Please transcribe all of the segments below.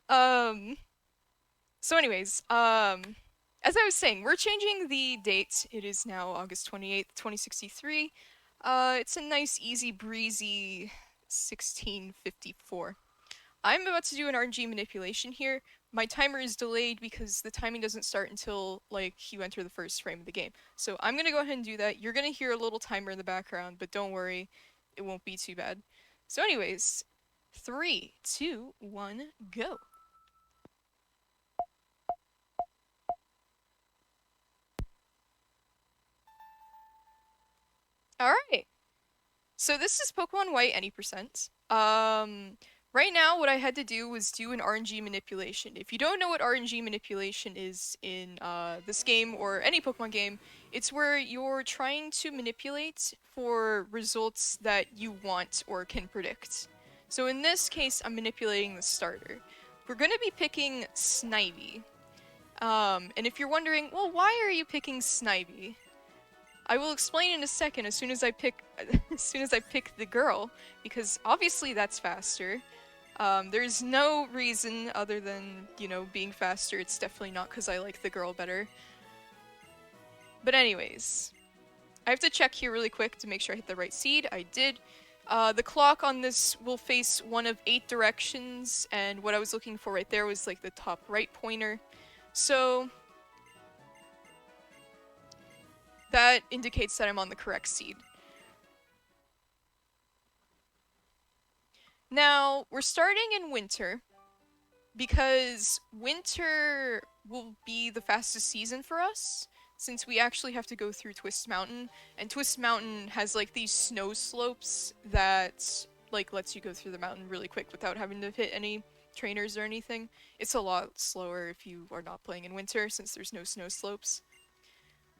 Um, so anyways, as I was saying, we're changing the date. It is now August 28th, 2063. It's a nice, easy breezy 1654. I'm about to do an RNG manipulation here. My timer is delayed because the timing doesn't start until, like, you enter the first frame of the game. So I'm gonna go ahead and do that. You're gonna hear a little timer in the background, but don't worry, it won't be too bad. So anyways, 3, 2, 1, go. Alright. So this is Pokemon White any percent. Right now what I had to do was do an RNG manipulation. If you don't know what RNG manipulation is in this game or any Pokemon game, it's where you're trying to manipulate for results that you want or can predict. So in this case, I'm manipulating the starter. We're going to be picking Snivy. And if you're wondering, well, why are you picking Snivy? I will explain in a second as soon as I pick as soon as I pick the girl, because obviously that's faster. There's no reason other than, you know, being faster. It's definitely not because I like the girl better. But anyways, I have to check here really quick to make sure I hit the right seed. I did. The clock on this will face one of 8 directions, and what I was looking for right there was like the top right pointer. So that indicates that I'm on the correct seed. Now, we're starting in winter because winter will be the fastest season for us since we actually have to go through Twist Mountain, and Twist Mountain has like these snow slopes that like lets you go through the mountain really quick without having to hit any trainers or anything. It's a lot slower if you are not playing in winter since there's no snow slopes.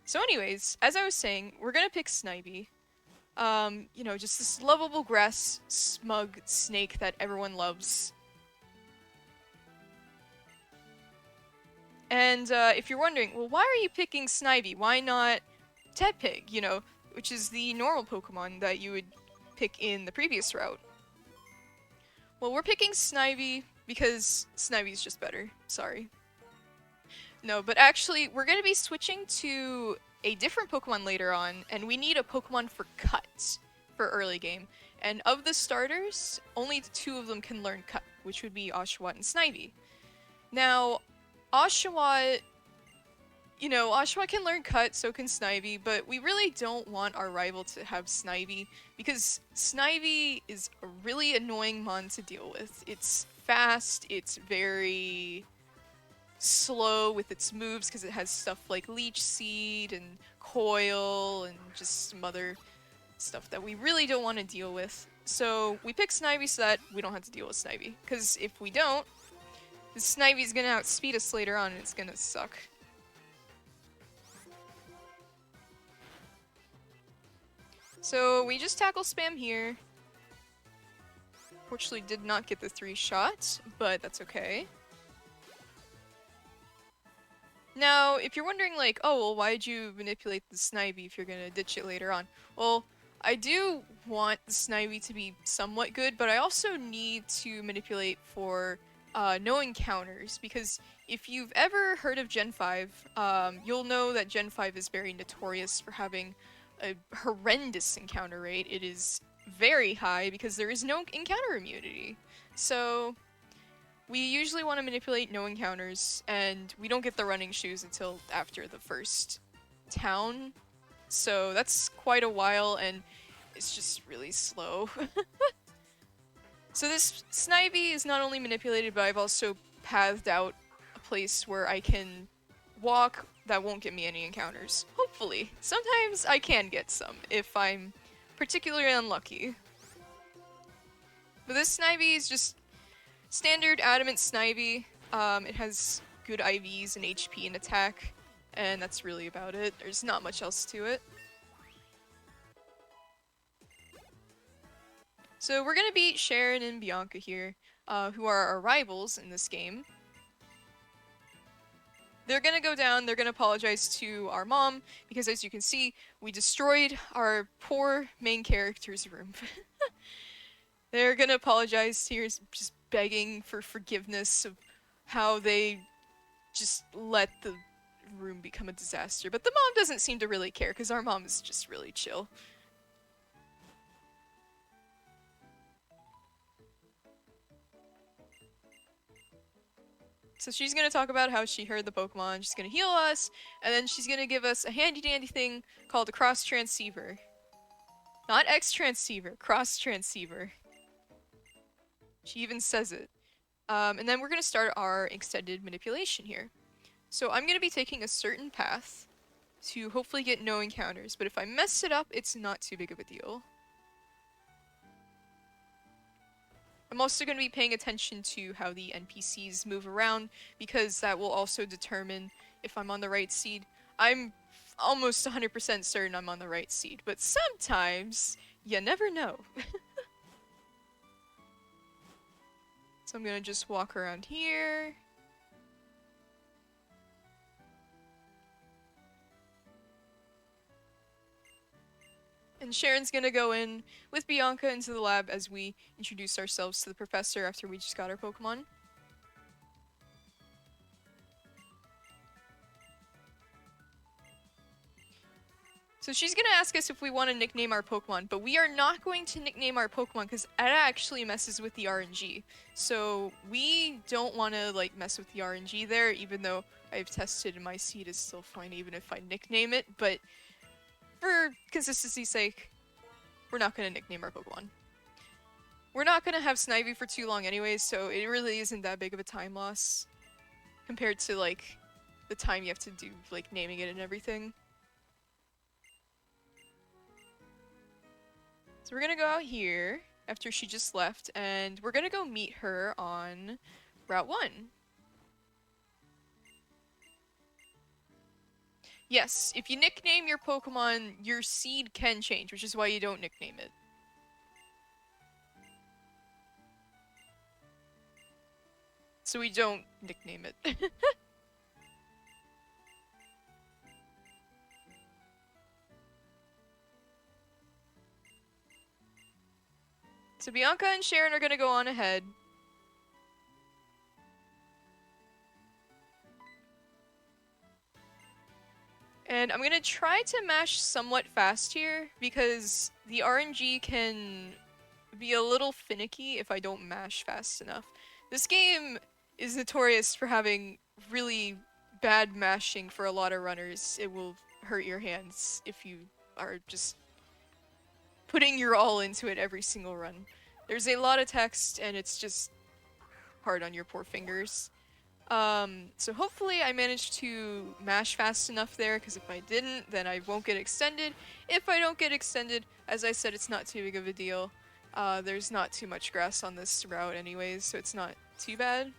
So anyways, as I was saying, we're gonna pick Snivy. You know, just this lovable grass smug snake that everyone loves. And if you're wondering, well, why are you picking Snivy? Why not Tepig, you know, which is the normal Pokemon that you would pick in the previous route? Well, we're picking Snivy because Snivy's just better. Sorry. No, but actually, we're going to be switching to a different Pokemon later on, and we need a Pokemon for Cut for early game. And of the starters, only the 2 of them can learn Cut, which would be Oshawott and Snivy. Now, Oshawott, you know, Oshawott can learn Cut, so can Snivy, but we really don't want our rival to have Snivy, because Snivy is a really annoying mon to deal with. It's fast, it's very slow with its moves because it has stuff like Leech Seed and Coil and just some other stuff that we really don't want to deal with. So we pick Snivy so that we don't have to deal with Snivy, because if we don't, this Snivy's gonna outspeed us later on and it's gonna suck. So we just tackle spam here. Fortunately did not get the 3 shot, but that's okay. Now, if you're wondering like, oh, well, why'd you manipulate the Snivy if you're gonna ditch it later on? Well, I do want the Snivy to be somewhat good, but I also need to manipulate for no encounters, because if you've ever heard of Gen 5, you'll know that Gen 5 is very notorious for having a horrendous encounter rate. It is very high because there is no encounter immunity. So we usually want to manipulate no encounters, and we don't get the running shoes until after the first town. So that's quite a while, and it's just really slow. So this Snivy is not only manipulated, but I've also pathed out a place where I can walk that won't get me any encounters. Hopefully. Sometimes I can get some if I'm particularly unlucky. But this Snivy is just standard adamant Snivy. It has good IVs and HP and attack, and that's really about it. There's not much else to it. So we're gonna beat Sharon and Bianca here, who are our rivals in this game. They're gonna go down, they're gonna apologize to our mom, because as you can see, we destroyed our poor main character's room. They're gonna apologize here, just begging for forgiveness of how they just let the room become a disaster. But the mom doesn't seem to really care because our mom is just really chill. So she's gonna talk about how she heard the Pokemon, she's gonna heal us, and then she's gonna give us a handy dandy thing called a cross transceiver. Not X transceiver, cross transceiver. She even says it. And then we're gonna start our extended manipulation here. So I'm gonna be taking a certain path to hopefully get no encounters, but if I mess it up, it's not too big of a deal. I'm also going to be paying attention to how the NPCs move around, because that will also determine if I'm on the right seed. I'm almost 100% certain I'm on the right seed, but sometimes you never know. So I'm going to just walk around here. And Sharon's gonna go in with Bianca into the lab as we introduce ourselves to the professor after we just got our Pokemon. So she's gonna ask us if we want to nickname our Pokemon, but we are not going to nickname our Pokemon because that actually messes with the RNG. So we don't want to like mess with the RNG there, even though I've tested and my seed is still fine even if I nickname it, but for consistency's sake, we're not going to nickname our Pokemon. We're not going to have Snivy for too long anyways, so it really isn't that big of a time loss compared to, like, the time you have to do, like, naming it and everything. So we're going to go out here after she just left, and we're going to go meet her on Route 1. Yes, if you nickname your Pokemon, your seed can change, which is why you don't nickname it. So we don't nickname it. So Bianca and Sharon are gonna go on ahead. And I'm gonna try to mash somewhat fast here, because the RNG can be a little finicky if I don't mash fast enough. This game is notorious for having really bad mashing for a lot of runners. It will hurt your hands if you are just putting your all into it every single run. There's a lot of text and it's just hard on your poor fingers. So hopefully I managed to mash fast enough there, because if I didn't, then I won't get extended. If I don't get extended, as I said, it's not too big of a deal. There's not too much grass on this route anyways, so it's not too bad.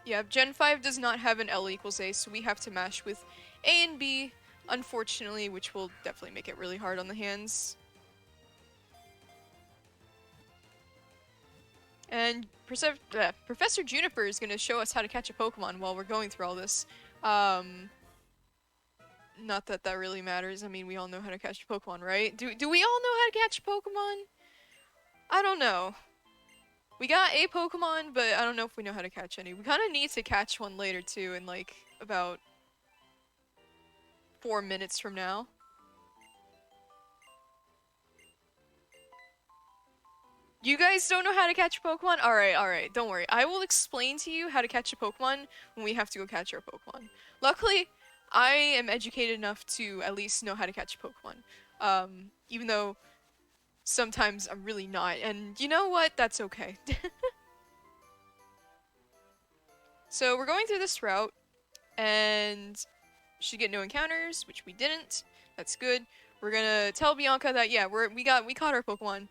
Yeah, Gen 5 does not have an L equals A, so we have to mash with A and B, unfortunately, which will definitely make it really hard on the hands. And Professor Juniper is going to show us how to catch a Pokemon while we're going through all this. Not that that really matters. I mean, we all know how to catch a Pokemon, right? Do we all know how to catch a Pokemon? I don't know. We got a Pokemon, but I don't know if we know how to catch any. We kind of need to catch one later, too, in, like, about 4 minutes from now. You guys don't know how to catch a Pokemon? Alright, don't worry. I will explain to you how to catch a Pokemon when we have to go catch our Pokemon. Luckily, I am educated enough to at least know how to catch a Pokemon. Even though sometimes I'm really not, and you know what? That's okay. So we're going through this route, and should get no encounters, which we didn't. That's good. We're gonna tell Bianca that, yeah, we caught our Pokemon.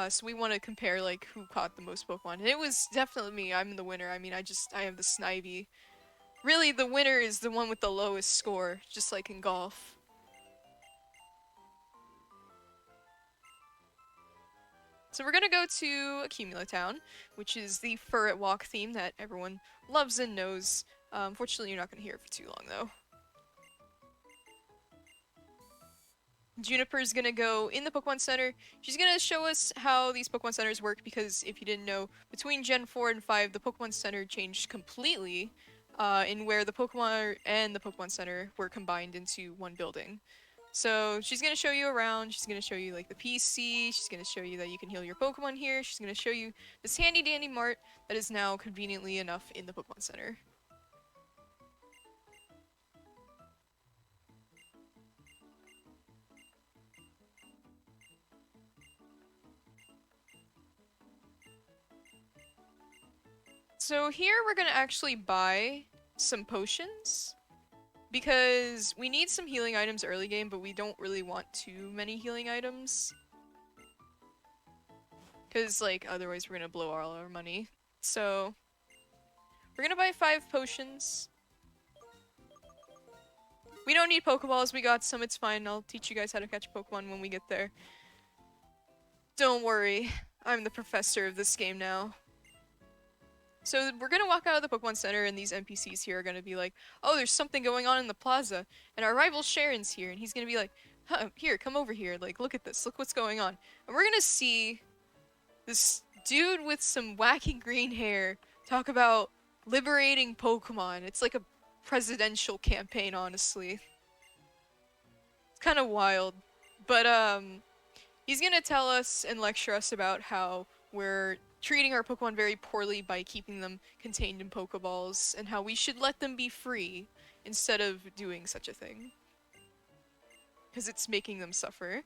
So we want to compare, like, who caught the most Pokemon. And it was definitely me. I'm the winner. I mean, I have the Snivy. Really, the winner is the one with the lowest score, just like in golf. So we're gonna go to Accumula Town, which is the Furret Walk theme that everyone loves and knows. Unfortunately, you're not gonna hear it for too long, though. Juniper's gonna go in the Pokemon Center. She's gonna show us how these Pokemon Centers work because if you didn't know, between Gen 4 and 5, the Pokemon Center changed completely in where the Pokemon and the Pokemon Center were combined into one building. So she's gonna show you around, she's gonna show you like the PC, she's gonna show you that you can heal your Pokemon here, she's gonna show you this handy dandy mart that is now conveniently enough in the Pokemon Center. So here we're gonna actually buy some potions because we need some healing items early game, but we don't really want too many healing items. Because, like, otherwise we're gonna blow all our money. So, we're gonna buy 5 potions. We don't need Pokeballs, we got some, it's fine. I'll teach you guys how to catch Pokemon when we get there. Don't worry, I'm the professor of this game now. So we're gonna walk out of the Pokemon Center and these NPCs here are gonna be like, oh, there's something going on in the plaza, and our rival Sharon's here, and he's gonna be like, huh, here, come over here, like, look at this, look what's going on. And we're gonna see this dude with some wacky green hair talk about liberating Pokemon. It's like a presidential campaign, honestly. It's kind of wild. But, he's gonna tell us and lecture us about how we're treating our Pokemon very poorly by keeping them contained in Pokeballs, and how we should let them be free instead of doing such a thing. Because it's making them suffer.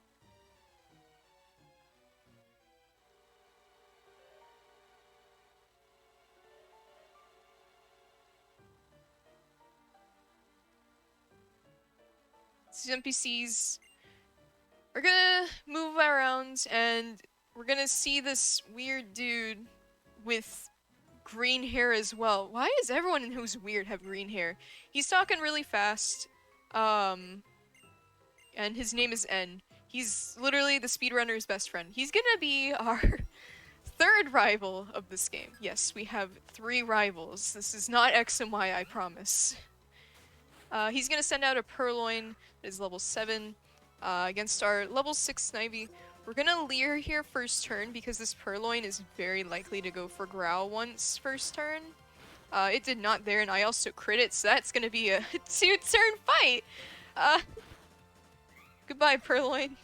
These NPCs are gonna move around, and we're gonna see this weird dude with green hair as well. Why does everyone who's weird have green hair? He's talking really fast, and his name is N. He's literally the speedrunner's best friend. He's gonna be our third rival of this game. Yes, we have 3 rivals. This is not X and Y, I promise. He's gonna send out a Purloin that is level 7 against our level 6 Snivy. We're gonna Leer here first turn because this Purloin is very likely to go for Growl once first turn. It did not there, and I also crit it, so that's gonna be a 2-turn fight! Goodbye, Purloin.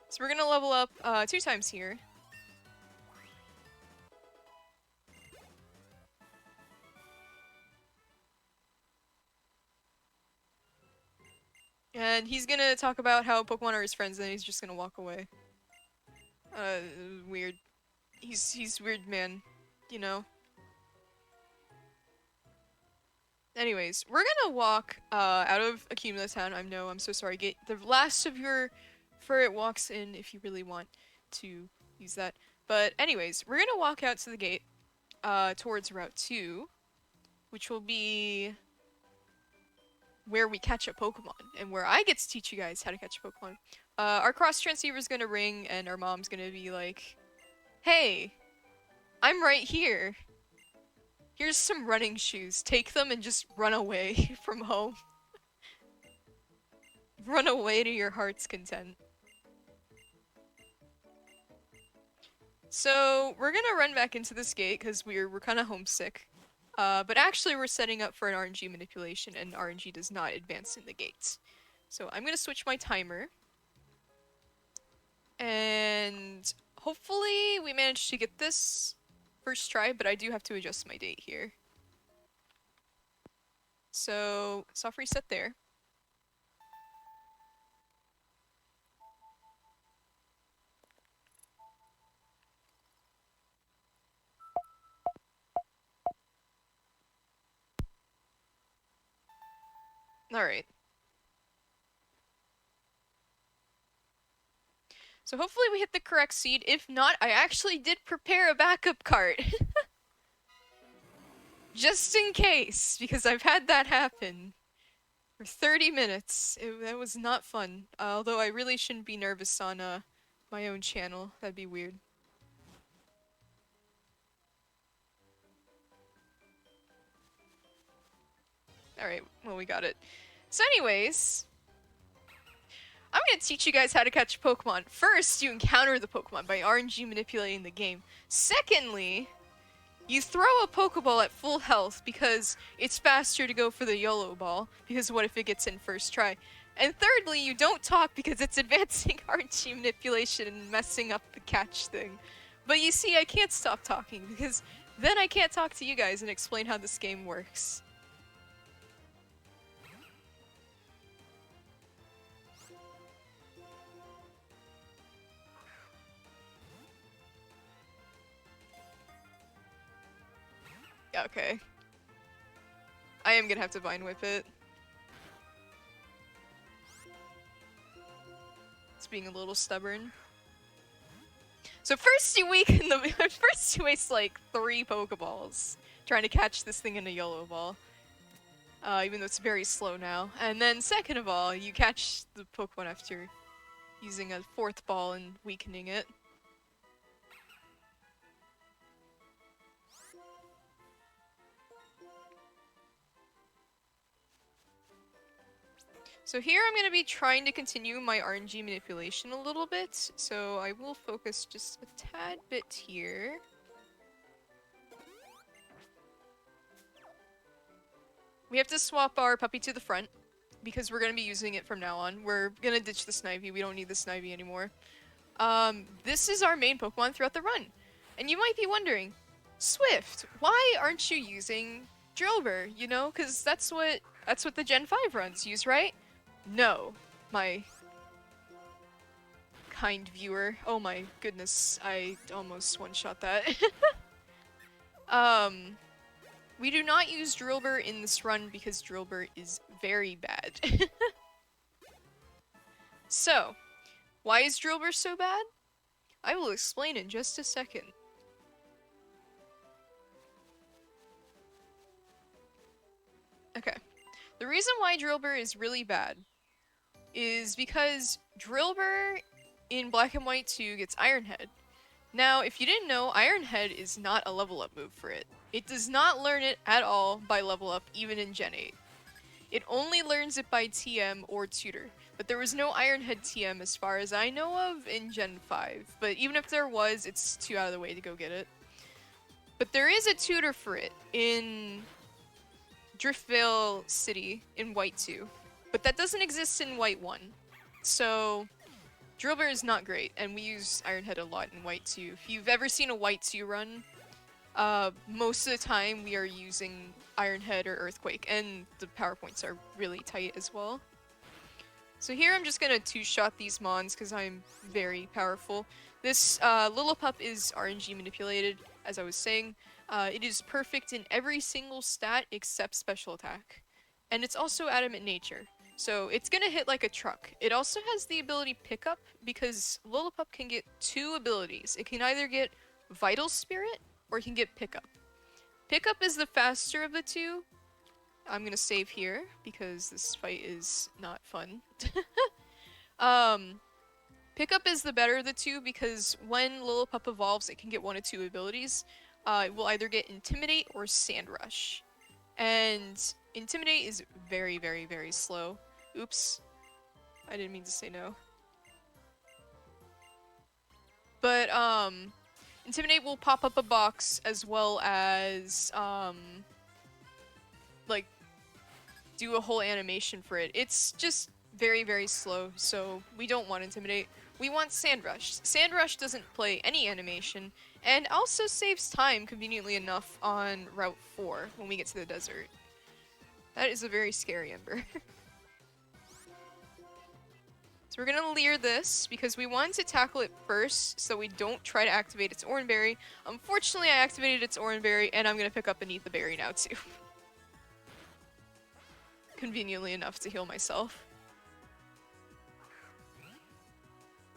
So we're gonna level up 2 times here. And he's gonna talk about how Pokemon are his friends, and then he's just gonna walk away. Weird. He's weird, man. You know? Anyways, we're gonna walk out of Accumula Town. I'm so sorry. Get the last of your Furret walks in if you really want to use that. But anyways, we're gonna walk out to the gate towards Route 2, which will be where we catch a Pokemon, and where I get to teach you guys how to catch a Pokemon. Our cross transceiver's gonna ring, and our mom's gonna be like, hey, I'm right here. Here's some running shoes. Take them and just run away from home. Run away to your heart's content. So, we're gonna run back into this gate because we're kind of homesick. But actually we're setting up for an RNG manipulation, and RNG does not advance in the gates. So I'm gonna switch my timer. And hopefully we manage to get this first try, but I do have to adjust my date here. So, soft reset there. Alright. So hopefully we hit the correct seed. If not, I actually did prepare a backup cart. Just in case, because I've had that happen. For 30 minutes. That was not fun. Although I really shouldn't be nervous on my own channel. That'd be weird. Alright, well we got it. So anyways, I'm gonna teach you guys how to catch Pokemon. First, you encounter the Pokemon by RNG manipulating the game. Secondly, you throw a Pokeball at full health because it's faster to go for the YOLO ball, because what if it gets in first try? And thirdly, you don't talk because it's advancing RNG manipulation and messing up the catch thing. But you see, I can't stop talking because then I can't talk to you guys and explain how this game works. Okay. I am gonna have to Vine Whip it. It's being a little stubborn. So first you waste like 3 Pokeballs trying to catch this thing in a YOLO ball. Even though it's very slow now. And then second of all, you catch the Pokemon after using a 4th ball and weakening it. So here I'm going to be trying to continue my RNG manipulation a little bit, so I will focus just a tad bit here. We have to swap our puppy to the front, because we're going to be using it from now on. We're going to ditch the Snivy, we don't need the Snivy anymore. This is our main Pokemon throughout the run. And you might be wondering, Swift, why aren't you using Drillbur? You know, because that's what the Gen 5 runs use, right? No, my kind viewer. Oh my goodness, I almost one-shot that. We do not use Drillbur in this run because Drillbur is very bad. So, why is Drillbur so bad? I will explain in just a second. Okay. The reason why Drillbur is really bad is because Drillbur in Black and White 2 gets Iron Head. Now, if you didn't know, Iron Head is not a level up move for it. It does not learn it at all by level up, even in Gen 8. It only learns it by TM or Tutor. But there was no Iron Head TM as far as I know of in Gen 5. But even if there was, it's too out of the way to go get it. But there is a Tutor for it in Driftvale City in White 2. But that doesn't exist in White 1. So Drillbur is not great, and we use Iron Head a lot in White 2. If you've ever seen a White 2 run, most of the time we are using Iron Head or Earthquake, and the power points are really tight as well. So here I'm just gonna two-shot these Mons because I'm very powerful. This Lillipup is RNG manipulated, as I was saying. It is perfect in every single stat except special attack. And it's also adamant nature. So it's gonna hit like a truck. It also has the ability Pickup because Lillipup can get 2 abilities. It can either get Vital Spirit or it can get Pickup. Pickup is the faster of the 2. I'm gonna save here because this fight is not fun. Pickup is the better of the 2 because when Lillipup evolves, it can get 1 of 2 abilities. It will either get Intimidate or Sand Rush. And Intimidate is very, very, very slow. Oops. I didn't mean to say no. But, Intimidate will pop up a box as well as, like, do a whole animation for it. It's just very, very slow, so we don't want Intimidate. We want Sand Rush. Sand Rush doesn't play any animation, and also saves time, conveniently enough, on Route 4 when we get to the desert. That is a very scary Ember. So we're gonna Leer this, because we want to tackle it first, so we don't try to activate its Oranberry. Unfortunately, I activated its Oranberry, and I'm gonna pick up Beneath the Berry now, too. Conveniently enough to heal myself.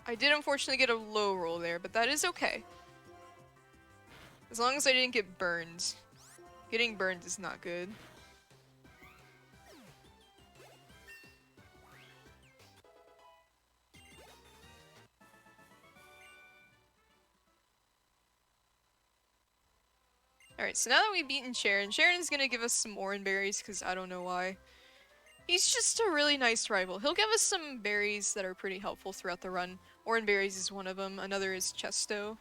I did unfortunately get a low roll there, but that is okay. As long as I didn't get burned. Getting burned is not good. Alright, so now that we've beaten Sharon, Sharon's gonna give us some Oranberries, because I don't know why. He's just a really nice rival. He'll give us some berries that are pretty helpful throughout the run. Oran berries is one of them. Another is Chesto.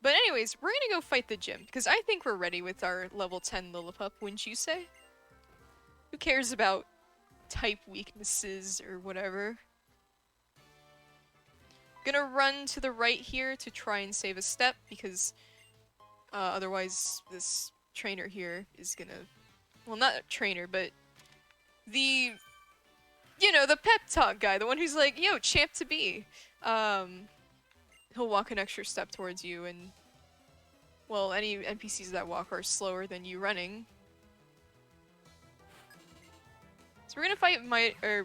But anyways, we're gonna go fight the gym, because I think we're ready with our level 10 Lillipup, wouldn't you say? Who cares about type weaknesses or whatever? Gonna run to the right here to try and save a step, because otherwise this trainer here is gonna... Well, not a trainer, but the... You know, the pep talk guy, the one who's like, yo, champ to be. He'll walk an extra step towards you, and... Well, any NPCs that walk are slower than you running. So we're gonna fight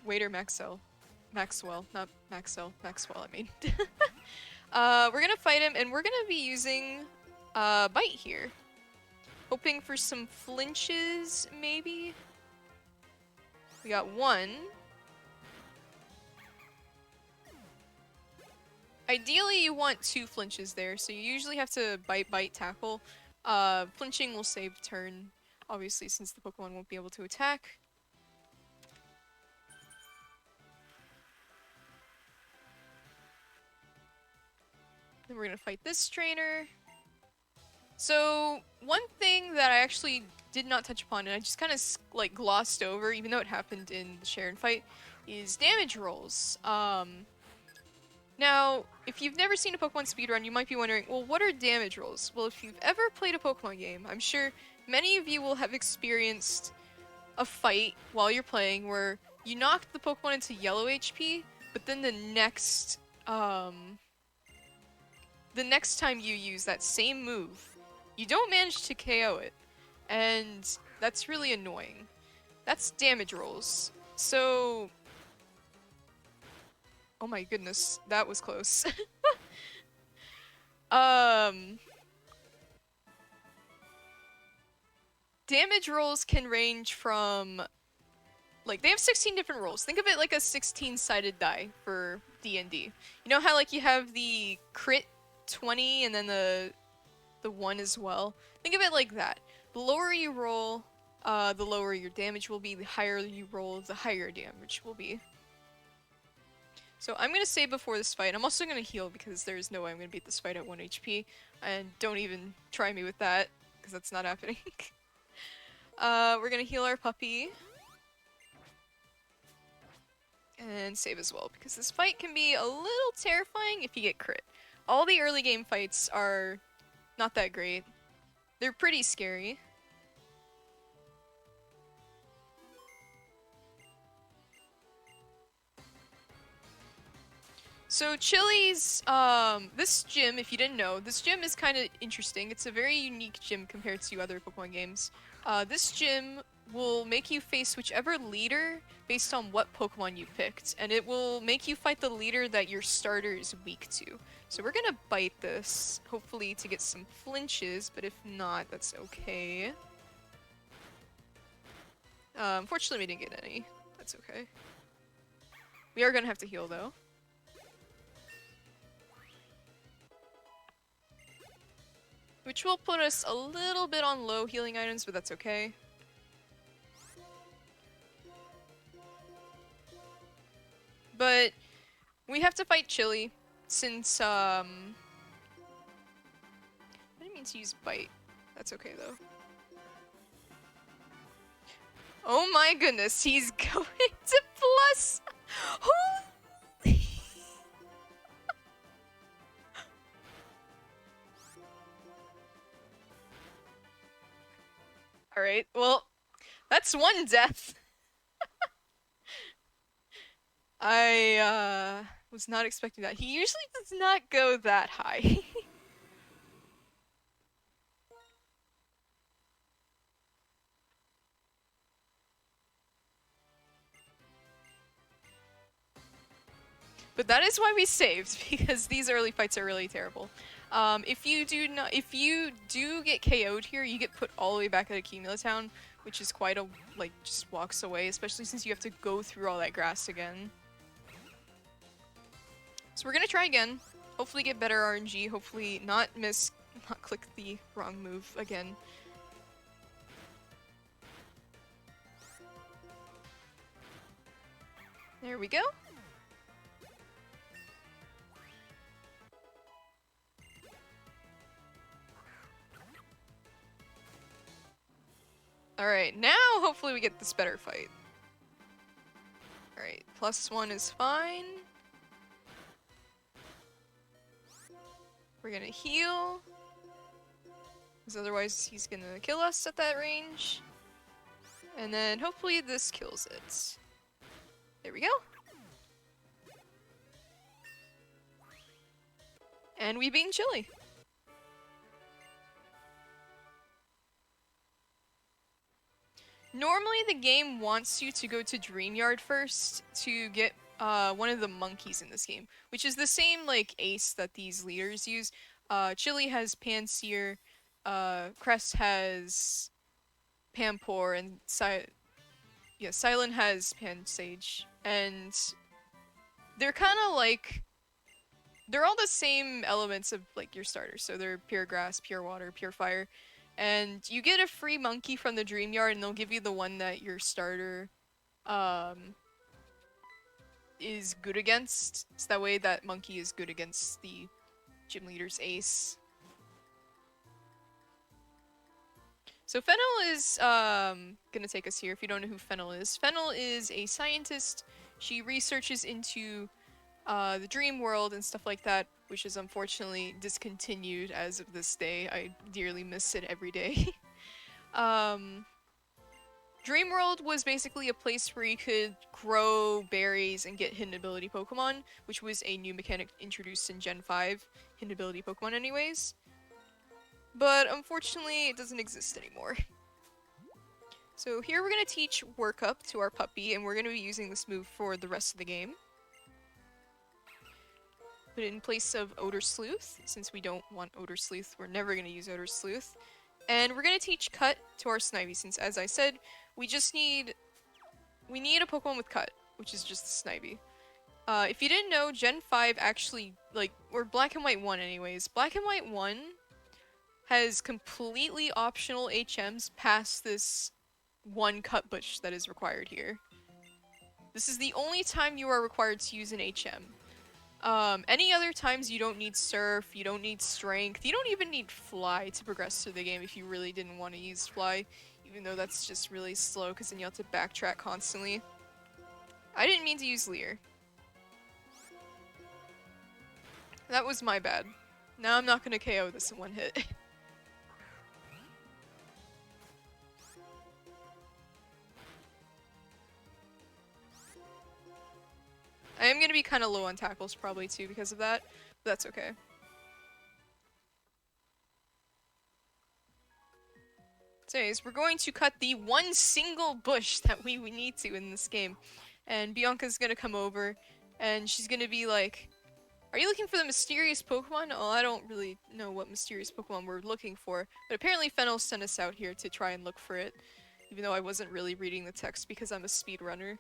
Waiter Maxwell. Maxwell, not Maxwell. Maxwell, I mean. We're gonna fight him, and we're gonna be using Bite here. Hoping for some flinches, maybe? We got one. Ideally, you want 2 flinches there, so you usually have to bite, tackle. Flinching will save turn, obviously, since the Pokemon won't be able to attack. Then we're gonna fight this trainer. So, one thing that I actually did not touch upon, and I just kind of like glossed over, even though it happened in the Sharon fight, is damage rolls. Now, if you've never seen a Pokemon speedrun, you might be wondering, well, what are damage rolls? Well, if you've ever played a Pokemon game, I'm sure many of you will have experienced a fight while you're playing where you knock the Pokemon into yellow HP, but then the next time you use that same move, you don't manage to KO it, and that's really annoying. That's damage rolls. So... Oh my goodness, that was close. Damage rolls can range from... Like, they have 16 different rolls. Think of it like a 16-sided die for D&D. You know how, like, you have the crit 20 and then the 1 as well? Think of it like that. The lower you roll, the lower your damage will be. The higher you roll, the higher your damage will be. So I'm going to save before this fight. I'm also going to heal because there's no way I'm going to beat this fight at 1 HP. And don't even try me with that, because that's not happening. We're going to heal our puppy. And save as well, because this fight can be a little terrifying if you get crit. All the early game fights are not that great. They're pretty scary. So Chili's, this gym, if you didn't know, this gym is kind of interesting. It's a very unique gym compared to other Pokemon games. This gym will make you face whichever leader based on what Pokemon you picked, and it will make you fight the leader that your starter is weak to. So we're gonna bite this, hopefully to get some flinches, but if not, that's okay. Unfortunately we didn't get any. That's okay. We are gonna have to heal though. Which will put us a little bit on low healing items, but that's okay. But we have to fight Chili, since, I didn't mean to use Bite. That's okay, though. Oh my goodness, he's going to plus! Alright, well, that's 1 death. I, was not expecting that. He usually does not go that high. But that is why we saved, because these early fights are really terrible. If you do get KO'd here, you get put all the way back at Accumula Town, which is quite a, like, just walks away, especially since you have to go through all that grass again. So we're gonna try again. Hopefully get better RNG, hopefully not click the wrong move again. There we go. Alright, now hopefully we get this better fight. Alright, +1 is fine. We're gonna heal. Because otherwise he's gonna kill us at that range. And then hopefully this kills it. There we go. And we beat Chili. Normally the game wants you to go to Dreamyard first to get one of the monkeys in this game, which is the same like ace that these leaders use. Chili has Panseer, Crest has Pampor, and Silent has Pansage, and they're kind of like, they're all the same elements of like your starter. So they're pure grass, pure water, pure fire. And you get a free monkey from the Dreamyard, and they'll give you the one that your starter is good against. So that way that monkey is good against the gym leader's ace. So Fennel is gonna take us here if you don't know who Fennel is. Fennel is a scientist. She researches into the dream world and stuff like that, which is unfortunately discontinued as of this day. I dearly miss it every day. Dream World was basically a place where you could grow berries and get hidden ability Pokemon, which was a new mechanic introduced in Gen 5, hidden ability Pokemon anyways. But unfortunately, it doesn't exist anymore. So here we're going to teach Work Up to our puppy, and we're going to be using this move for the rest of the game. Put it in place of Odor Sleuth. Since we don't want Odor Sleuth, we're never going to use Odor Sleuth. And we're going to teach Cut to our Snivy, since as I said, we need a Pokemon with Cut, which is just the Snivy. If you didn't know, Gen 5 actually, like, or Black and White 1 anyways, Black and White 1 has completely optional HMs past this one Cut bush that is required here. This is the only time you are required to use an HM. Any other times you don't need Surf, you don't need Strength, you don't even need Fly to progress through the game if you really didn't want to use Fly, even though that's just really slow because then you have to backtrack constantly. I didn't mean to use Leer. That was my bad. Now I'm not gonna KO this in one hit. I am gonna be kind of low on tackles probably too because of that, but that's okay. So anyways, we're going to cut the one single bush that we need to in this game. And Bianca's gonna come over, and she's gonna be like, are you looking for the mysterious Pokemon? Oh, I don't really know what mysterious Pokemon we're looking for, but apparently Fennel sent us out here to try and look for it, even though I wasn't really reading the text because I'm a speedrunner.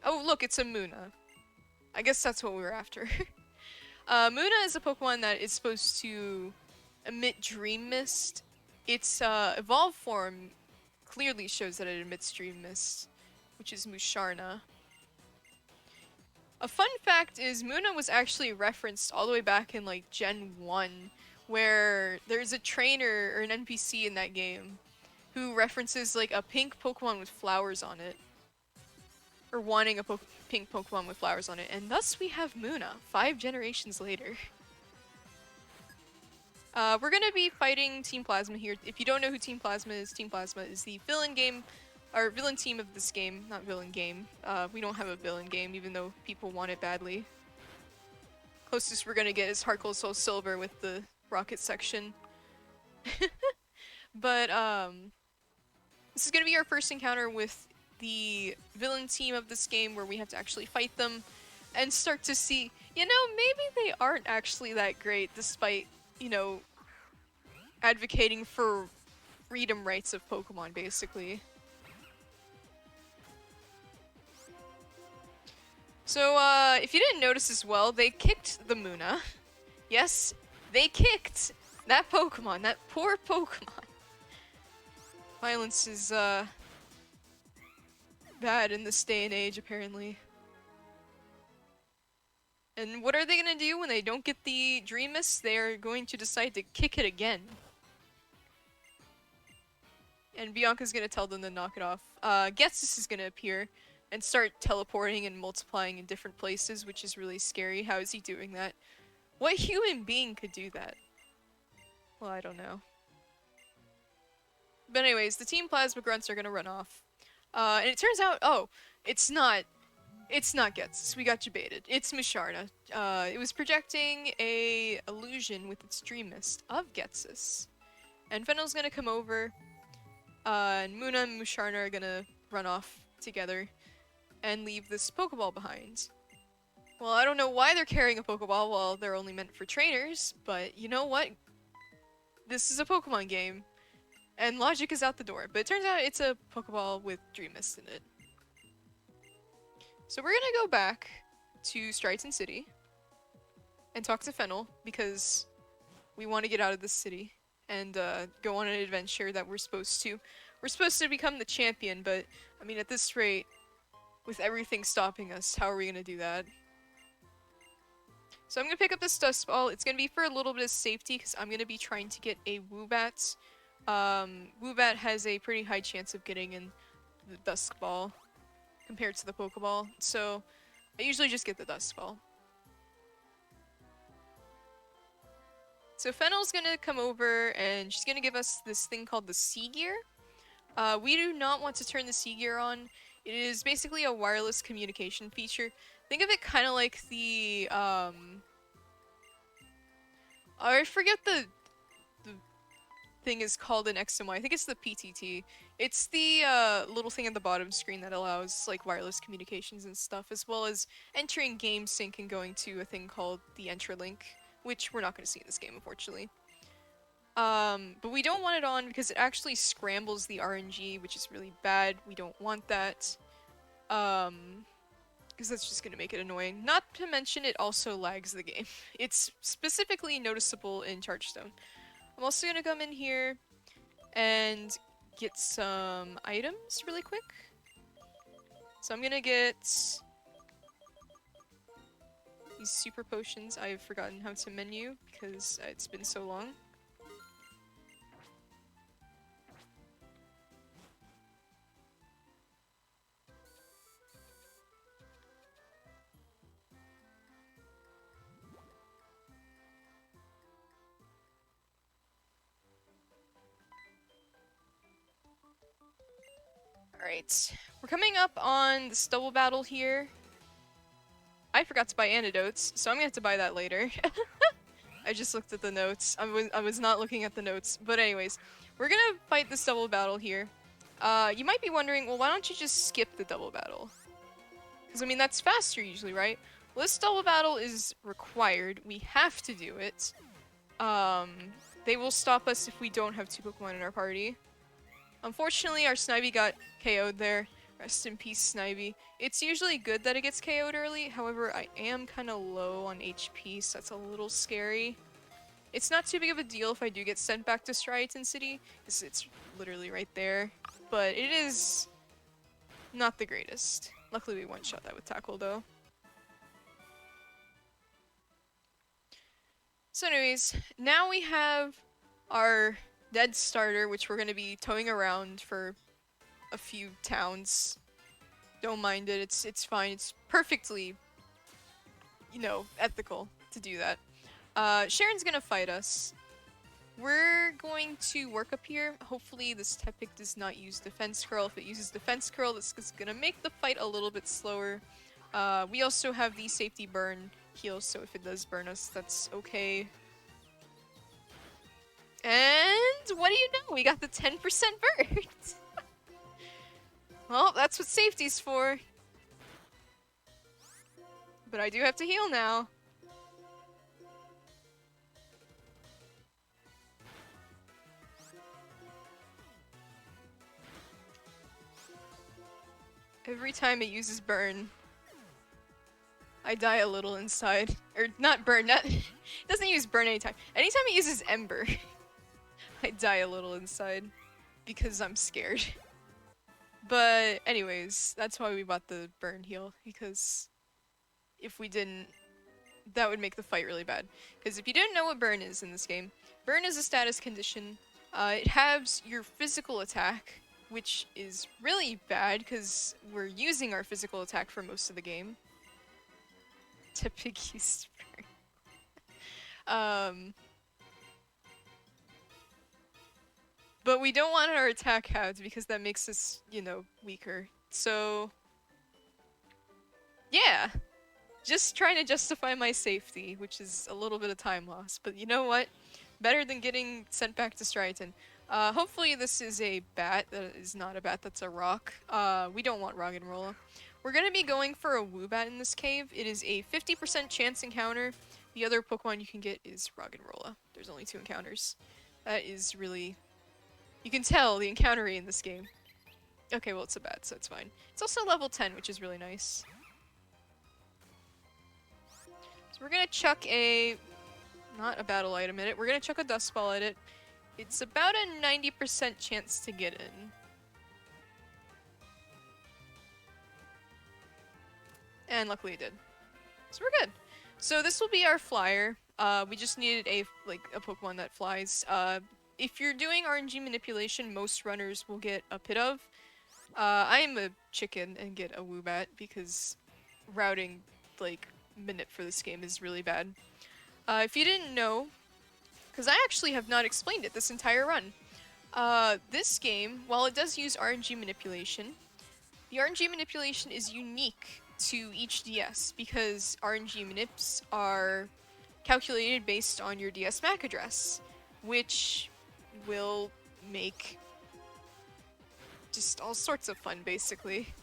Oh, look, it's a Munna. I guess that's what we were after. Munna is a Pokemon that is supposed to emit Dream Mist. Its evolved form clearly shows that it emits Dream Mist, which is Musharna. A fun fact is Munna was actually referenced all the way back in like Gen 1, where there's a trainer or an NPC in that game who references like a pink Pokemon with flowers on it. Or wanting a pink Pokemon with flowers on it, and thus we have Munna, 5 generations later. We're gonna be fighting Team Plasma here. If you don't know who Team Plasma is the villain game, or villain team of this game, not villain game. We don't have a villain game, even though people want it badly. Closest we're gonna get is Heart Gold Soul Silver with the rocket section. But, this is gonna be our first encounter with the villain team of this game, where we have to actually fight them and start to see, you know, maybe they aren't actually that great despite, you know, advocating for freedom rights of Pokemon, basically. So, if you didn't notice as well, they kicked the Munna. Yes, they kicked that Pokemon, that poor Pokemon. Violence is, bad in this day and age, apparently. And what are they gonna do when they don't get the Dream Mist? They're going to decide to kick it again. And Bianca's gonna tell them to knock it off. Getsus is gonna appear and start teleporting and multiplying in different places, which is really scary. How is he doing that? What human being could do that? Well, I don't know. But anyways, the Team Plasma Grunts are gonna run off. And it turns out, oh, it's not Getsus. We got debated. It's Musharna. It was projecting a illusion with its Dream Mist of Getsus. And Fennel's gonna come over, and Muna and Musharna are gonna run off together and leave this Pokeball behind. Well, I don't know why they're carrying a Pokeball while they're only meant for trainers, but you know what? This is a Pokemon game, and logic is out the door. But it turns out it's a Pokeball with Dream Mist in it. So we're gonna go back to Striaton City and talk to Fennel, because we want to get out of this city and go on an adventure that we're supposed to. We're supposed to become the champion, but I mean, at this rate, with everything stopping us, how are we gonna do that? So I'm gonna pick up this Dust Ball. It's gonna be for a little bit of safety, because I'm gonna be trying to get a Woobat. Woobat has a pretty high chance of getting in the Dusk Ball compared to the Pokeball, so I usually just get the Dust Ball. So Fennel's gonna come over and she's gonna give us this thing called the Sea Gear. We do not want to turn the Sea Gear on. It is basically a wireless communication feature. Think of it kind of like the, I forget the thing is called in X and Y. I think it's the PTT. It's the little thing at the bottom screen that allows like wireless communications and stuff, as well as entering game sync and going to a thing called the Entralink, which we're not going to see in this game, unfortunately. But we don't want it on because it actually scrambles the RNG, which is really bad. We don't want that. Because that's just going to make it annoying. Not to mention it also lags the game. It's specifically noticeable in Chargestone. I'm also going to come in here and get some items really quick. So I'm going to get these super potions. I've forgotten how to menu because it's been so long. Alright, we're coming up on this double battle here. I forgot to buy antidotes, so I'm gonna have to buy that later. I just looked at the notes. I was not looking at the notes. But anyways, we're gonna fight this double battle here. You might be wondering, well, why don't you just skip the double battle? Because, I mean, that's faster usually, right? Well, this double battle is required. We have to do it. They will stop us if we don't have 2 Pokemon in our party. Unfortunately, our Snivy got KO'd there. Rest in peace, Snivy. It's usually good that it gets KO'd early, however, I am kind of low on HP, so that's a little scary. It's not too big of a deal if I do get sent back to Striaton City, because it's literally right there. But it is not the greatest. Luckily, we one-shot that with Tackle, though. So anyways, now we have our dead starter, which we're going to be towing around for a few towns. Don't mind it, it's fine. It's perfectly, you know, ethical to do that. Sharon's gonna fight us. We're going to work up here. Hopefully this Tepig does not use Defense Curl. If it uses Defense Curl, this is gonna make the fight a little bit slower. We also have the Safety Burn heal, so if it does burn us, that's okay. And what do you know? We got the 10% burn! Well, that's what safety's for. But I do have to heal now. Every time it uses burn, I die a little inside. Or not burn, it doesn't use burn anytime. Anytime it uses ember, I die a little inside. Because I'm scared. But anyways, that's why we bought the burn heal, because if we didn't, that would make the fight really bad. Because if you didn't know what burn is in this game, burn is a status condition. It halves your physical attack, which is really bad because we're using our physical attack for most of the game. To piggy's burn. But we don't want our attack halved because that makes us, you know, weaker. So, yeah. Just trying to justify my safety, which is a little bit of time loss. But you know what? Better than getting sent back to Striaton. Hopefully this is a bat that is not a bat that's a rock. We don't want Roggenrola. We're going to be going for a Woobat in this cave. It is a 50% chance encounter. The other Pokemon you can get is Roggenrola. There's only 2 encounters. That is really... You can tell the encounter rate in this game. Okay, well it's a bat, so it's fine. It's also level 10, which is really nice. So we're gonna chuck a... Not a battle item in it. We're gonna chuck a dust ball at it. It's about a 90% chance to get in. And luckily it did. So we're good. So this will be our flyer. We just needed a Pokemon that flies. If you're doing RNG manipulation, most runners will get a Pidove. I am a chicken and get a Woobat because routing, manip for this game is really bad. If you didn't know, because I actually have not explained it this entire run. This game, while it does use RNG manipulation, the RNG manipulation is unique to each DS because RNG manips are calculated based on your DS MAC address, which will make just all sorts of fun, basically.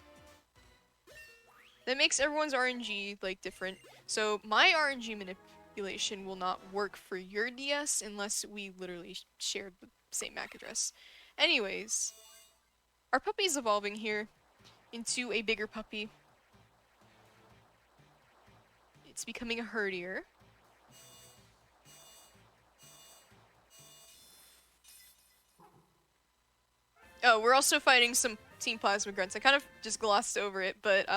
That makes everyone's RNG, different. So my RNG manipulation will not work for your DS unless we literally share the same MAC address. Anyways, our puppy's evolving here into a bigger puppy. It's becoming a herdier. Oh, we're also fighting some Team Plasma Grunts. I kind of just glossed over it, but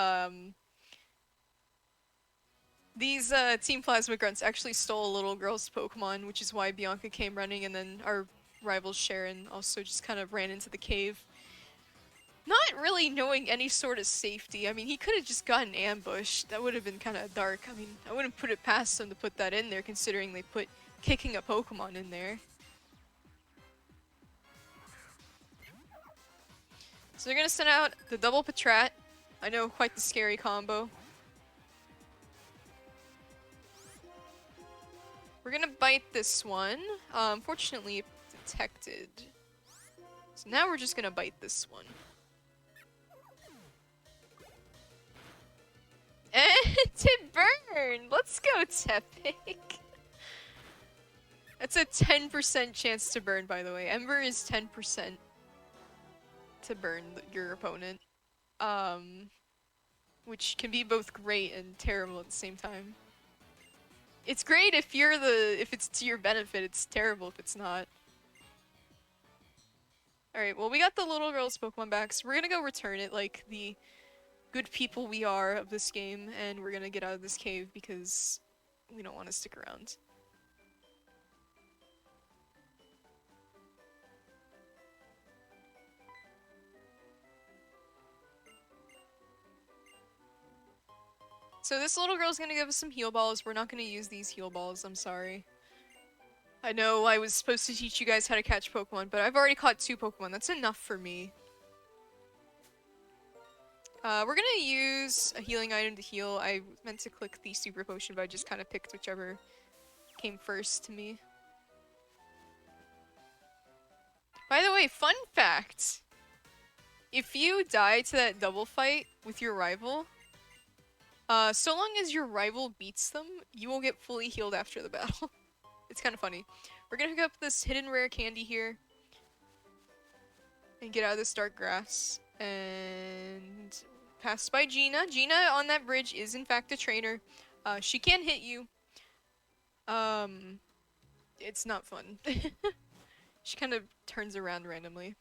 these Team Plasma Grunts actually stole a little girl's Pokemon, which is why Bianca came running, and then our rival Sharon also just kind of ran into the cave. Not really knowing any sort of safety. I mean, he could have just gotten ambushed. That would have been kind of dark. I mean, I wouldn't put it past them to put that in there, considering they put kicking a Pokemon in there. So they're gonna send out the double Patrat. I know, quite the scary combo. We're gonna bite this one. Unfortunately, it detected. So now we're just gonna bite this one. And to burn! Let's go, Tepig! That's a 10% chance to burn, by the way. Ember is 10% to burn your opponent. Which can be both great and terrible at the same time. It's great if if it's to your benefit, it's terrible if it's not. Alright, well we got the little girl's Pokemon back, so we're gonna go return it like the good people we are of this game, and we're gonna get out of this cave because we don't want to stick around. So this little girl's gonna give us some heal balls. We're not gonna use these heal balls, I'm sorry. I know I was supposed to teach you guys how to catch Pokemon, but I've already caught 2 Pokemon. That's enough for me. We're gonna use a healing item to heal. I meant to click the super potion, but I just kind of picked whichever came first to me. By the way, fun fact! If you die to that double fight with your rival, so long as your rival beats them, you will get fully healed after the battle. It's kind of funny. We're gonna pick up this hidden rare candy here and get out of this dark grass and pass by Gina. Gina on that bridge is in fact a trainer. She can hit you. It's not fun. She kind of turns around randomly.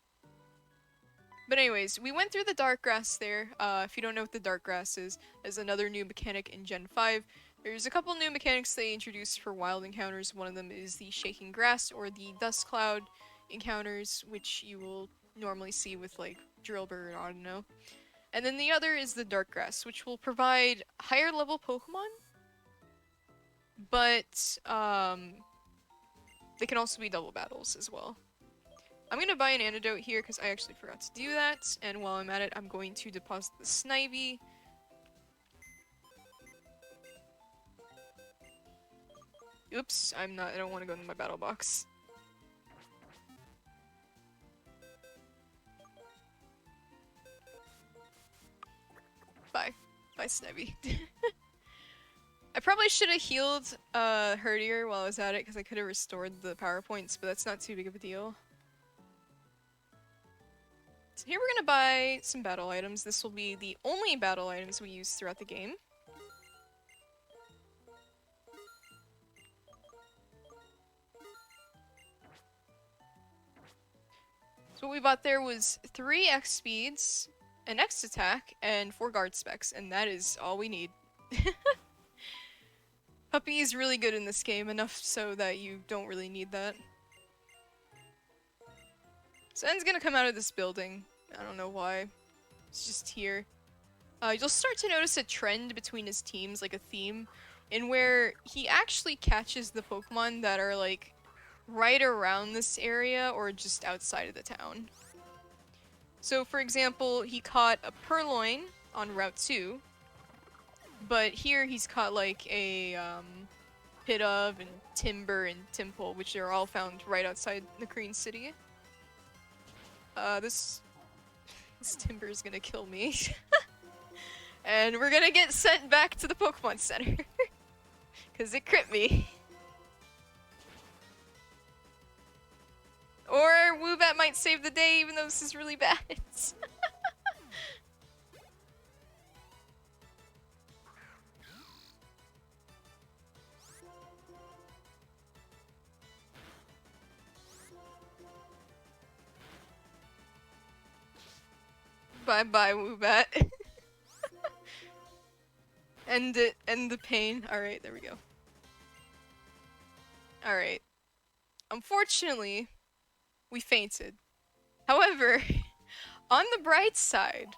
But anyways, we went through the dark grass there. If you don't know what the dark grass is another new mechanic in Gen 5. There's a couple new mechanics they introduced for wild encounters. One of them is the shaking grass or the dust cloud encounters, which you will normally see with like Drillbur, I don't know. And then the other is the dark grass, which will provide higher level Pokemon, but they can also be double battles as well. I'm gonna buy an antidote here because I actually forgot to do that, and while I'm at it, I'm going to deposit the Snivy. Oops, I don't want to go into my battle box. Bye. Bye, Snivy. I probably should have healed Herdier while I was at it because I could have restored the power points, but that's not too big of a deal. So here we're gonna buy some battle items. This will be the only battle items we use throughout the game. So what we bought there was 3 X speeds, an X attack, and 4 guard specs, and that is all we need. Puppy is really good in this game, enough so that you don't really need that. Zen's gonna come out of this building. I don't know why. It's just here. You'll start to notice a trend between his teams, like a theme, in where he actually catches the Pokemon that are like right around this area or just outside of the town. So for example, he caught a Purloin on Route 2, but here he's caught like a Pidove and Timber and Timple, which are all found right outside Nakreen City. This Timber is gonna kill me. And we're gonna get sent back to the Pokemon Center. Because it crit me. Or Woobat might save the day even though this is really bad. Bye-bye, Woobat. End it. End the pain. Alright, there we go. Alright. Unfortunately, we fainted. However, on the bright side,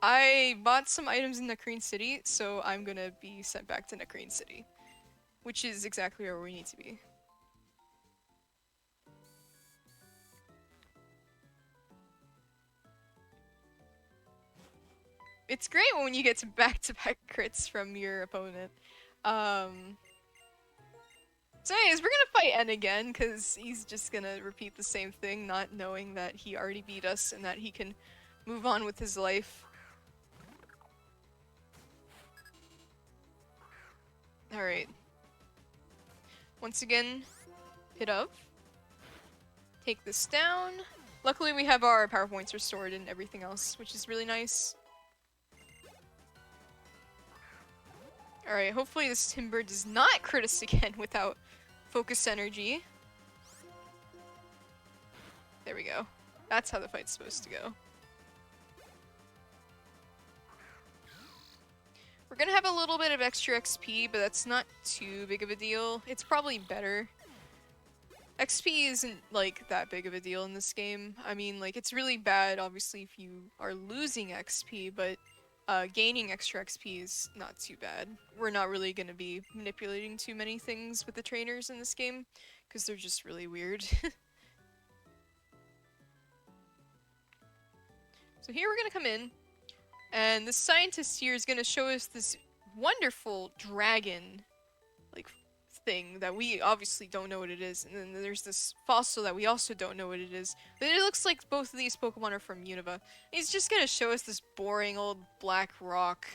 I bought some items in Nakreen City, so I'm gonna be sent back to Nakreen City. Which is exactly where we need to be. It's great when you get to back-to-back crits from your opponent. So anyways, we're gonna fight N again, because he's just gonna repeat the same thing, not knowing that he already beat us and that he can move on with his life. Alright. Once again, hit up. Take this down. Luckily we have our power points restored and everything else, which is really nice. Alright, hopefully this Timber does not crit us again without focus energy. There we go. That's how the fight's supposed to go. We're gonna have a little bit of extra XP, but that's not too big of a deal. It's probably better. XP isn't, like, that big of a deal in this game. I mean, like, it's really bad, obviously, if you are losing XP, but gaining extra XP is not too bad. We're not really gonna be manipulating too many things with the trainers in this game, because they're just really weird. So here we're gonna come in, and the scientist here is gonna show us this wonderful dragon, like, thing that we obviously don't know what it is, and then there's this fossil that we also don't know what it is, but it looks like both of these Pokemon are from Unova. He's just gonna show us this boring old black rock.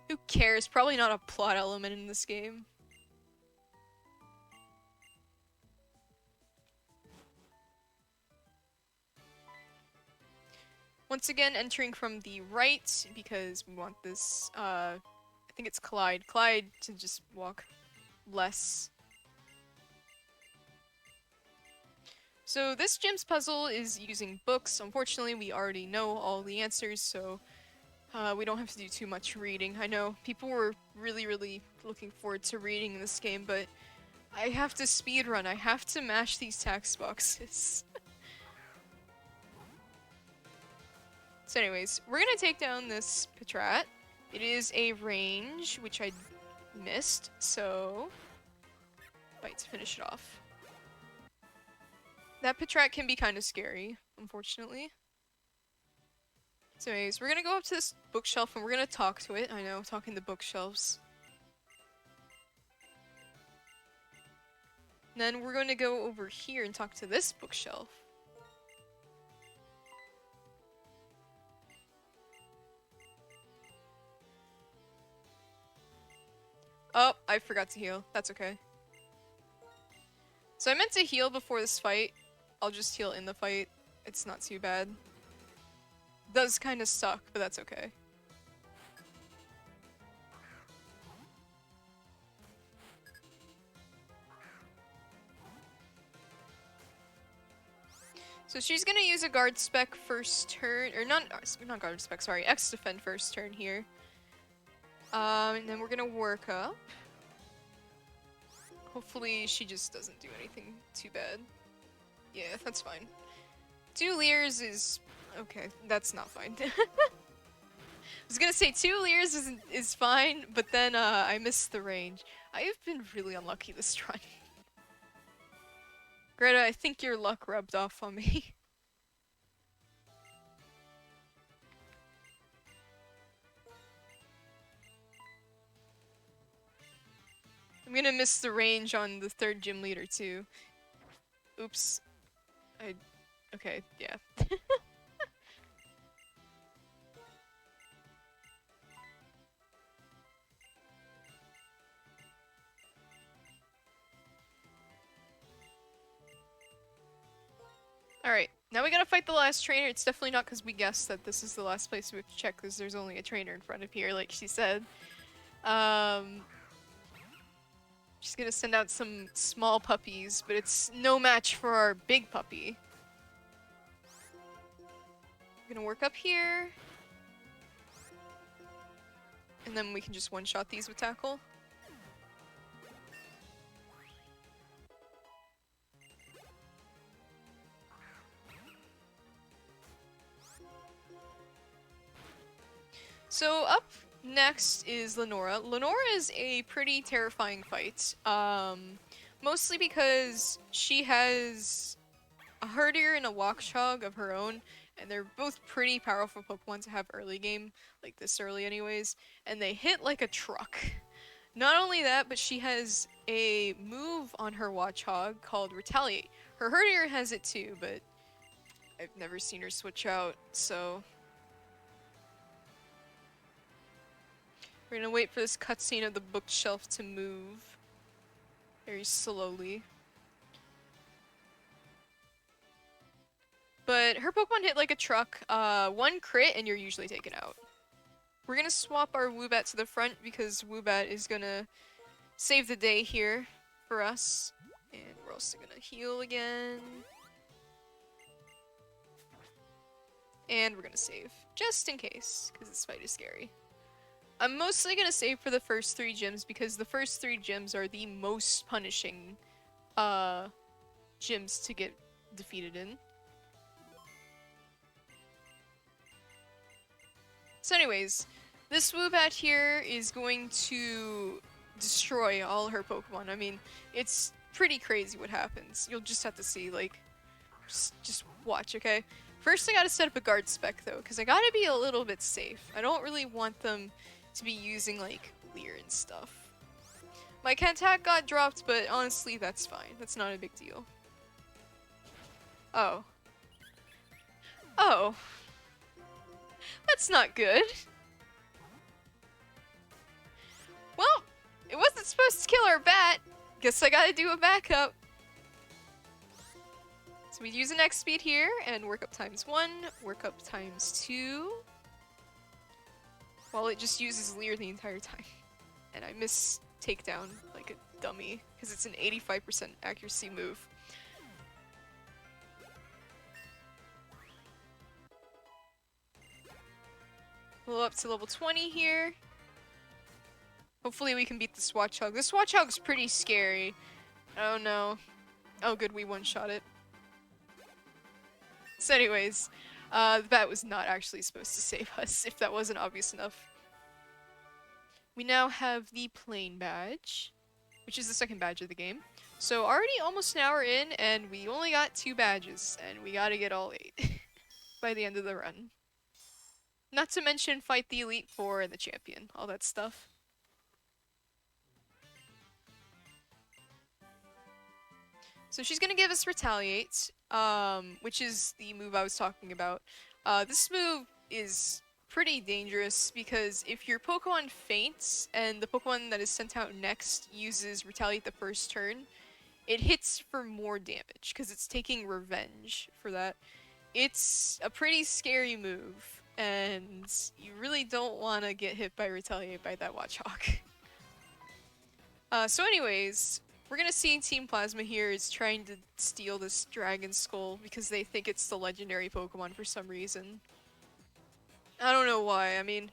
Who cares? Probably not a plot element in this game. Once again, entering from the right, because we want this, I think it's Clyde to just walk less. So this gym's puzzle is using books. Unfortunately, we already know all the answers, so we don't have to do too much reading. I know people were really looking forward to reading this game, but I have to speedrun. I have to mash these tax boxes. So anyways, we're gonna take down this Patrat. It is a range, which I missed, so bite to finish it off. That Patrat can be kind of scary, unfortunately. So anyways, we're gonna go up to this bookshelf and we're gonna talk to it. I know, talking to bookshelves. And then we're gonna go over here and talk to this bookshelf. Oh, I forgot to heal. That's okay. So I meant to heal before this fight. I'll just heal in the fight. It's not too bad. Does kind of suck, but that's okay. So she's gonna use a guard spec first turn, or not guard spec, sorry, X defend first turn here. And then we're gonna work up. Hopefully she just doesn't do anything too bad. Yeah, that's fine. 2 Leers is... okay, that's not fine. I was gonna say 2 Leers is fine, but then I missed the range. I have been really unlucky this run. Greta, I think your luck rubbed off on me. I'm gonna miss the range on the 3rd gym leader too. Oops. Okay, yeah. Alright, now we gotta fight the last trainer. It's definitely not because we guessed that this is the last place we have to check because there's only a trainer in front of here, like she said. She's gonna send out some small puppies, but it's no match for our big puppy. We're gonna work up here. And then we can just one-shot these with tackle. So up next is Lenora. Lenora is a pretty terrifying fight. Mostly because she has a Herdier and a Wakchog of her own, and they're both pretty powerful Pokemon to have early game, like this early anyways, and they hit like a truck. Not only that, but she has a move on her Watchog called Retaliate. Her Herdier has it too, but I've never seen her switch out, so... we're gonna wait for this cutscene of the bookshelf to move very slowly. But her Pokemon hit like a truck. 1 crit and you're usually taken out. We're gonna swap our Woobat to the front because Woobat is gonna save the day here for us. And we're also gonna heal again. And we're gonna save, just in case, because this fight is scary. I'm mostly gonna save for the first 3 gyms because the first 3 gyms are the most punishing gyms to get defeated in. So anyways, this Woobat here is going to destroy all her Pokemon. I mean, it's pretty crazy what happens. You'll just have to see, like, just watch, okay? First I gotta set up a guard spec though, because I gotta be a little bit safe. I don't really want them to be using, like, Leer and stuff. My Cantac got dropped, but honestly, that's fine. That's not a big deal. Oh. Oh. That's not good. Well, it wasn't supposed to kill our bat. Guess I gotta do a backup. So we use an X speed here, and work up times 1, work up times 2. While it just uses Leer the entire time. And I miss takedown like a dummy, because it's an 85% accuracy move. We'll up to level 20 here. Hopefully we can beat the Swatchog. The Swatchog's pretty scary. Oh no. Oh good, we one-shot it. So anyways, the bat was not actually supposed to save us, if that wasn't obvious enough. We now have the plain badge, which is the second badge of the game. So already almost an hour in, and we only got 2 badges, and we gotta get all 8 by the end of the run. Not to mention fight the Elite Four and the Champion, all that stuff. So she's gonna give us Retaliate, which is the move I was talking about. This move is pretty dangerous because if your Pokemon faints and the Pokemon that is sent out next uses Retaliate the first turn, it hits for more damage because it's taking revenge for that. It's a pretty scary move, and you really don't want to get hit by Retaliate by that Watchhawk. So anyways, we're gonna see Team Plasma here is trying to steal this Dragon Skull because they think it's the legendary Pokemon for some reason. I don't know why. I mean,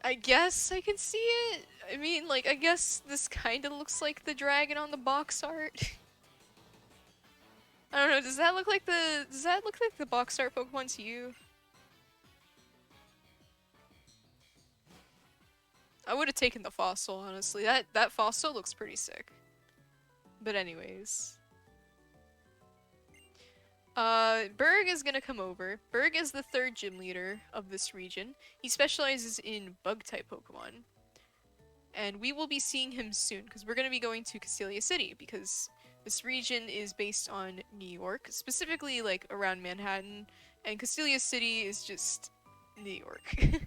I guess I can see it. I mean, like, I guess this kind of looks like the dragon on the box art. I don't know. Does that look like the box art Pokemon to you? I would have taken the fossil, honestly. That fossil looks pretty sick. But anyways. Berg is gonna come over. Berg is the 3rd gym leader of this region. He specializes in bug-type Pokemon. And we will be seeing him soon, because we're gonna be going to Castelia City, because this region is based on New York, specifically, like, around Manhattan, and Castelia City is just New York.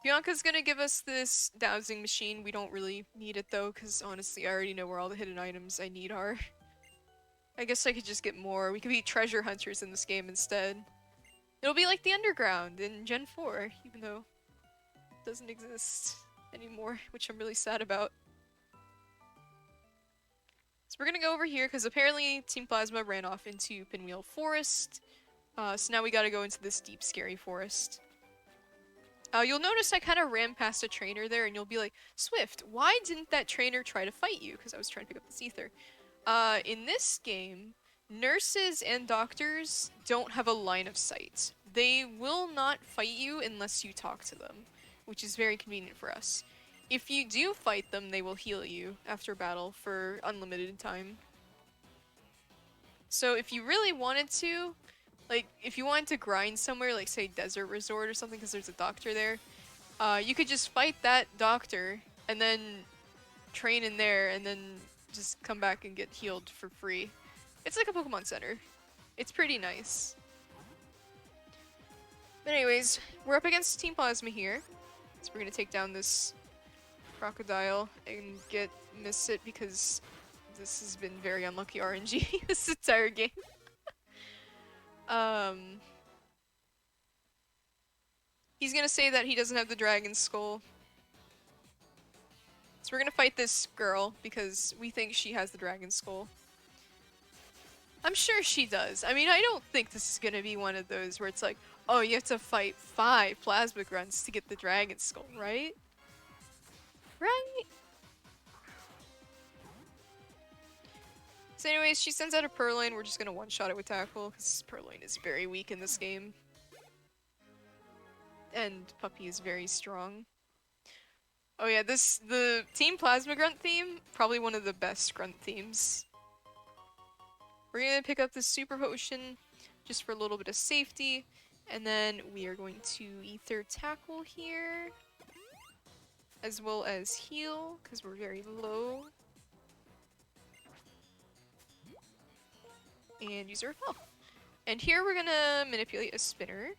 Bianca's gonna give us this dowsing machine. We don't really need it though, because honestly I already know where all the hidden items I need are. I guess I could just get more. We could be treasure hunters in this game instead. It'll be like the Underground in Gen 4, even though it doesn't exist anymore, which I'm really sad about. So we're gonna go over here, because apparently Team Plasma ran off into Pinwheel Forest. So now we gotta go into this deep, scary forest. You'll notice I kind of ran past a trainer there, and you'll be like, Swift, why didn't that trainer try to fight you? Because I was trying to pick up this ether. In this game, nurses and doctors don't have a line of sight. They will not fight you unless you talk to them, which is very convenient for us. If you do fight them, they will heal you after battle for unlimited time. So if you really wanted to, like, if you wanted to grind somewhere, like, say, Desert Resort or something, because there's a doctor there, you could just fight that doctor, and then train in there, and then just come back and get healed for free. It's like a Pokemon Center. It's pretty nice. But anyways, we're up against Team Plasma here. So we're gonna take down this crocodile and miss it, because this has been very unlucky RNG this entire game. He's gonna say that he doesn't have the Dragon Skull. So we're gonna fight this girl because we think she has the Dragon Skull. I'm sure she does. I mean, I don't think this is gonna be one of those where it's like, oh, you have to fight 5 Plasma Grunts to get the Dragon Skull, right? Right? So anyways, she sends out a Purloin. We're just gonna one-shot it with Tackle, because Purloin is very weak in this game. And Puppy is very strong. Oh yeah, the Team Plasma Grunt theme, probably one of the best Grunt themes. We're gonna pick up this Super Potion, just for a little bit of safety, and then we are going to Ether Tackle here, as well as heal, because we're very low. And use our health. And here we're gonna manipulate a spinner.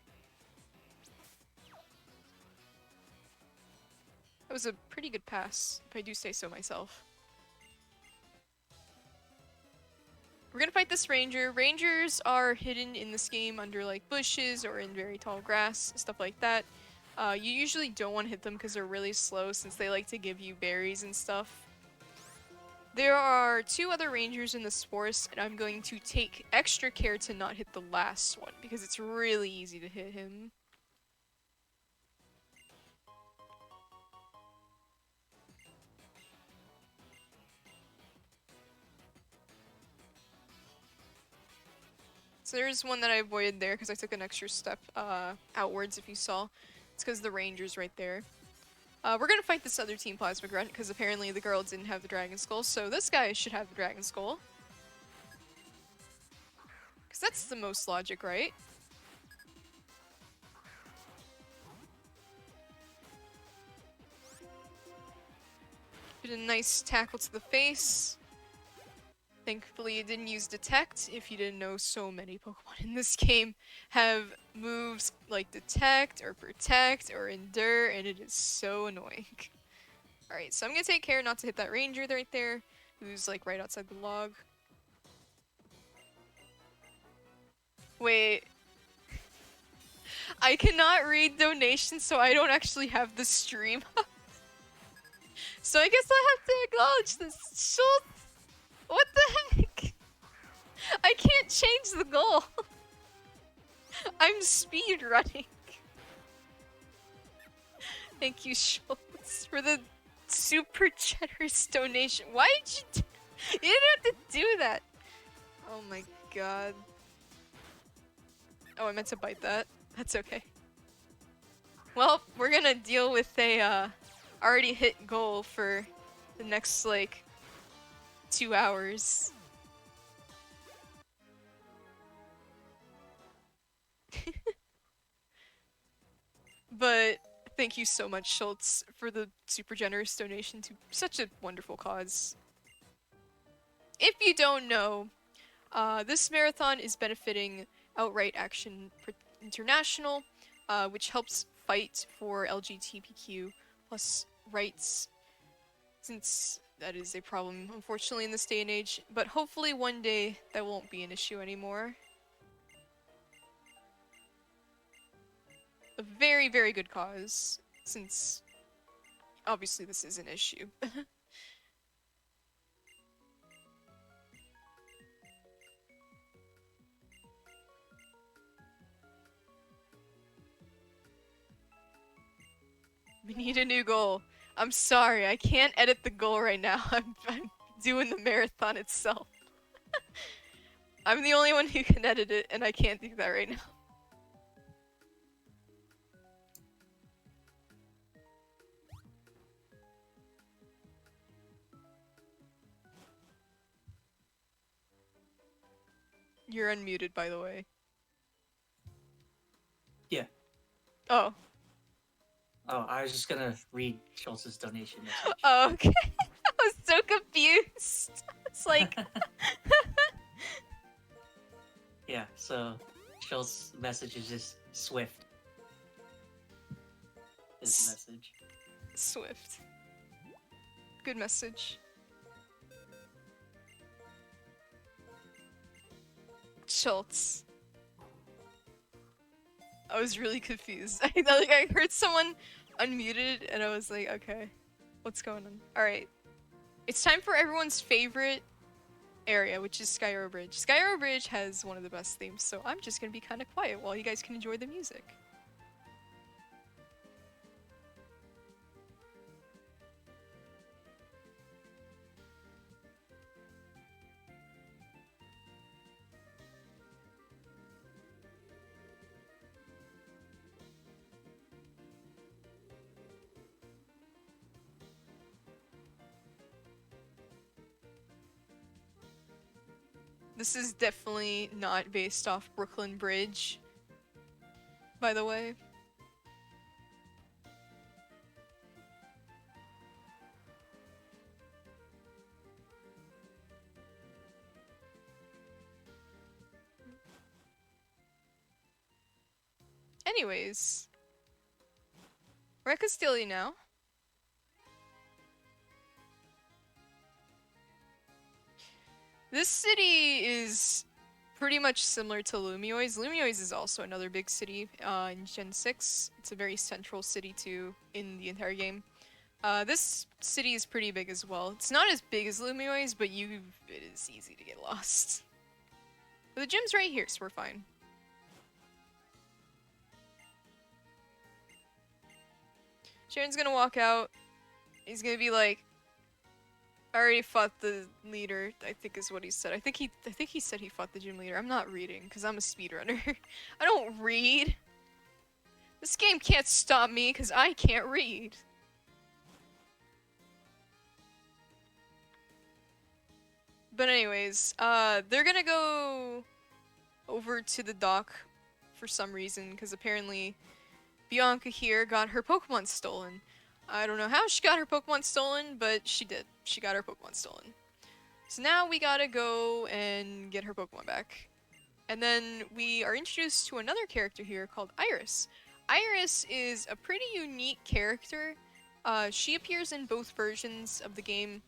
That was a pretty good pass, if I do say so myself. We're gonna fight this ranger. Rangers are hidden in this game under like bushes or in very tall grass, stuff like that. You usually don't want to hit them because they're really slow, since they like to give you berries and stuff. There are 2 other rangers in this forest, and I'm going to take extra care to not hit the last one, because it's really easy to hit him. So there's one that I avoided there because I took an extra step outwards, if you saw. It's because the ranger's right there. We're gonna fight this other Team Plasma Grunt because apparently the girl didn't have the Dragon Skull, so this guy should have the Dragon Skull. Because that's the most logic, right? Did a nice tackle to the face. Thankfully it didn't use Detect. If you didn't know, so many Pokemon in this game have moves like Detect or Protect or Endure, and it is so annoying. Alright, so I'm gonna take care not to hit that ranger right there, who's like right outside the log. Wait. I cannot read donations, so I don't actually have the stream. So I guess I have to acknowledge this. Schultz! What the heck? I can't change the goal. I'm speed running. Thank you, Schultz, for the super generous donation. Why did you you didn't have to do that. Oh my god. Oh, I meant to bite that. That's okay. Well, we're gonna deal with a already hit goal for the next like 2 hours. But thank you so much, Schultz, for the super generous donation to such a wonderful cause. If you don't know, this marathon is benefiting Outright Action International, which helps fight for LGBTQ plus rights, since that is a problem, unfortunately, in this day and age. But hopefully one day that won't be an issue anymore. A very, very good cause, since obviously this is an issue. We need a new goal. I'm sorry, I can't edit the goal right now. I'm doing the marathon itself. I'm the only one who can edit it, and I can't do that right now. You're unmuted, by the way. Yeah. Oh. Oh, I was just gonna read Schultz's donation message. Oh, okay. I was so confused. It's like... Yeah, so Schultz's message is just Swift. His message. Swift. Good message. Schultz. I was really confused. I heard someone unmuted and I was like, okay, what's going on? Alright. It's time for everyone's favorite area, which is Sky Arrow Bridge. Sky Arrow Bridge has one of the best themes, so I'm just gonna be kind of quiet while you guys can enjoy the music. This is definitely not based off Brooklyn Bridge, by the way. Anyways, we're at Castilia now. This city is pretty much similar to Lumioi's. Lumioi's is also another big city in Gen 6. It's a very central city too in the entire game. This city is pretty big as well. It's not as big as Lumio's, but it is easy to get lost. But the gym's right here, so we're fine. Sharon's gonna walk out. He's gonna be like, I already fought the leader, I think is what he said. I think he said he fought the gym leader. I'm not reading, because I'm a speedrunner. I don't read. This game can't stop me, because I can't read. But anyways, they're gonna go over to the dock for some reason, because apparently Bianca here got her Pokemon stolen. I don't know how she got her Pokemon stolen, but she did. She got her Pokemon stolen. So now we gotta go and get her Pokemon back. And then we are introduced to another character here called Iris. Iris is a pretty unique character. She appears in both versions of the game,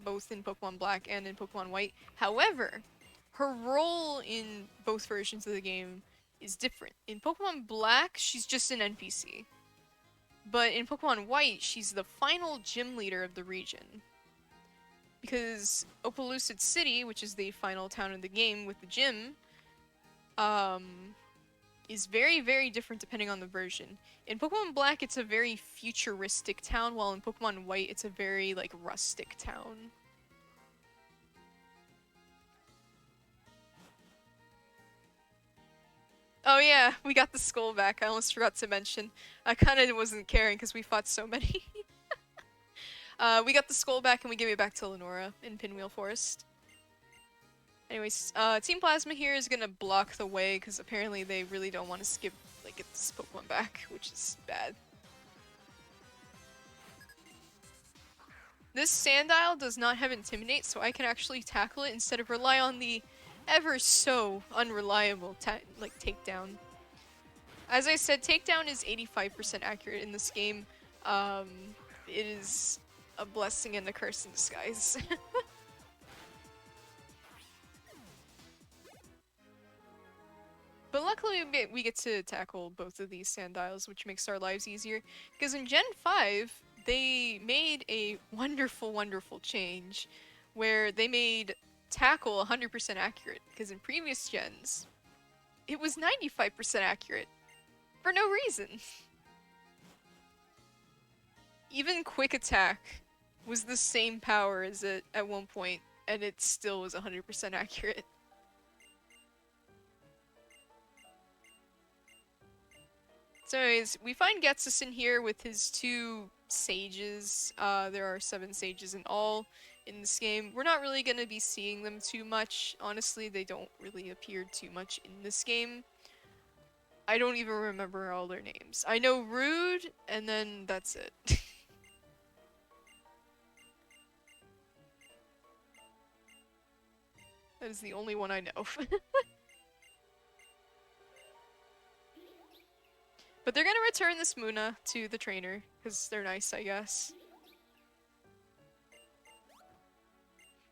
both in Pokemon Black and in Pokemon White. However, her role in both versions of the game is different. In Pokemon Black, she's just an NPC. But in Pokemon White, she's the final gym leader of the region. Because Opelucid City, which is the final town in the game with the gym, is very, very different depending on the version. In Pokemon Black, it's a very futuristic town, while in Pokemon White, it's a very, like, rustic town. Oh yeah, we got the skull back. I almost forgot to mention. I kind of wasn't caring because we fought so many. We got the skull back and we gave it back to Lenora in Pinwheel Forest. Anyways, Team Plasma here is gonna block the way because apparently they really don't want to skip, like, get this Pokemon back, which is bad. This Sandile does not have Intimidate, so I can actually tackle it instead of rely on the ever so unreliable takedown. As I said, takedown is 85% accurate in this game. It is a blessing and a curse in disguise. But luckily we get to tackle both of these Sandiles, which makes our lives easier. Because in Gen 5, they made a wonderful, wonderful change where they made tackle 100% accurate. Because in previous gens, it was 95% accurate. For no reason. Even quick attack was the same power as it at one point, and it still was 100% accurate. So anyways, we find Getsus in here with his 2 sages. There are 7 sages in all in this game. We're not really going to be seeing them too much. Honestly, they don't really appear too much in this game. I don't even remember all their names. I know Rude, and then that's it. That is the only one I know. But they're gonna return this Muna to the trainer, because they're nice, I guess.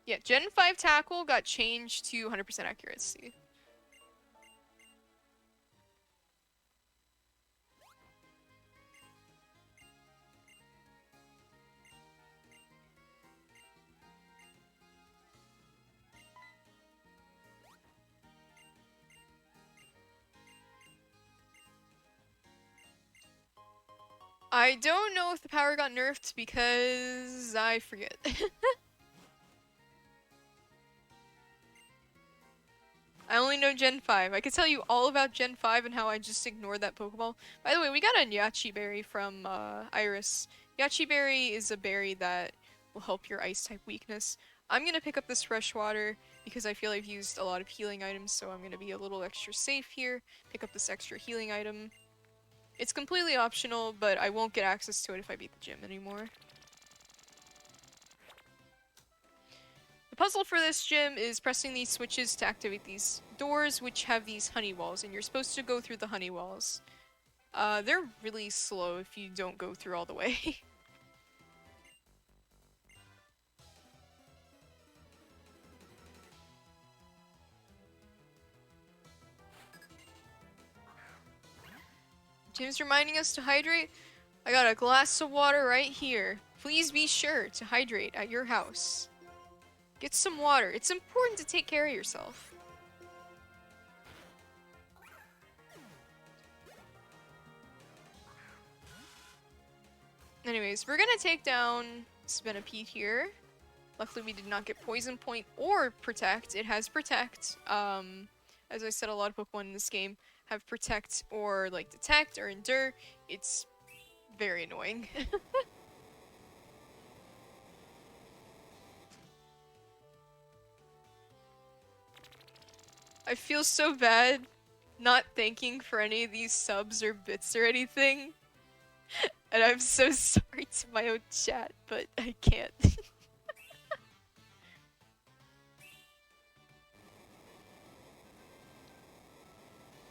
Yeah, Gen 5 tackle got changed to 100% accuracy. I don't know if the power got nerfed because I forget. I only know Gen 5. I could tell you all about Gen 5 and how I just ignored that Pokeball. By the way, we got a Yachi Berry from Iris. Yachi Berry is a berry that will help your Ice-type weakness. I'm gonna pick up this fresh water because I feel I've used a lot of healing items, so I'm gonna be a little extra safe here. Pick up this extra healing item. It's completely optional, but I won't get access to it if I beat the gym anymore. The puzzle for this gym is pressing these switches to activate these doors, which have these honey walls, and you're supposed to go through the honey walls. They're really slow if you don't go through all the way. Jim's reminding us to hydrate. I got a glass of water right here. Please be sure to hydrate at your house. Get some water. It's important to take care of yourself. Anyways, we're gonna take down Svenipede here. Luckily, we did not get Poison Point or Protect. It has Protect. As I said, a lot of Pokemon in this game have Protect or like Detect or Endure. It's very annoying. I feel so bad not thanking for any of these subs or bits or anything. And I'm so sorry to my own chat, but I can't.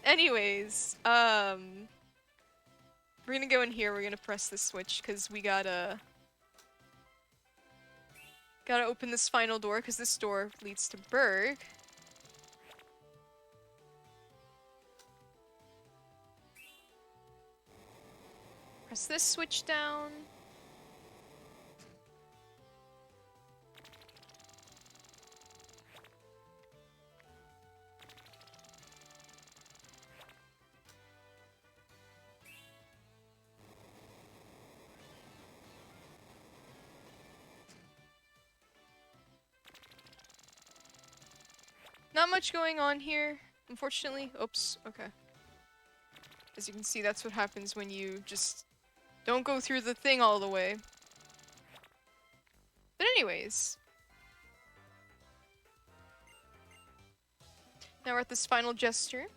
Anyways, we're gonna go in here, we're gonna press the switch, because we gotta open this final door, because this door leads to Berg. Press this switch down. Not much going on here, unfortunately. Oops, okay. As you can see, that's what happens when you just don't go through the thing all the way. But anyways. Now we're at this final gesture.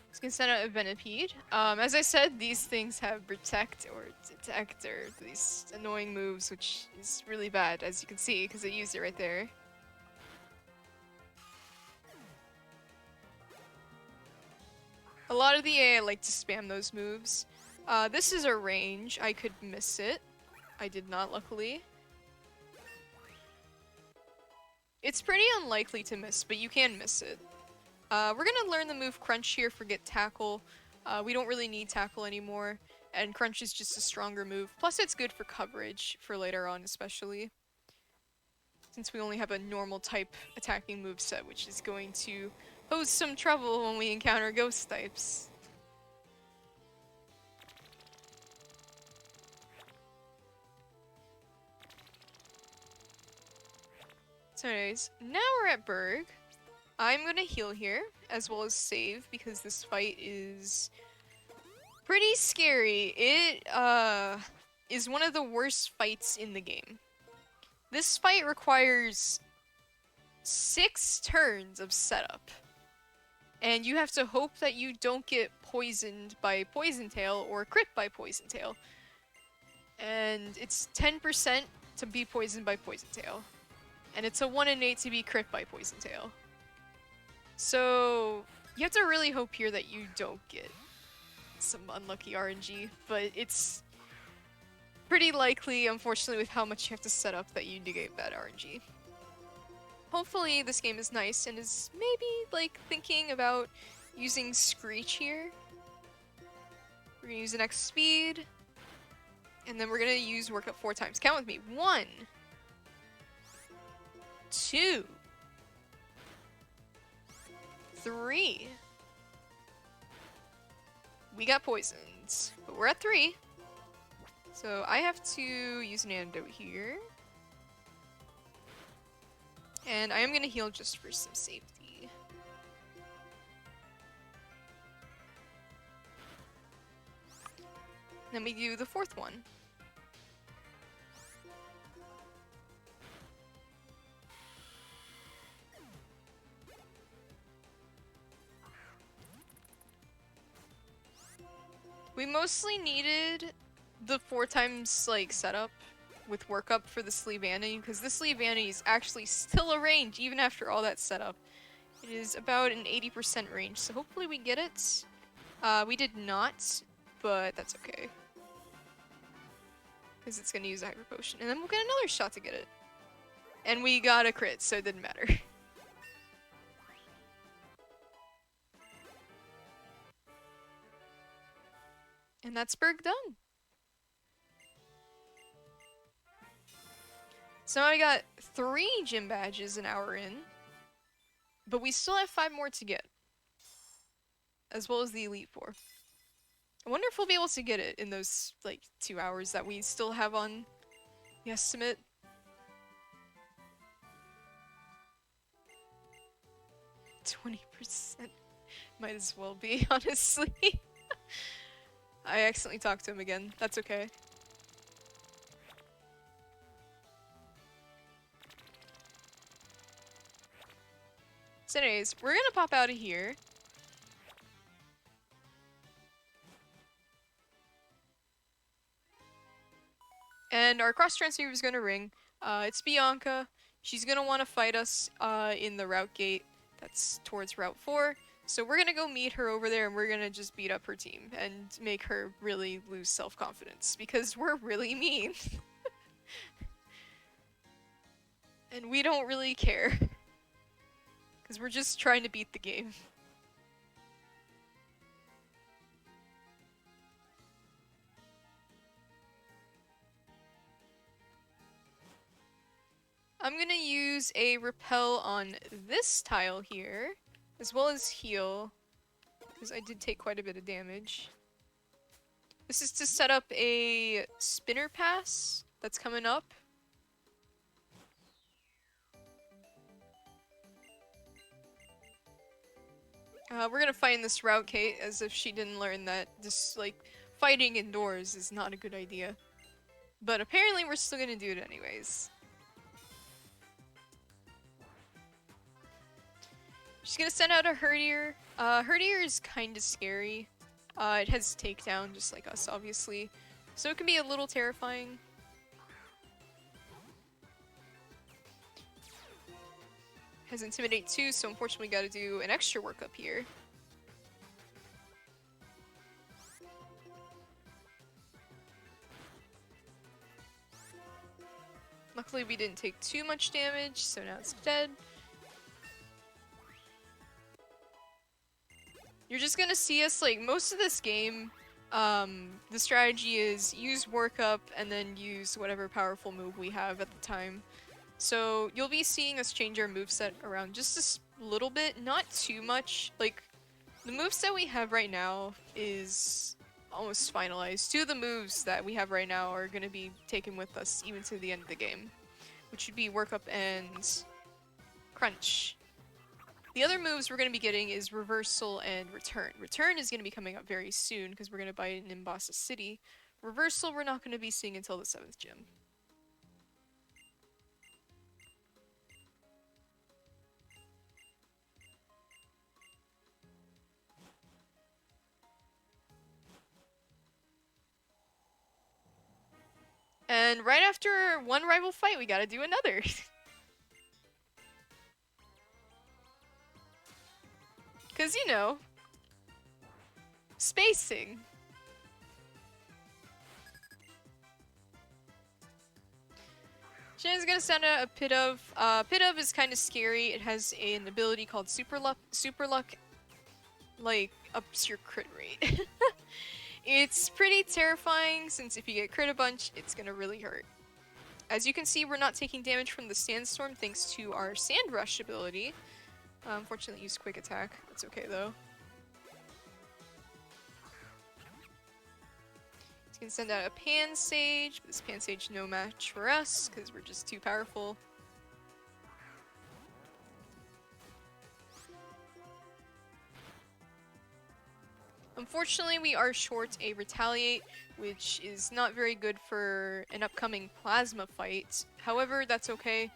It's gonna send out a Venipede. As I said, these things have Protect or Detect or these annoying moves, which is really bad, as you can see, because I used it right there. A lot of the AI like to spam those moves. This is a range. I could miss it. I did not, luckily. It's pretty unlikely to miss, but you can miss it. We're gonna learn the move Crunch here, forget Tackle. We don't really need Tackle anymore, and Crunch is just a stronger move. Plus it's good for coverage, for later on especially. Since we only have a normal type attacking moveset, which is going to pose some trouble when we encounter ghost types. So anyways, now we're at Berg. I'm gonna heal here, as well as save, because this fight is pretty scary. It, is one of the worst fights in the game. This fight requires 6 turns of setup. And you have to hope that you don't get poisoned by Poison Tail or crit by Poison Tail. And it's 10% to be poisoned by Poison Tail. And it's a 1 in 8 to be crit by Poison Tail. So you have to really hope here that you don't get some unlucky RNG, but it's pretty likely, unfortunately, with how much you have to set up, that you negate that RNG. Hopefully this game is nice and is maybe, like, thinking about using Screech here. We're gonna use an X speed, and then we're gonna use Work Up 4 times. Count with me. 1, 2, 3. We got poisoned, but we're at 3. So I have to use an antidote here. And I am gonna heal just for some safety. Then we do the 4th one. We mostly needed the 4 times like setup with workup for the Sleeve Vanity, because the Sleeve Vanity is actually still a range even after all that setup. It is about an 80% range, so hopefully we get it. We did not, but that's okay. Because it's gonna use a Hyper Potion, and then we'll get another shot to get it. And we got a crit, so it didn't matter. And that's Berg done. So now I got 3 gym badges an hour in, but we still have 5 more to get, as well as the Elite Four. I wonder if we'll be able to get it in those, like, 2 hours that we still have on the estimate. 20%. Might as well be, honestly. I accidentally talked to him again. That's okay. So anyways, we're gonna pop out of here. And our cross transceiver is gonna ring. It's Bianca. She's gonna want to fight us in the route gate that's towards Route 4. So we're gonna go meet her over there and we're gonna just beat up her team and make her really lose self-confidence because we're really mean. And we don't really care. Because we're just trying to beat the game. I'm gonna use a repel on this tile here, as well as heal, because I did take quite a bit of damage. This is to set up a spinner pass that's coming up. We're gonna fight in this route, Kate, as if she didn't learn that just, like, fighting indoors is not a good idea. But apparently we're still gonna do it anyways. She's gonna send out a Herdier. Herdier is kinda scary. It has takedown, just like us, obviously. So it can be a little terrifying. Has Intimidate too, so unfortunately we gotta do an extra workup here. Luckily we didn't take too much damage, so now it's dead. You're just gonna see us, like, most of this game, the strategy is use workup and then use whatever powerful move we have at the time. So you'll be seeing us change our moveset around just a little bit, not too much. Like, the moveset we have right now is almost finalized. 2 of the moves that we have right now are gonna be taken with us even to the end of the game, which would be workup and crunch. The other moves we're going to be getting is Reversal and Return. Return is going to be coming up very soon because we're going to buy it in Nimbasa City. Reversal we're not going to be seeing until the 7th gym. And right after one rival fight, we gotta do another. Because, you know, spacing. Shannon's gonna send out a Pit of. Pit of is kind of scary. It has an ability called Super Luck. Super Luck, like, ups your crit rate. It's pretty terrifying, since if you get crit a bunch, it's gonna really hurt. As you can see, we're not taking damage from the Sandstorm thanks to our Sand Rush ability. Unfortunately, use Quick Attack. That's okay, though. You can send out a Pan Sage, but this Pan Sage no match for us, because we're just too powerful. Unfortunately, we are short a Retaliate, which is not very good for an upcoming Plasma fight. However, that's okay.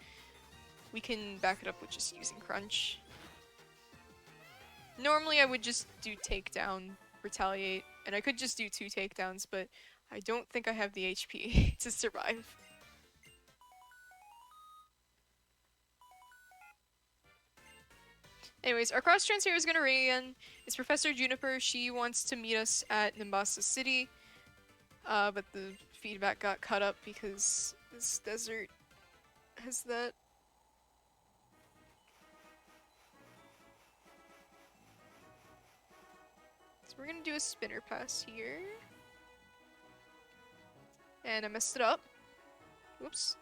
We can back it up with just using Crunch. Normally, I would just do Takedown, Retaliate, and I could just do 2 takedowns, but I don't think I have the HP to survive. Anyways, our cross transfer is gonna ring again. It's Professor Juniper. She wants to meet us at Nimbasa City, but the feedback got cut up because this desert has that. So we're gonna do a spinner pass here. And I messed it up. Oops.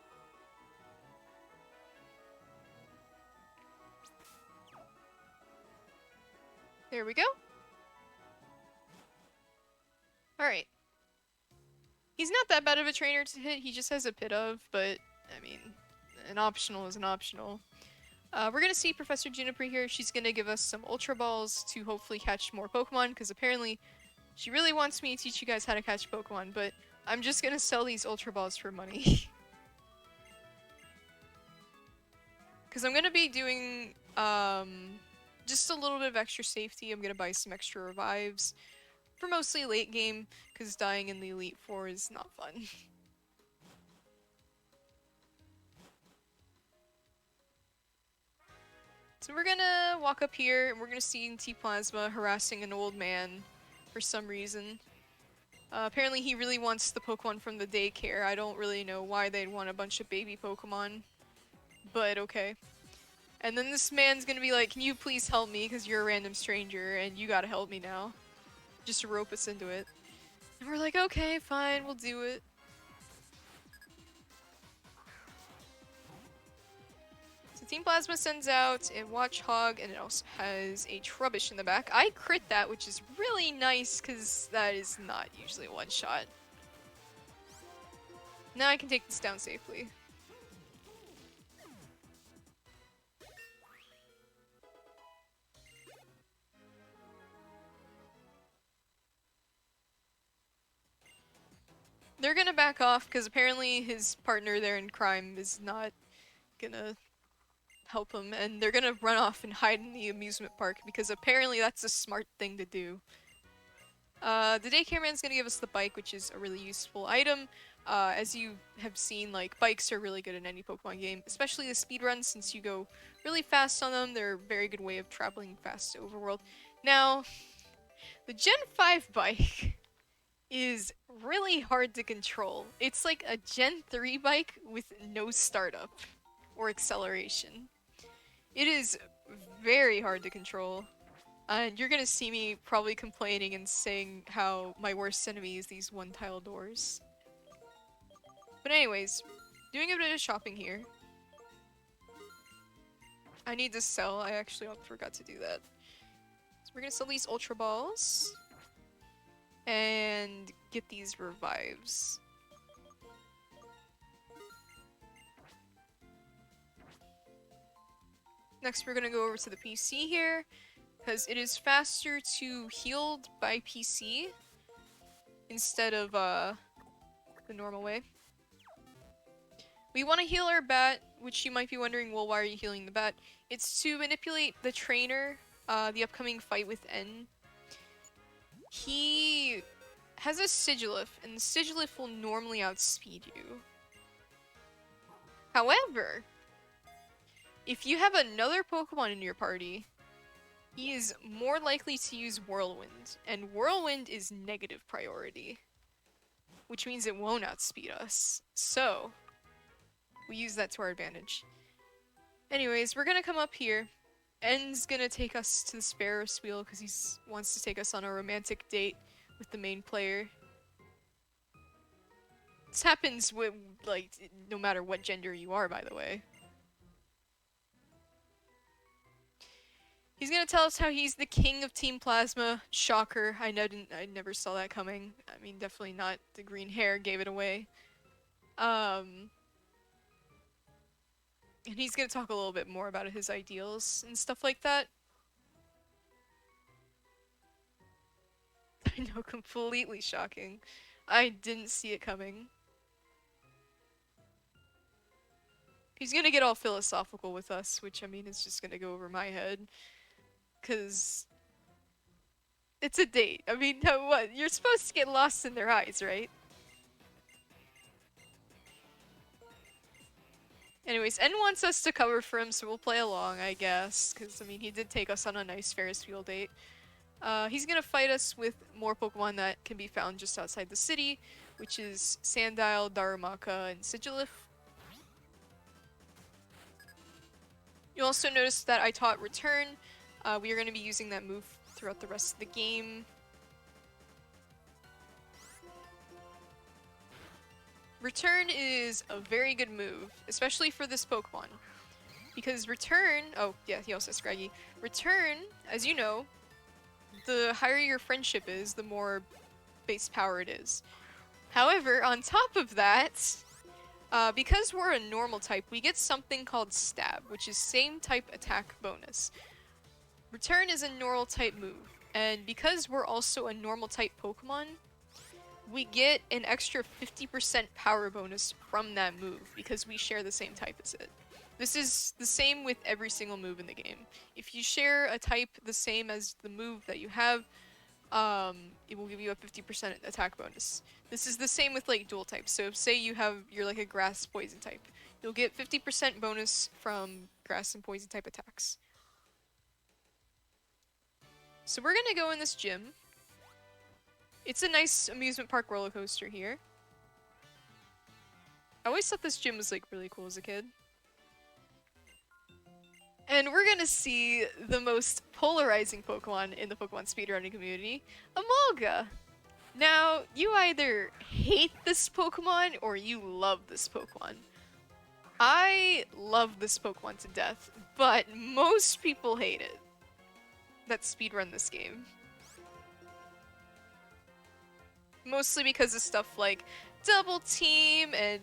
There we go. Alright. He's not that bad of a trainer to hit, he just has a bit of, but, I mean, an optional is an optional. We're gonna see Professor Juniper here. She's gonna give us some Ultra Balls to hopefully catch more Pokemon, because apparently she really wants me to teach you guys how to catch Pokemon, but I'm just gonna sell these Ultra Balls for money. Because I'm gonna be doing, just a little bit of extra safety. I'm gonna buy some extra revives for mostly late game, because dying in the Elite Four is not fun. So we're gonna walk up here, and we're gonna see T-Plasma harassing an old man for some reason. Apparently he really wants the Pokemon from the daycare. I don't really know why they'd want a bunch of baby Pokemon, but okay. And then this man's gonna be like, can you please help me, because you're a random stranger, and you gotta help me now. Just to rope us into it. And we're like, okay, fine, we'll do it. So Team Plasma sends out a Watchhog, and it also has a Trubbish in the back. I crit that, which is really nice, because that is not usually a one-shot. Now I can take this down safely. They're gonna back off, because apparently his partner there in crime is not gonna help him, and they're gonna run off and hide in the amusement park, because apparently that's a smart thing to do. The daycare man's gonna give us the bike, which is a really useful item. As you have seen, like, bikes are really good in any Pokemon game, especially the speedruns, since you go really fast on them. They're a very good way of traveling fast to Overworld. Now, the Gen 5 bike is really hard to control. It's like a Gen 3 bike with no startup or acceleration. It is very hard to control. And you're gonna see me probably complaining and saying how my worst enemy is these one-tile doors. But anyways, doing a bit of shopping here. I need to sell. I actually forgot to do that. So we're gonna sell these Ultra Balls. And get these revives. Next we're gonna go over to the PC here, because it is faster to heal by PC instead of the normal way. We want to heal our bat, which you might be wondering, well, why are you healing the bat? It's to manipulate the trainer, the upcoming fight with N. He has a Sigilif, and the Sigilif will normally outspeed you. However, if you have another Pokemon in your party, he is more likely to use Whirlwind, and Whirlwind is negative priority, which means it won't outspeed us. So, we use that to our advantage. Anyways, we're gonna come up here. N's gonna take us to the Sparrow's Wheel because he wants to take us on a romantic date with the main player. This happens with, like, no matter what gender you are, by the way. He's gonna tell us how he's the king of Team Plasma. Shocker. I never saw that coming. I mean, definitely not. The green hair gave it away. And he's gonna talk a little bit more about his ideals and stuff like that. I know, completely shocking. I didn't see it coming. He's gonna get all philosophical with us, which, I mean, is just gonna go over my head. Because it's a date. I mean, what? You're supposed to get lost in their eyes, right? Anyways, N wants us to cover for him, so we'll play along, I guess. Because, I mean, he did take us on a nice Ferris wheel date. He's gonna fight us with more Pokemon that can be found just outside the city, which is Sandile, Darumaka, and Sigilif. You'll also notice that I taught Return. We are going to be using that move throughout the rest of the game. Return is a very good move, especially for this Pokemon. Because Return, oh yeah, he also has Scraggy. Return, as you know, the higher your friendship is, the more base power it is. However, on top of that, because we're a normal type, we get something called Stab, which is same type attack bonus. Return is a normal type move, and because we're also a normal type Pokemon, we get an extra 50% power bonus from that move because we share the same type as it. This is the same with every single move in the game. If you share a type the same as the move that you have, it will give you a 50% attack bonus. This is the same with like dual types. So say you're like a grass poison type. You'll get 50% bonus from grass and poison type attacks. So we're gonna go in this gym. It's a nice amusement park roller coaster here. I always thought this gym was like really cool as a kid. And we're gonna see the most polarizing Pokemon in the Pokemon speedrunning community, Amalga. Now, you either hate this Pokemon or you love this Pokemon. I love this Pokemon to death, but most people hate it that speedrun this game. Mostly because of stuff like double team and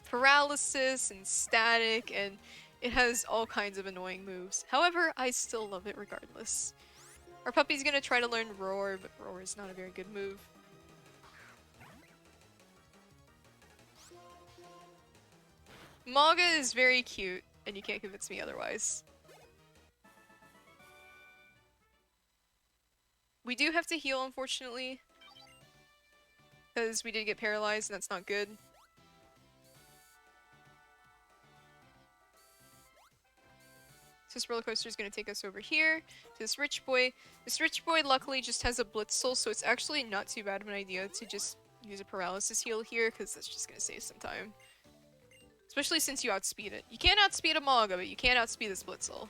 paralysis and static, and it has all kinds of annoying moves. However, I still love it regardless. Our puppy's gonna try to learn Roar, but Roar is not a very good move. Malga is very cute, and you can't convince me otherwise. We do have to heal, unfortunately, because we did get paralyzed, and that's not good. So this roller coaster is going to take us over here to this rich boy. This rich boy luckily just has a Blitzel, so it's actually not too bad of an idea to just use a paralysis heal here, because that's just going to save some time. Especially since you outspeed it. You can't outspeed a Malga, but you can outspeed this Blitzel.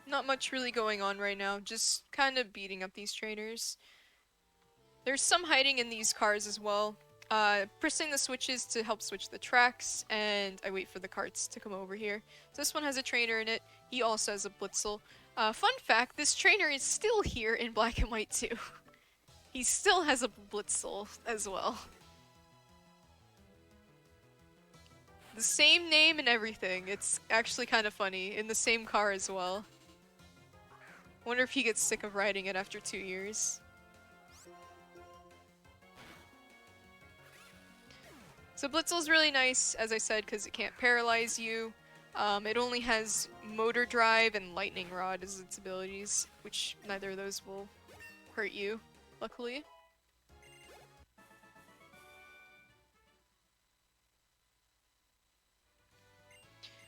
Not much really going on right now, just kind of beating up these trainers. There's some hiding in these cars as well. Pressing the switches to help switch the tracks, and I wait for the carts to come over here. So this one has a trainer in it. He also has a Blitzel. Fun fact, this trainer is still here in Black and White too. He still has a Blitzel as well. The same name and everything. It's actually kind of funny. In the same car as well. Wonder if he gets sick of riding it after 2 years. So Blitzel's really nice, as I said, because it can't paralyze you. It only has Motor Drive and Lightning Rod as its abilities, which neither of those will hurt you, luckily.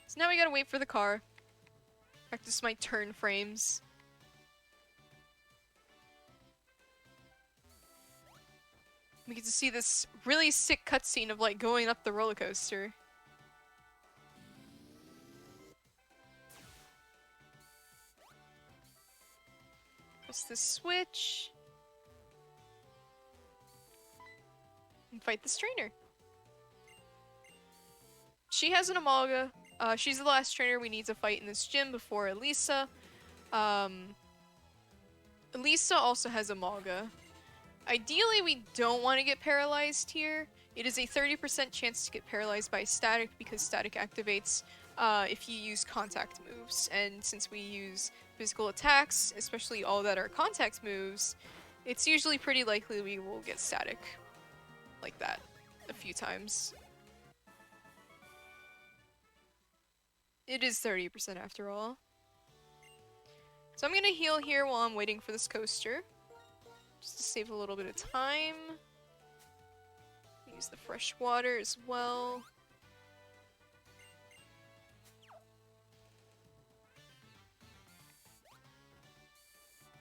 So now we gotta wait for the car. Practice my turn frames. We get to see this really sick cutscene of like going up the roller coaster. Press the switch. And fight this trainer. She has an Amalga. She's the last trainer we need to fight in this gym before Elisa. Elisa also has a Amalga. Ideally, we don't want to get paralyzed here. It is a 30% chance to get paralyzed by static because static activates if you use contact moves. And since we use physical attacks, especially all that are contact moves, it's usually pretty likely we will get static like that a few times. It is 30% after all. So I'm gonna heal here while I'm waiting for this coaster. Just to save a little bit of time. Use the fresh water as well.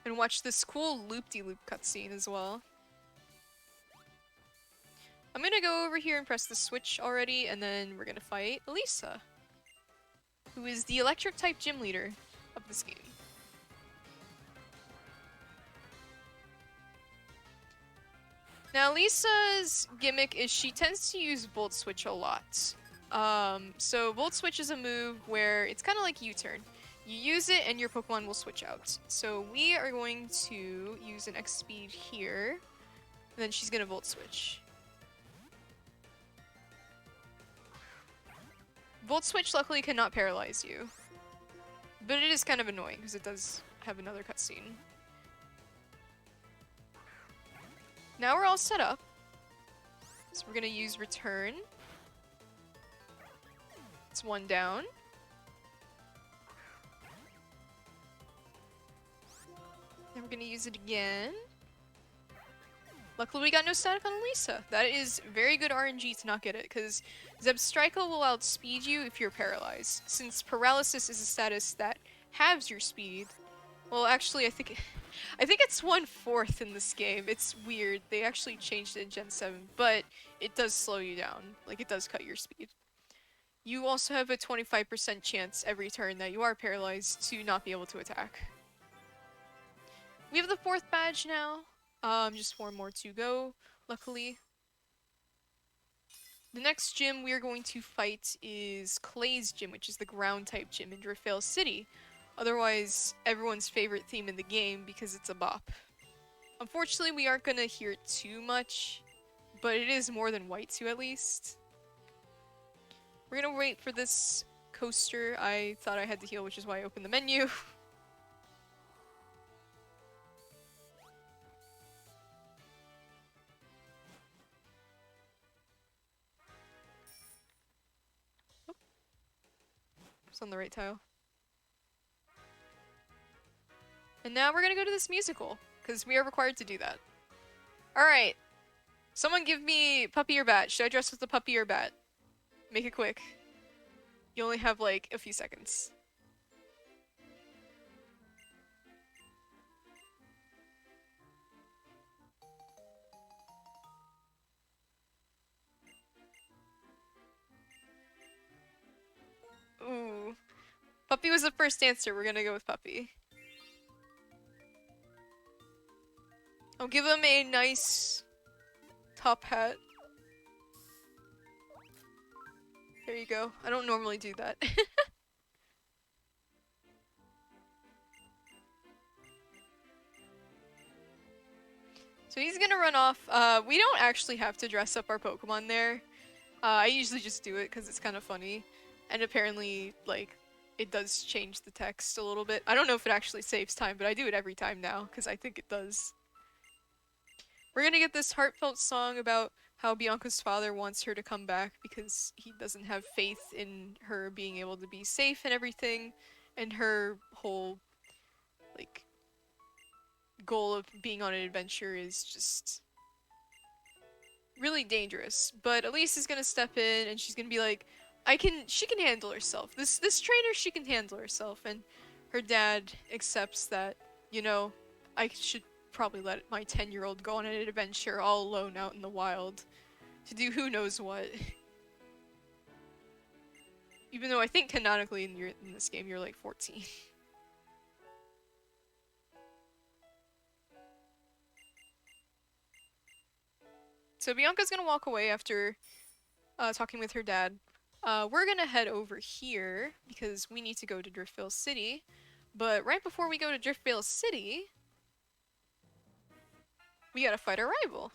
And watch this cool loop-de-loop cutscene as well. I'm gonna go over here and press the switch already, and then we're gonna fight Elisa, who is the electric type gym leader of this game. Now, Lisa's gimmick is she tends to use Volt Switch a lot. So Volt Switch is a move where it's kind of like U-turn. You use it and your Pokemon will switch out. So we are going to use an X-Speed here, and then she's gonna Volt Switch. Volt Switch luckily cannot paralyze you, but it is kind of annoying because it does have another cutscene. Now we're all set up. So we're gonna use Return. It's one down. Then we're gonna use it again. Luckily we got no static on Elisa. That is very good RNG to not get it, because Zebstrika will outspeed you if you're paralyzed. Since paralysis is a status that halves your speed. Well, actually, I think it's 1/4 in this game. It's weird. They actually changed it in Gen 7, but it does slow you down. Like, it does cut your speed. You also have a 25% chance every turn that you are paralyzed to not be able to attack. We have the 4th badge now. Just 4 more to go, luckily. The next gym we are going to fight is Clay's gym, which is the ground type gym in Driftvale City. Otherwise, everyone's favorite theme in the game because it's a bop. Unfortunately, we aren't gonna hear it too much, but it is more than White 2 at least. We're gonna wait for this coaster. I thought I had to heal, which is why I opened the menu. It's on the right tile. And now we're gonna go to this musical, because we are required to do that. Alright. Someone give me puppy or bat. Should I dress with the puppy or bat? Make it quick. You only have like a few seconds. Ooh. Puppy was the first answer. We're gonna go with puppy. I'll give him a nice top hat. There you go. I don't normally do that. So he's gonna run off. We don't actually have to dress up our Pokemon there. I usually just do it because it's kind of funny. And apparently, like, it does change the text a little bit. I don't know if it actually saves time, but I do it every time now because I think it does. We're gonna get this heartfelt song about how Bianca's father wants her to come back because he doesn't have faith in her being able to be safe and everything, and her whole, like, goal of being on an adventure is just really dangerous. But Elise is gonna step in and she's gonna be like, she can handle herself. This trainer, she can handle herself. And her dad accepts that, you know, I should probably let my 10-year-old go on an adventure all alone out in the wild to do who knows what. Even though I think canonically in this game you're like 14. So Bianca's gonna walk away after talking with her dad. We're gonna head over here because we need to go to Driftvale City. But right before we go to Driftvale City, we gotta fight our rival.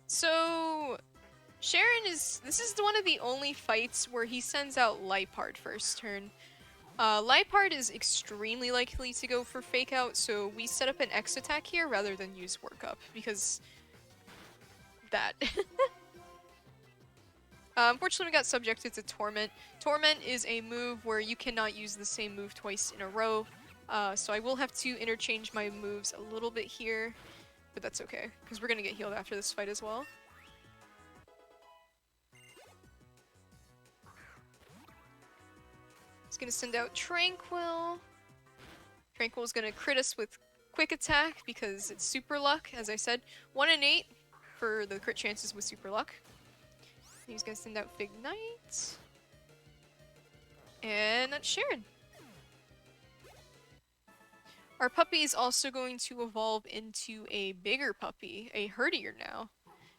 So Sharon this is one of the only fights where he sends out Lipard first turn. Lipard is extremely likely to go for Fake Out, so we set up an X attack here rather than use Workup, because that. Unfortunately, we got subjected to Torment. Torment is a move where you cannot use the same move twice in a row, so I will have to interchange my moves a little bit here, but that's okay, because we're gonna get healed after this fight as well. It's gonna send out Tranquil. Tranquil is gonna crit us with quick attack because it's super luck, as I said. 1 in 8 for the crit chances with super luck. He's gonna send out Fignite. And that's Sharon. Our puppy is also going to evolve into a bigger puppy, a herdier now.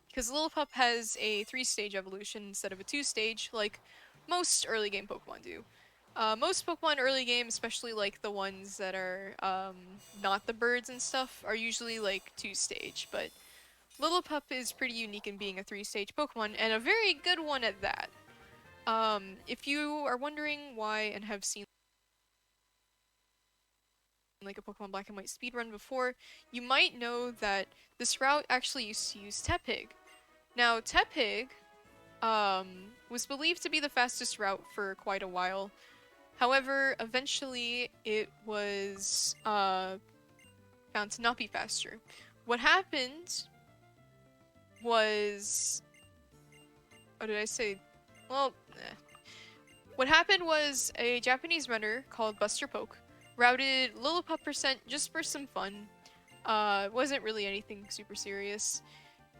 Because Lillipup has a 3-stage evolution instead of a 2-stage, like most early game Pokemon do. Most Pokemon early game, especially like the ones that are not the birds and stuff, are usually like 2-stage, but Lillipup is pretty unique in being a 3-stage Pokemon, and a very good one at that. If you are wondering why and have seen like a Pokemon Black and White speedrun before, you might know that this route actually used to use Tepig. Now, Tepig was believed to be the fastest route for quite a while. However, eventually it was found to not be faster. What happened was... What did I say? Well, What happened was a Japanese runner called Buster Poke routed Lillipup percent just for some fun. It wasn't really anything super serious.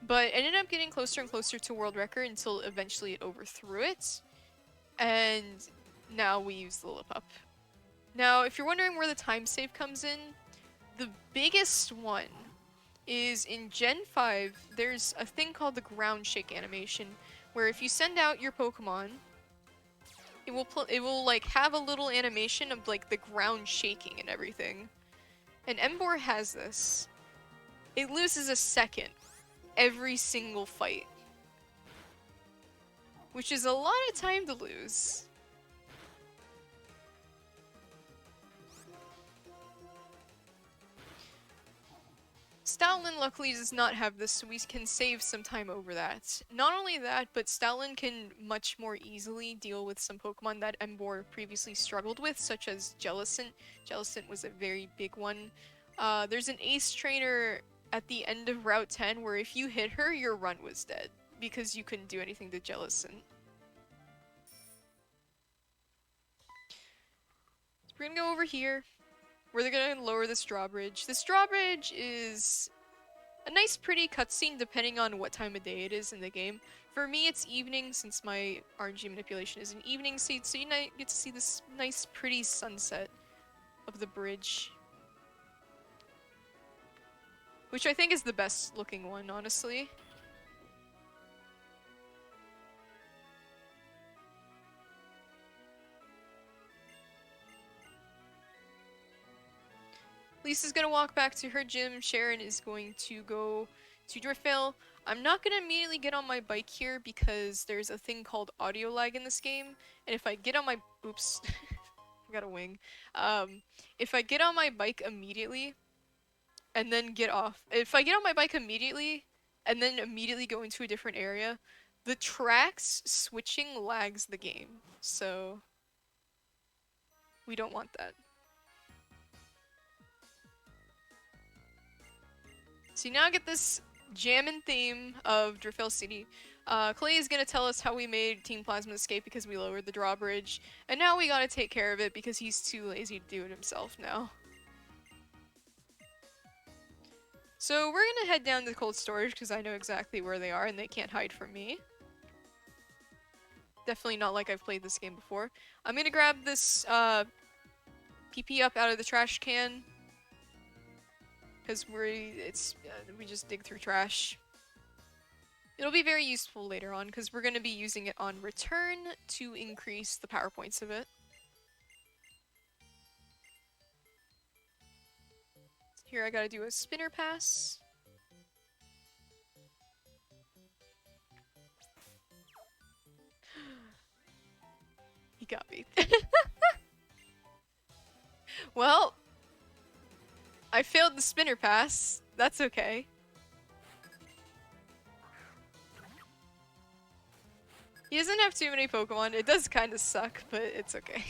But ended up getting closer and closer to world record until eventually it overthrew it. And now we use Lillipup. Now, if you're wondering where the time save comes in, the biggest one is in Gen 5, there's a thing called the ground shake animation, where if you send out your Pokemon, it will like have a little animation of like the ground shaking and everything. And Emboar has this. It loses a second every single fight, which is a lot of time to lose. Stoutland luckily does not have this, so we can save some time over that. Not only that, but Stoutland can much more easily deal with some Pokemon that Emboar previously struggled with, such as Jellicent. Jellicent was a very big one. There's an Ace Trainer at the end of Route 10 where if you hit her, your run was dead, because you couldn't do anything to Jellicent. So we're gonna go over here. We're gonna lower this drawbridge. This drawbridge is a nice pretty cutscene depending on what time of day it is in the game. For me, it's evening since my RNG manipulation is an evening seat, so you get to see this nice pretty sunset of the bridge. Which I think is the best looking one, honestly. Lisa's gonna walk back to her gym. Sharon is going to go to Driftvale. I'm not gonna immediately get on my bike here because there's a thing called audio lag in this game. And if I get on my... Oops. I got a wing. If I get on my bike immediately and then get off... If I get on my bike immediately and then immediately go into a different area, the tracks switching lags the game. So... we don't want that. So you now get this jammin' theme of Driftvale City. Clay is gonna tell us how we made Team Plasma escape because we lowered the drawbridge, and now we gotta take care of it because he's too lazy to do it himself now. So we're gonna head down to cold storage because I know exactly where they are and they can't hide from me. Definitely not like I've played this game before. I'm gonna grab this PP up out of the trash can. Because we just dig through trash. It'll be very useful later on, because we're going to be using it on return to increase the power points of it. Here I gotta do a spinner pass. He got me. Well, I failed the spinner pass. That's okay. He doesn't have too many Pokemon. It does kind of suck, but it's okay.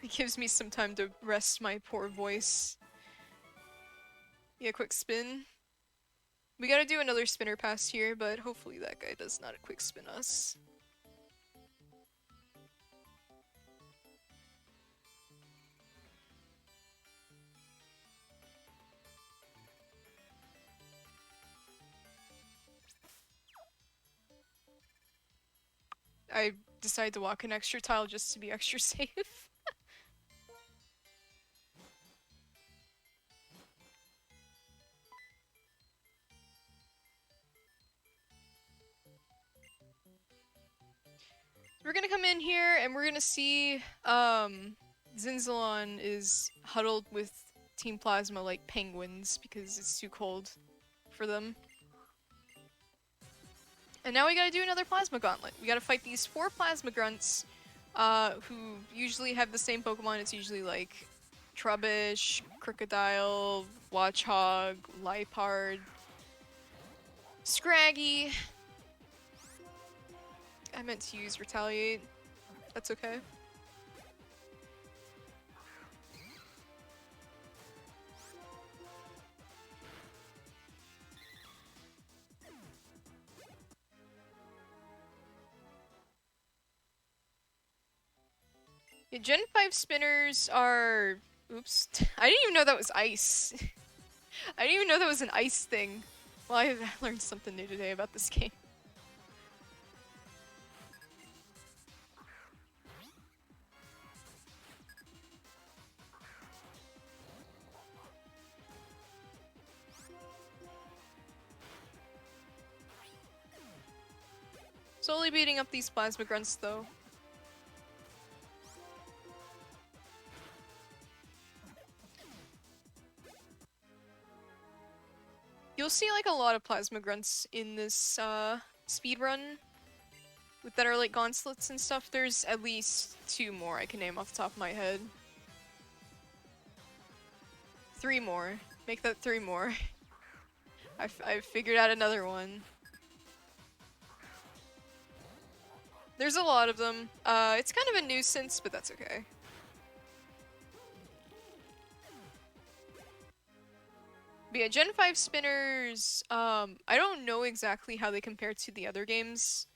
It gives me some time to rest my poor voice. Yeah, quick spin. We gotta do another spinner pass here, but hopefully that guy does not quick spin us. I decided to walk an extra tile just to be extra safe. We're gonna come in here and we're gonna see Zinzalon is huddled with Team Plasma like penguins because it's too cold for them. And now we gotta do another Plasma Gauntlet. We gotta fight these 4 Plasma Grunts who usually have the same Pokemon. It's usually like Trubbish, Crocodile, Watchog, Liepard, Scraggy. I meant to use Retaliate. That's okay. Yeah, Gen 5 spinners are... Oops. I didn't even know that was ice. I didn't even know that was an ice thing. Well, I learned something new today about this game. Slowly beating up these Plasma Grunts, though. You'll see like a lot of Plasma Grunts in this speed run that are like gauntlets and stuff. There's at least 2 more I can name off the top of my head. 3 more. Make that 3 more. I've figured out another one. There's a lot of them. It's kind of a nuisance, but that's okay. But yeah, Gen 5 spinners, I don't know exactly how they compare to the other games,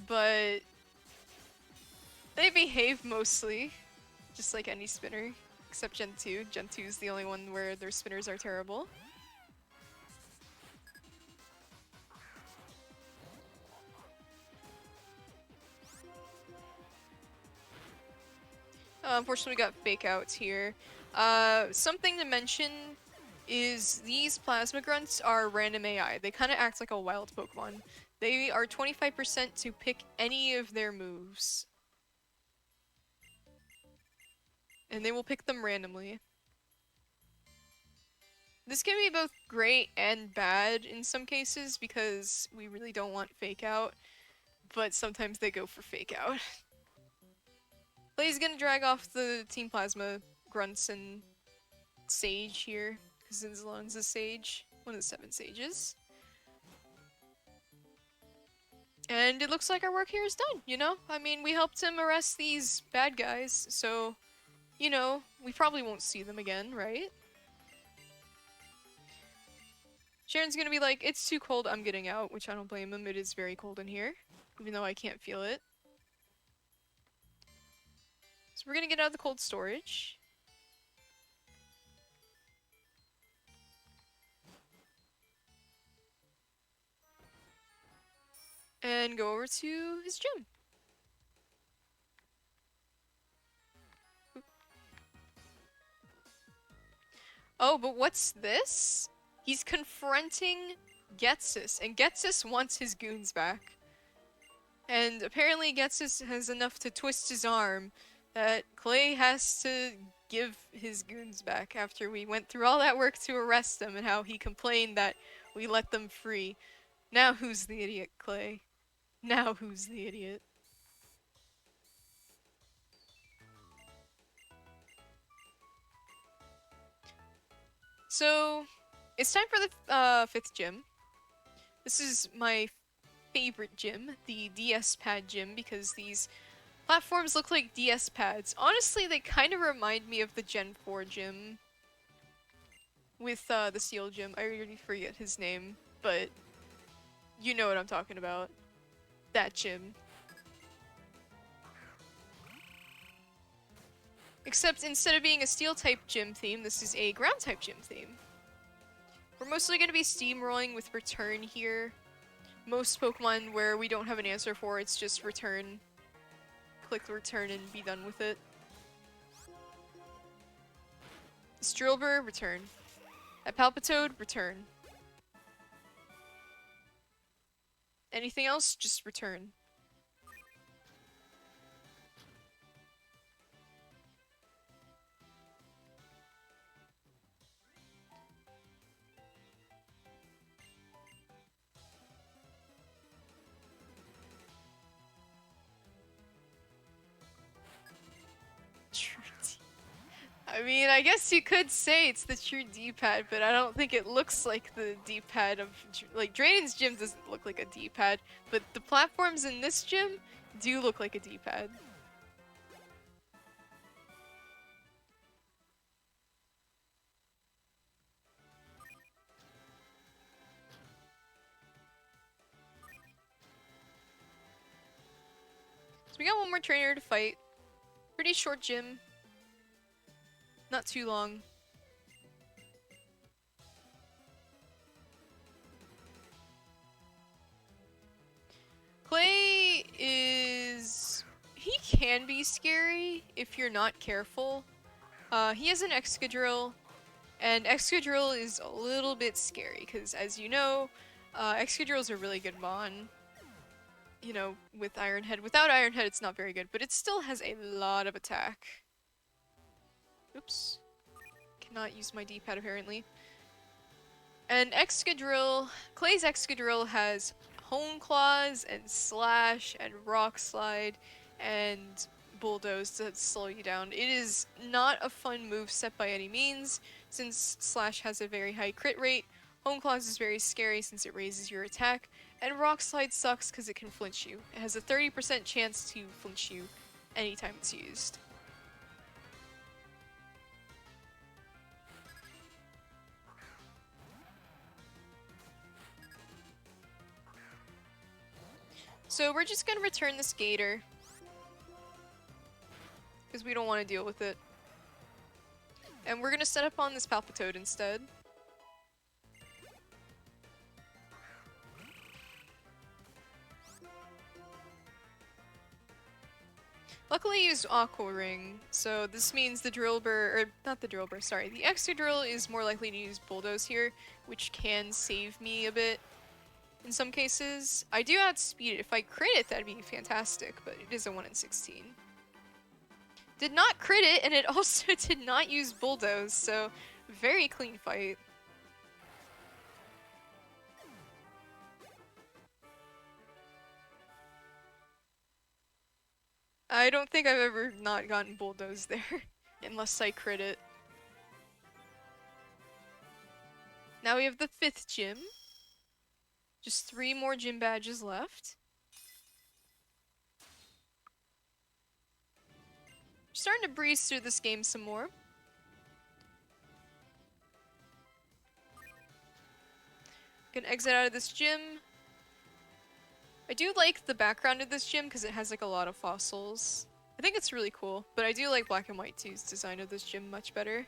but they behave mostly just like any spinner, except Gen 2. Gen 2 is the only one where their spinners are terrible. Unfortunately, we got fake outs here. Something to mention is these Plasma Grunts are random AI. They kind of act like a wild Pokemon. They are 25% to pick any of their moves. And they will pick them randomly. This can be both great and bad in some cases because we really don't want fake out, but sometimes they go for fake out. Clay's gonna drag off the Team Plasma Grunts and Sage here, because Zinzalon's a Sage, one of the 7 Sages. And it looks like our work here is done, you know? I mean, we helped him arrest these bad guys, so, you know, we probably won't see them again, right? Sharon's gonna be like, it's too cold, I'm getting out, which I don't blame him. It is very cold in here, even though I can't feel it. So we're gonna get out of the cold storage. And go over to his gym. Oh, but what's this? He's confronting Getsus, and Getsus wants his goons back. And apparently Getsus has enough to twist his arm that Clay has to give his goons back after we went through all that work to arrest them and how he complained that we let them free. Now who's the idiot, Clay? Now who's the idiot? So, it's time for the 5th gym. This is my favorite gym, the DS Pad gym, because these Platforms look like DS pads. Honestly, they kind of remind me of the Gen 4 gym. With the Seal gym. I already forget his name, but you know what I'm talking about. That gym. Except instead of being a Steel type gym theme, this is a Ground type gym theme. We're mostly going to be steamrolling with Return here. Most Pokemon where we don't have an answer for, it's just Return. Click Return and be done with it. Strilber, Return. At Palpitoad, Return. Anything else, just Return. I mean, I guess you could say it's the true D-pad, but I don't think it looks like the D-pad of... Like, Draydon's gym doesn't look like a D-pad, but the platforms in this gym do look like a D-pad. So we got one more trainer to fight. Pretty short gym. Not too long. Clay is... He can be scary if you're not careful. He has an Excadrill, and Excadrill is a little bit scary, because as you know, Excadrill's a really good Mon. You know, with Iron Head. Without Iron Head, it's not very good, but it still has a lot of attack. Oops. Cannot use my D-pad, apparently. And Excadrill, Clay's Excadrill has Hone Claws and Slash and Rock Slide and Bulldoze to slow you down. It is not a fun move set by any means, since Slash has a very high crit rate. Hone Claws is very scary since it raises your attack, and Rock Slide sucks because it can flinch you. It has a 30% chance to flinch you anytime it's used. So we're just gonna return this Gator, because we don't want to deal with it. And we're gonna set up on this Palpitoad instead. Luckily I used Aqua Ring, so this means the Drillbur, or not the Drillbur, sorry, the Excadrill is more likely to use Bulldoze here, which can save me a bit in some cases. I do outspeed it. If I crit it, that'd be fantastic, but it is a 1 in 16. Did not crit it, and it also did not use Bulldoze, so very clean fight. I don't think I've ever not gotten Bulldoze there, unless I crit it. Now we have the 5th gym. Just 3 more gym badges left. Starting to breeze through this game some more. Gonna exit out of this gym. I do like the background of this gym because it has like a lot of fossils. I think it's really cool, but I do like Black and White 2's design of this gym much better.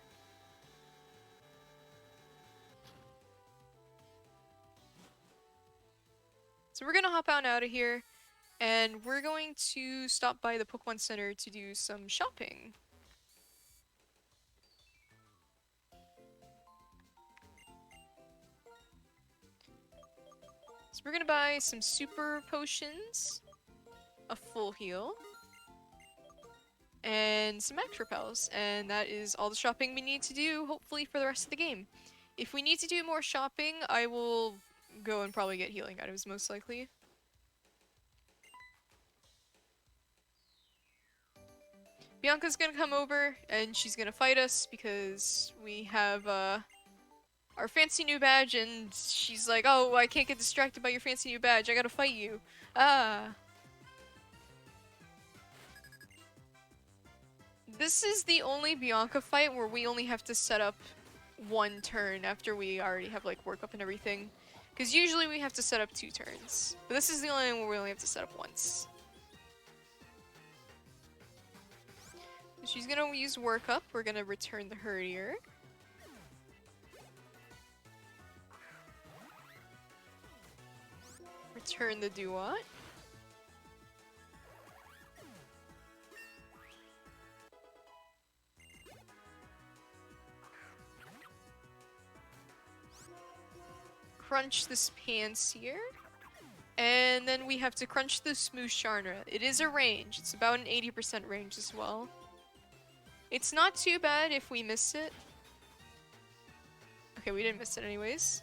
So we're gonna hop on out of here, and we're going to stop by the Pokemon Center to do some shopping. So we're gonna buy some super potions, a full heal, and some max repels, and that is all the shopping we need to do, hopefully, for the rest of the game. If we need to do more shopping, I will go and probably get healing items, most likely. Bianca's gonna come over, and she's gonna fight us, because we have, our fancy new badge, and she's like, oh, I can't get distracted by your fancy new badge, I gotta fight you. Ah. This is the only Bianca fight where we only have to set up one turn after we already have like work up and everything. Because usually we have to set up 2 turns. But this is the only one where we only have to set up once. So she's gonna use work up. We're gonna return the Herdier. Return the Duat. Crunch this Panseer. And then we have to crunch the Smooth Sharna. It is a range. It's about an 80% range as well. It's not too bad if we miss it. Okay, we didn't miss it anyways.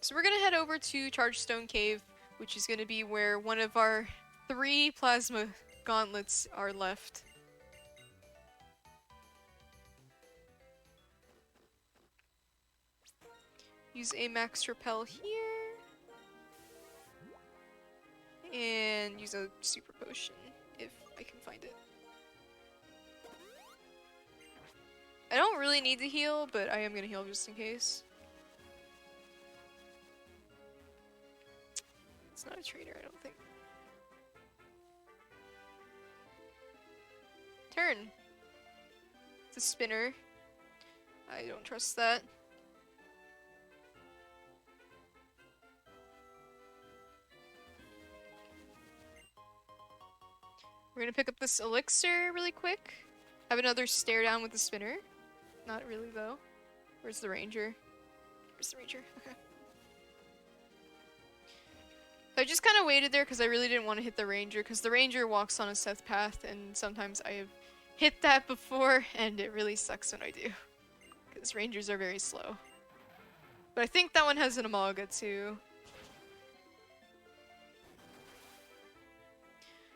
So we're gonna head over to Chargestone Cave, which is gonna be where one of our 3 plasma gauntlets are left. Use a max repel here. And use a super potion if I can find it. I don't really need to heal, but I am gonna heal just in case. It's not a trader, I don't think. Turn. It's a spinner. I don't trust that. We're gonna pick up this elixir really quick. Have another stare down with the spinner. Not really though. Where's the ranger? Where's the ranger? Okay. I just kind of waited there because I really didn't want to hit the ranger, because the ranger walks on a Seth path, and sometimes I have hit that before, and it really sucks when I do. Because rangers are very slow. But I think that one has an Amaga too.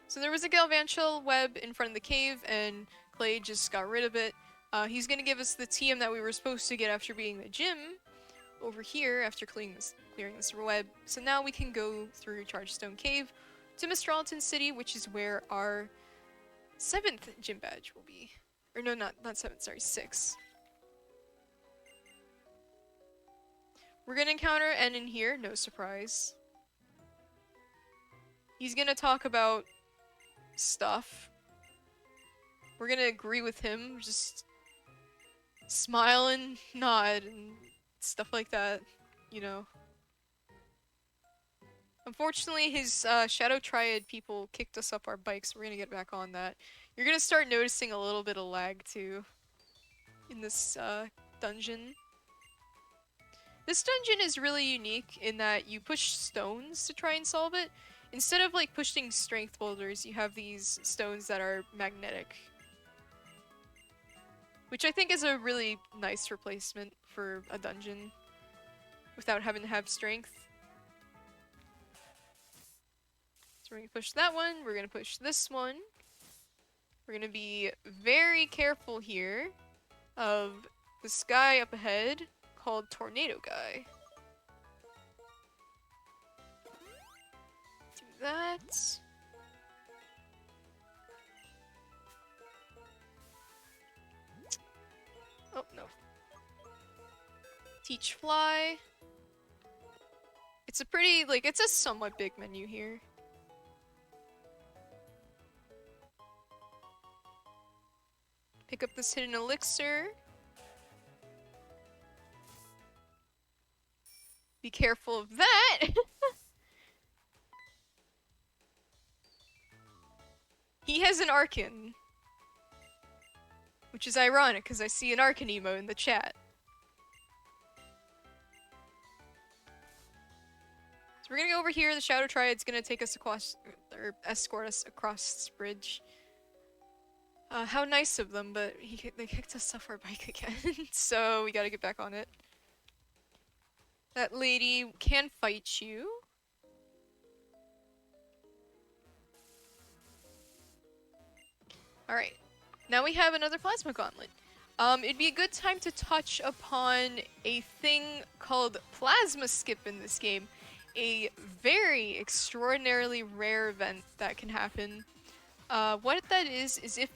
So there was a Galvantula web in front of the cave, and Clay just got rid of it. He's gonna give us the TM that we were supposed to get after being the gym over here after clearing this web. So now we can go through Chargestone Cave to Mistralton City, which is where our 7th gym badge will be. Or no, not 7th, sorry, 6. We're gonna encounter N in here, no surprise. He's gonna talk about stuff. We're gonna agree with him, just smile and nod and stuff like that, you know. Unfortunately, his Shadow Triad people kicked us up our bikes. We're gonna get back on that. You're gonna start noticing a little bit of lag too in this dungeon. This dungeon is really unique in that you push stones to try and solve it. Instead of like pushing strength boulders, you have these stones that are magnetic. Which I think is a really nice replacement for a dungeon without having to have strength. So we're gonna push that one, we're gonna push this one. We're gonna be very careful here of this guy up ahead called Tornado Guy. Do that. Oh, no. Teach Fly. It's a pretty, like, it's a somewhat big menu here. Pick up this hidden elixir. Be careful of that! He has an Arcan. Which is ironic, because I see an Arcan emo in the chat. So we're gonna go over here, the Shadow Triad's gonna take us across, or escort us across this bridge. How nice of them, but they kicked us off our bike again, so we gotta get back on it. That lady can fight you. Alright, now we have another Plasma Gauntlet. It'd be a good time to touch upon a thing called Plasma Skip in this game. a very extraordinarily rare event that can happen. What that is if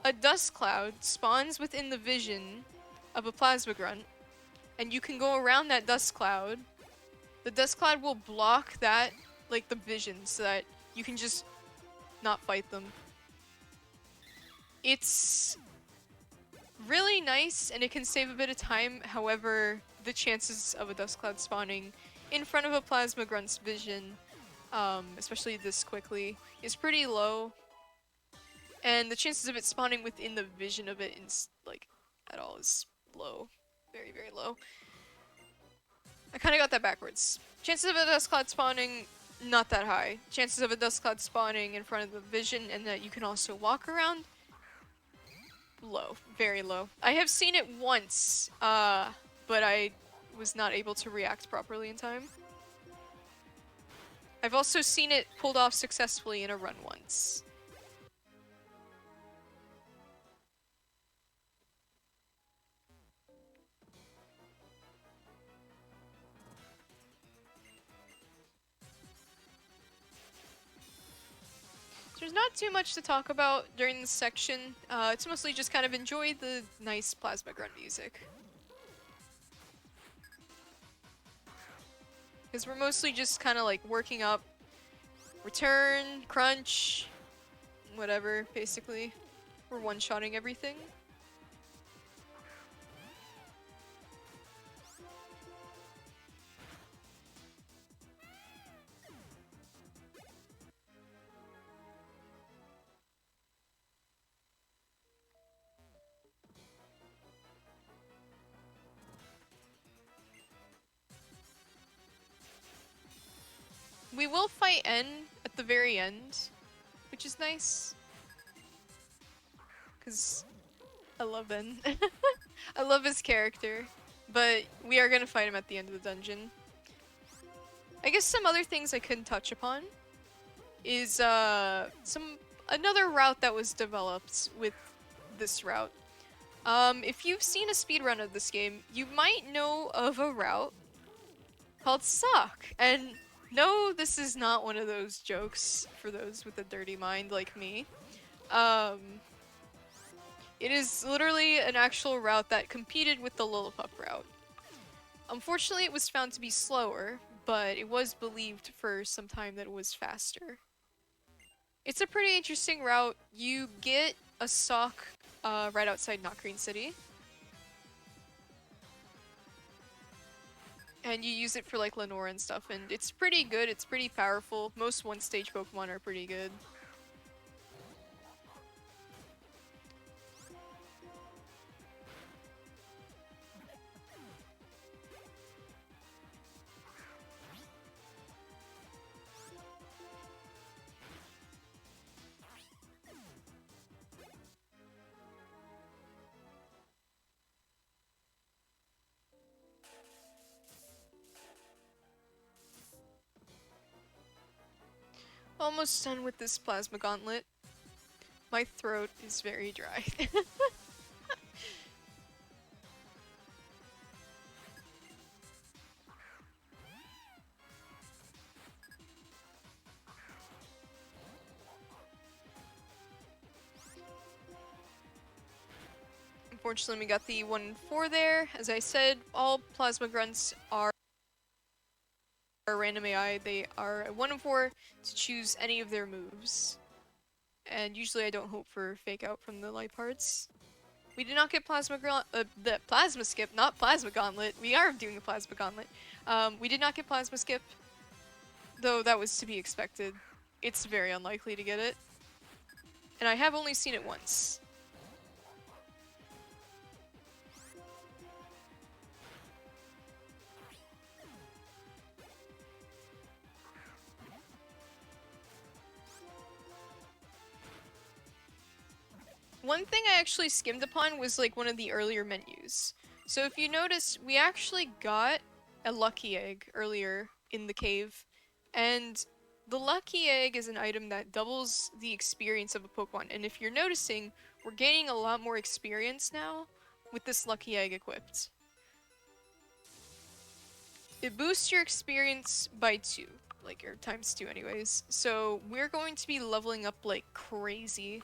a dust cloud spawns within the vision of a plasma grunt, and you can go around that dust cloud, the dust cloud will block that, like, the vision, so that you can just not fight them. It's really nice, and it can save a bit of time. However, the chances of a dust cloud spawning in front of a plasma grunt's vision, especially this quickly, is pretty low. And the chances of it spawning within the vision of it is, like, at all is low. Very, very low. I kind of got that backwards. Chances of a dust cloud spawning, not that high. Chances of a dust cloud spawning in front of the vision and that you can also walk around, low. Very low. I have seen it once, but I was not able to react properly in time. I've also seen it pulled off successfully in a run once. There's not too much to talk about during this section. It's mostly just kind of enjoy the nice plasma grunt music. Because we're mostly just kind of like working up, return, crunch, whatever, basically. We're one-shotting everything. We will fight N at the very end, which is nice. Because I love N. I love his character. But we are gonna fight him at the end of the dungeon. I guess some other things I couldn't touch upon is another route that was developed with this route. If you've seen a speedrun of this game, you might know of a route called Sock. And no, this is not one of those jokes for those with a dirty mind like me. It is literally an actual route that competed with the Lillipup route. Unfortunately, it was found to be slower, but it was believed for some time that it was faster. It's a pretty interesting route. You get a sock right outside Not Green City. And you use it for like Lenore and stuff, and it's pretty good, it's pretty powerful. Most one-stage Pokemon are pretty good. Almost done with this Plasma Gauntlet. My throat is very dry. Unfortunately, we got the 1-4 there. As I said, all Plasma Grunts are random AI. They are a 1-4 to choose any of their moves. And usually I don't hope for fake out from the life parts. We did not get the Plasma Skip, not Plasma Gauntlet. We are doing a Plasma Gauntlet. We did not get Plasma Skip, though that was to be expected. It's very unlikely to get it. And I have only seen it once. One thing I actually skimmed upon was like one of the earlier menus. So if you notice, we actually got a lucky egg earlier in the cave, and the lucky egg is an item that doubles the experience of a Pokemon. And if you're noticing, we're gaining a lot more experience now with this lucky egg equipped. It boosts your experience by 2. Like, or times 2 anyways. So we're going to be leveling up like crazy,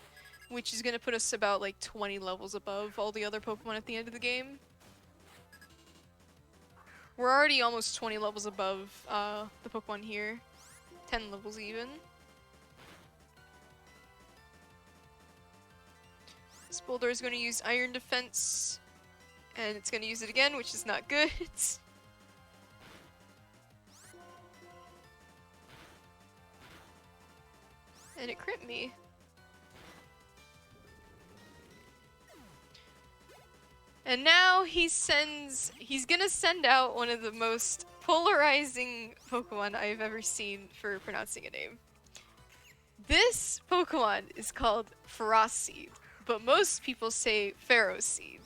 which is going to put us about like 20 levels above all the other Pokemon at the end of the game. We're already almost 20 levels above the Pokemon here. 10 levels even. This Boulder is going to use Iron Defense, and it's going to use it again, which is not good. And it crit me. And now he's gonna send out one of the most polarizing Pokemon I've ever seen for pronouncing a name. This Pokemon is called Ferroseed, but most people say Ferroseed.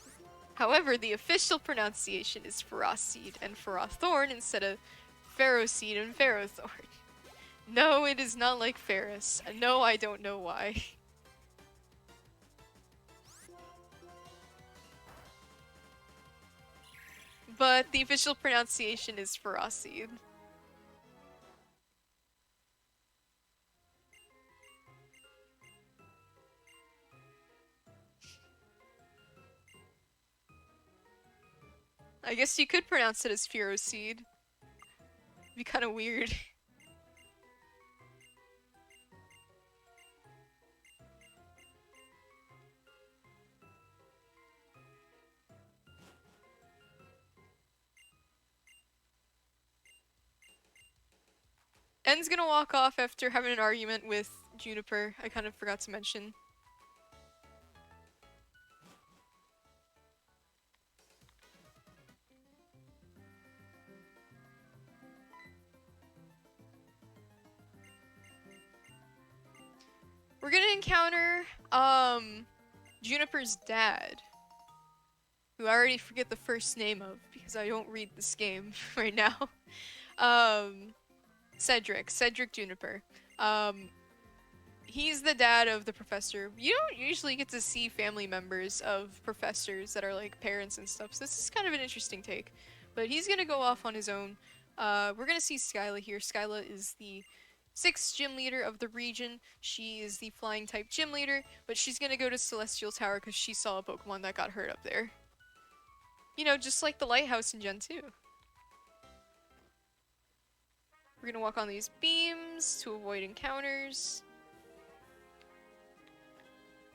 However, the official pronunciation is Ferroseed and Ferrothorn instead of Ferroseed and Ferrothorn. No, it is not like Ferris. No, I don't know why. But the official pronunciation is Ferroseed. I guess you could pronounce it as Feroseed. Be kind of weird. En's gonna walk off after having an argument with Juniper. I kind of forgot to mention. We're gonna encounter, Juniper's dad. Who I already forget the first name of because I don't read this game right now. Cedric Juniper. He's the dad of the professor. You don't usually get to see family members of professors that are like parents and stuff, so this is kind of an interesting take. But he's gonna go off on his own. We're gonna see Skyla here. Skyla is the 6th gym leader of the region. She is the flying type gym leader, but she's gonna go to Celestial Tower because she saw a Pokemon that got hurt up there. You know, just like the lighthouse in Gen 2. We're gonna walk on these beams to avoid encounters.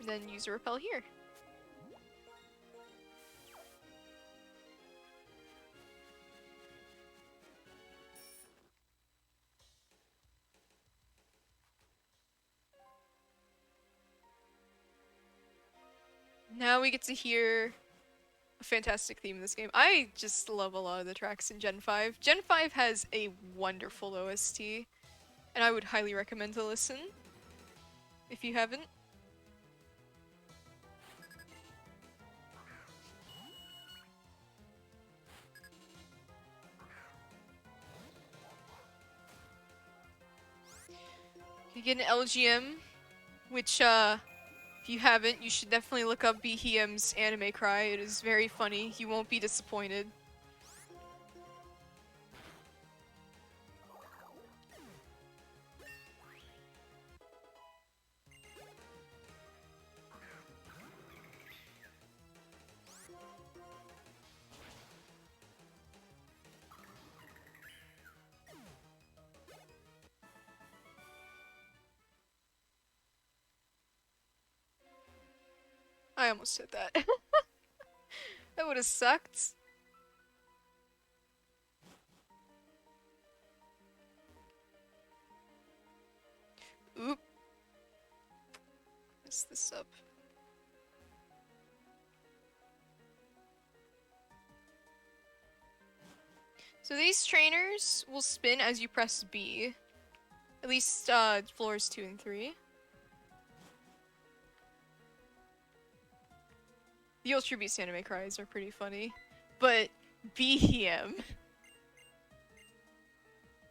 And then use a repel here. Now we get to hear a fantastic theme in this game. I just love a lot of the tracks in Gen 5. Gen 5 has a wonderful OST, and I would highly recommend to listen if you haven't. You get an LGM, which, if you haven't, you should definitely look up Behiem's anime cry. It is very funny. You won't be disappointed. I almost said that. That would have sucked. Oop. Messed this up. So these trainers will spin as you press B. At least, floors 2 and 3. The Ultra Beast anime cries are pretty funny. But BM.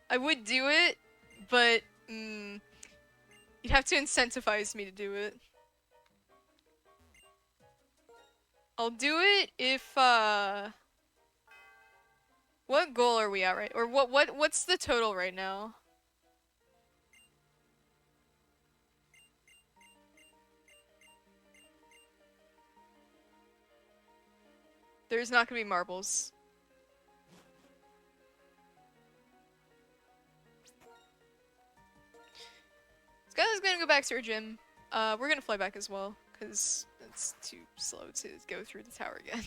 I would do it, but you'd have to incentivize me to do it. I'll do it if well, What goal are we at right? Or what's the total right now? There's not gonna be marbles. Skylar's gonna go back to her gym. We're gonna fly back as well, because it's too slow to go through the tower again.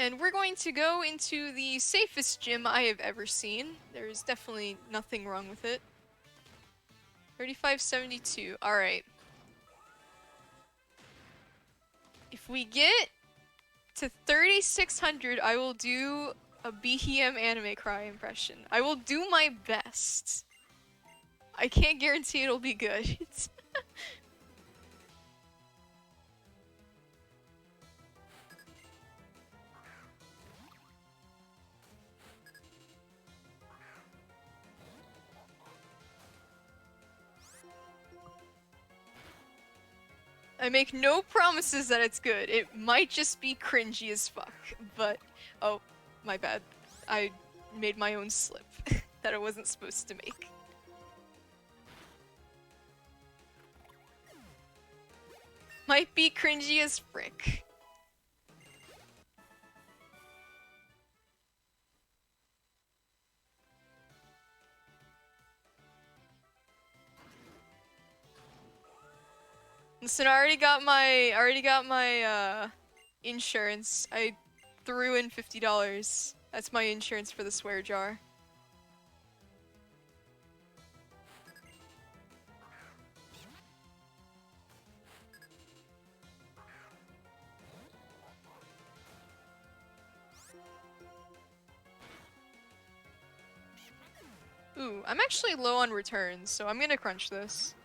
And we're going to go into the safest gym I have ever seen. There's definitely nothing wrong with it. 3572. Alright. If we get to 3600, I will do a BHM anime cry impression. I will do my best. I can't guarantee it'll be good. I make no promises that it's good. It might just be cringy as fuck, but... Oh, my bad. I made my own slip that I wasn't supposed to make. Might be cringy as frick. Listen, I already got my insurance. I threw in $50. That's my insurance for the swear jar. Ooh, I'm actually low on returns, so I'm gonna crunch this.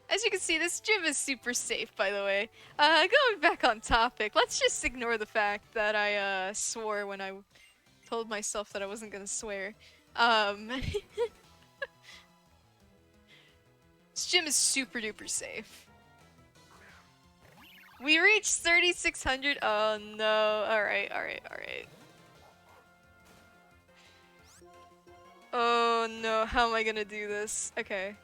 As you can see, this gym is super safe, by the way. Going back on topic, let's just ignore the fact that I swore when I told myself that I wasn't gonna swear. This gym is super duper safe. We reached 3600. Oh no. Alright, alright, alright. Oh no, how am I gonna do this? Okay.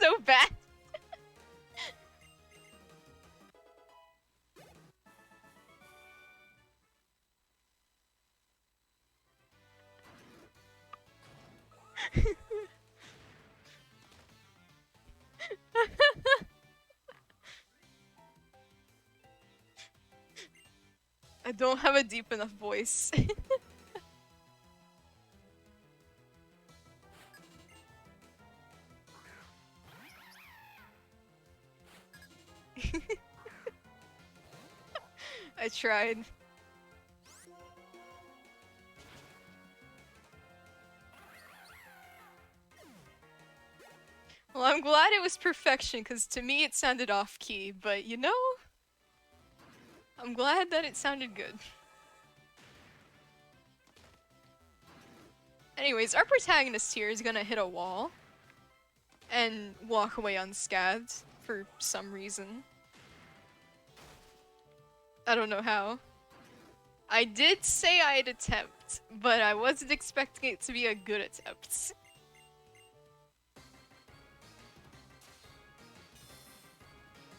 So bad. I don't have a deep enough voice. I tried. Well, I'm glad it was perfection, because to me it sounded off-key, but you know? I'm glad that it sounded good. Anyways, our protagonist here is gonna hit a wall and walk away unscathed for some reason. I don't know how. I did say I'd attempt, but I wasn't expecting it to be a good attempt.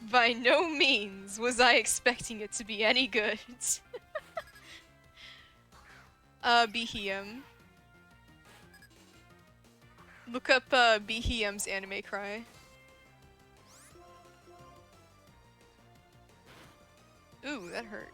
By no means was I expecting it to be any good. BHM. Look up BHM's anime cry. Ooh, that hurt.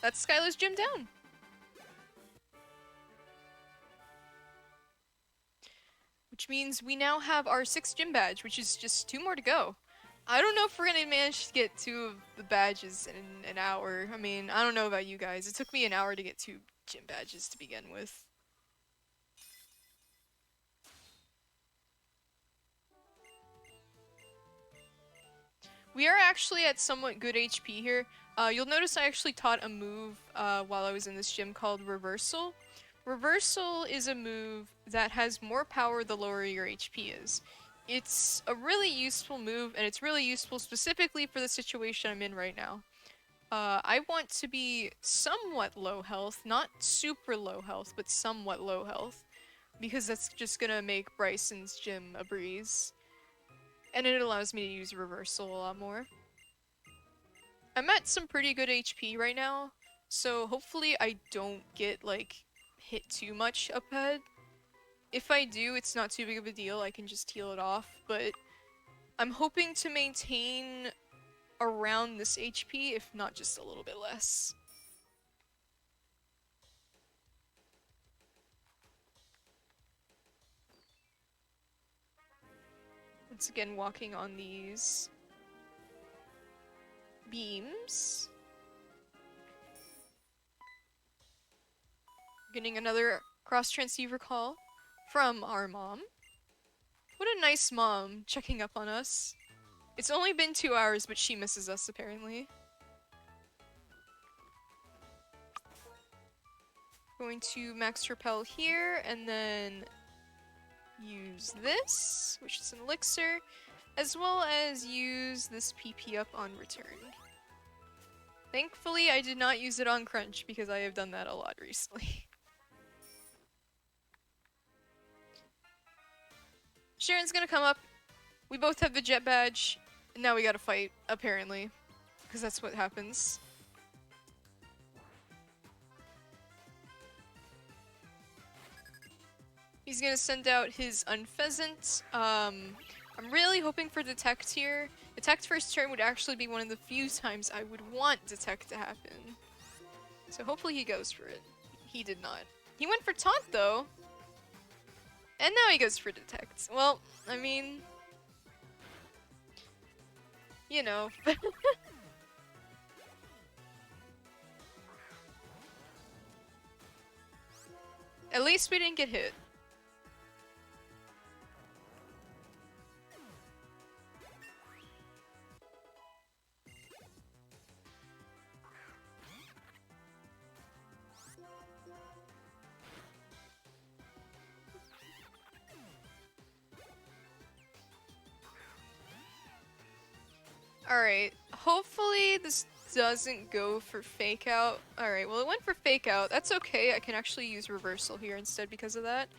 That's Skylar's gym down. Which means we now have our 6th gym badge, which is just 2 more to go. I don't know if we're gonna manage to get 2 of the badges in an hour. I mean, I don't know about you guys. It took me an hour to get 2 gym badges to begin with. We are actually at somewhat good HP here. You'll notice I actually taught a move while I was in this gym called Reversal. Reversal is a move that has more power the lower your HP is. It's a really useful move, and it's really useful specifically for the situation I'm in right now. I want to be somewhat low health, not super low health, but somewhat low health, because that's just gonna make Bryson's gym a breeze. And it allows me to use Reversal a lot more. I'm at some pretty good HP right now, so hopefully I don't get, like, hit too much up ahead. If I do, it's not too big of a deal, I can just heal it off, but I'm hoping to maintain around this HP, if not just a little bit less. Once again, walking on these beams. Getting another cross-transceiver call from our mom. What a nice mom, checking up on us. It's only been 2 hours, but she misses us, apparently. Going to max repel here, and then use this, which is an elixir, as well as use this PP up on return. Thankfully, I did not use it on Crunch, because I have done that a lot recently. Sharon's gonna come up. We both have the jet badge, and now we gotta fight, apparently. Because that's what happens. He's gonna send out his Unpheasant. I'm really hoping for Detect here. Detect first turn would actually be one of the few times I would want Detect to happen. So hopefully he goes for it. He did not. He went for Taunt though. And now he goes for Detect. Well, I mean... You know. At least we didn't get hit. Alright, hopefully this doesn't go for Fake Out. Alright, well it went for Fake Out. That's okay, I can actually use Reversal here instead because of that.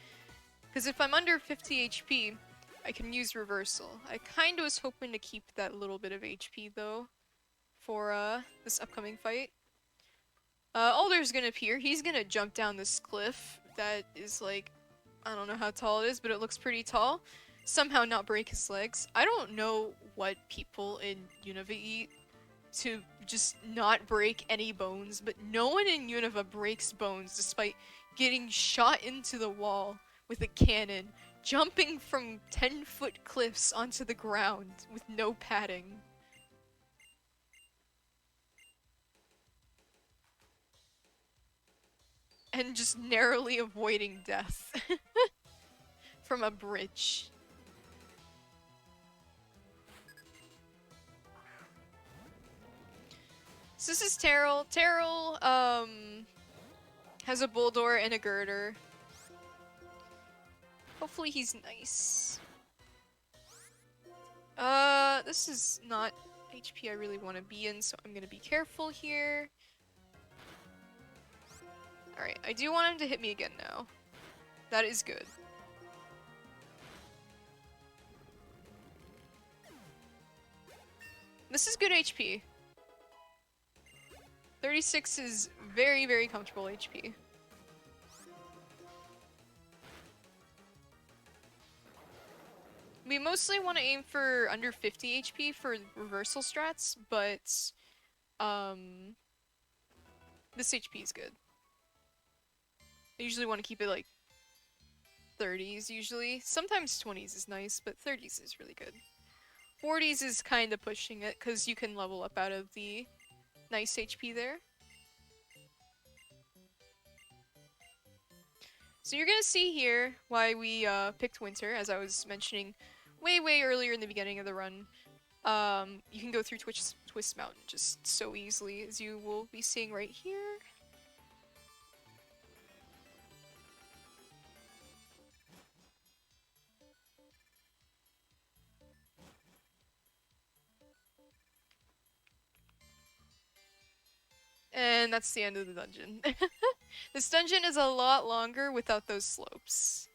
Because if I'm under 50 HP, I can use Reversal. I kinda was hoping to keep that little bit of HP though for this upcoming fight. Alder's gonna appear. He's gonna jump down this cliff that is like, I don't know how tall it is, but it looks pretty tall. Somehow not break his legs. I don't know what people in Unova eat to just not break any bones, but no one in Unova breaks bones despite getting shot into the wall with a cannon, jumping from 10-foot cliffs onto the ground with no padding. And just narrowly avoiding death from a bridge. So this is Terrell. Terrell, has a Bulldor and a Girder. Hopefully he's nice. This is not HP I really want to be in, so I'm gonna be careful here. Alright, I do want him to hit me again now. That is good. This is good HP. 36 is very, very comfortable HP. We mostly want to aim for under 50 HP for reversal strats, but This HP is good. I usually want to keep it like 30s usually. Sometimes 20s is nice, but 30s is really good. 40s is kind of pushing it because you can level up out of the nice HP there. So you're gonna see here why we picked Winter, as I was mentioning way earlier in the beginning of the run. You can go through Twist Mountain just so easily, as you will be seeing right here. And that's the end of the dungeon. This dungeon is a lot longer without those slopes.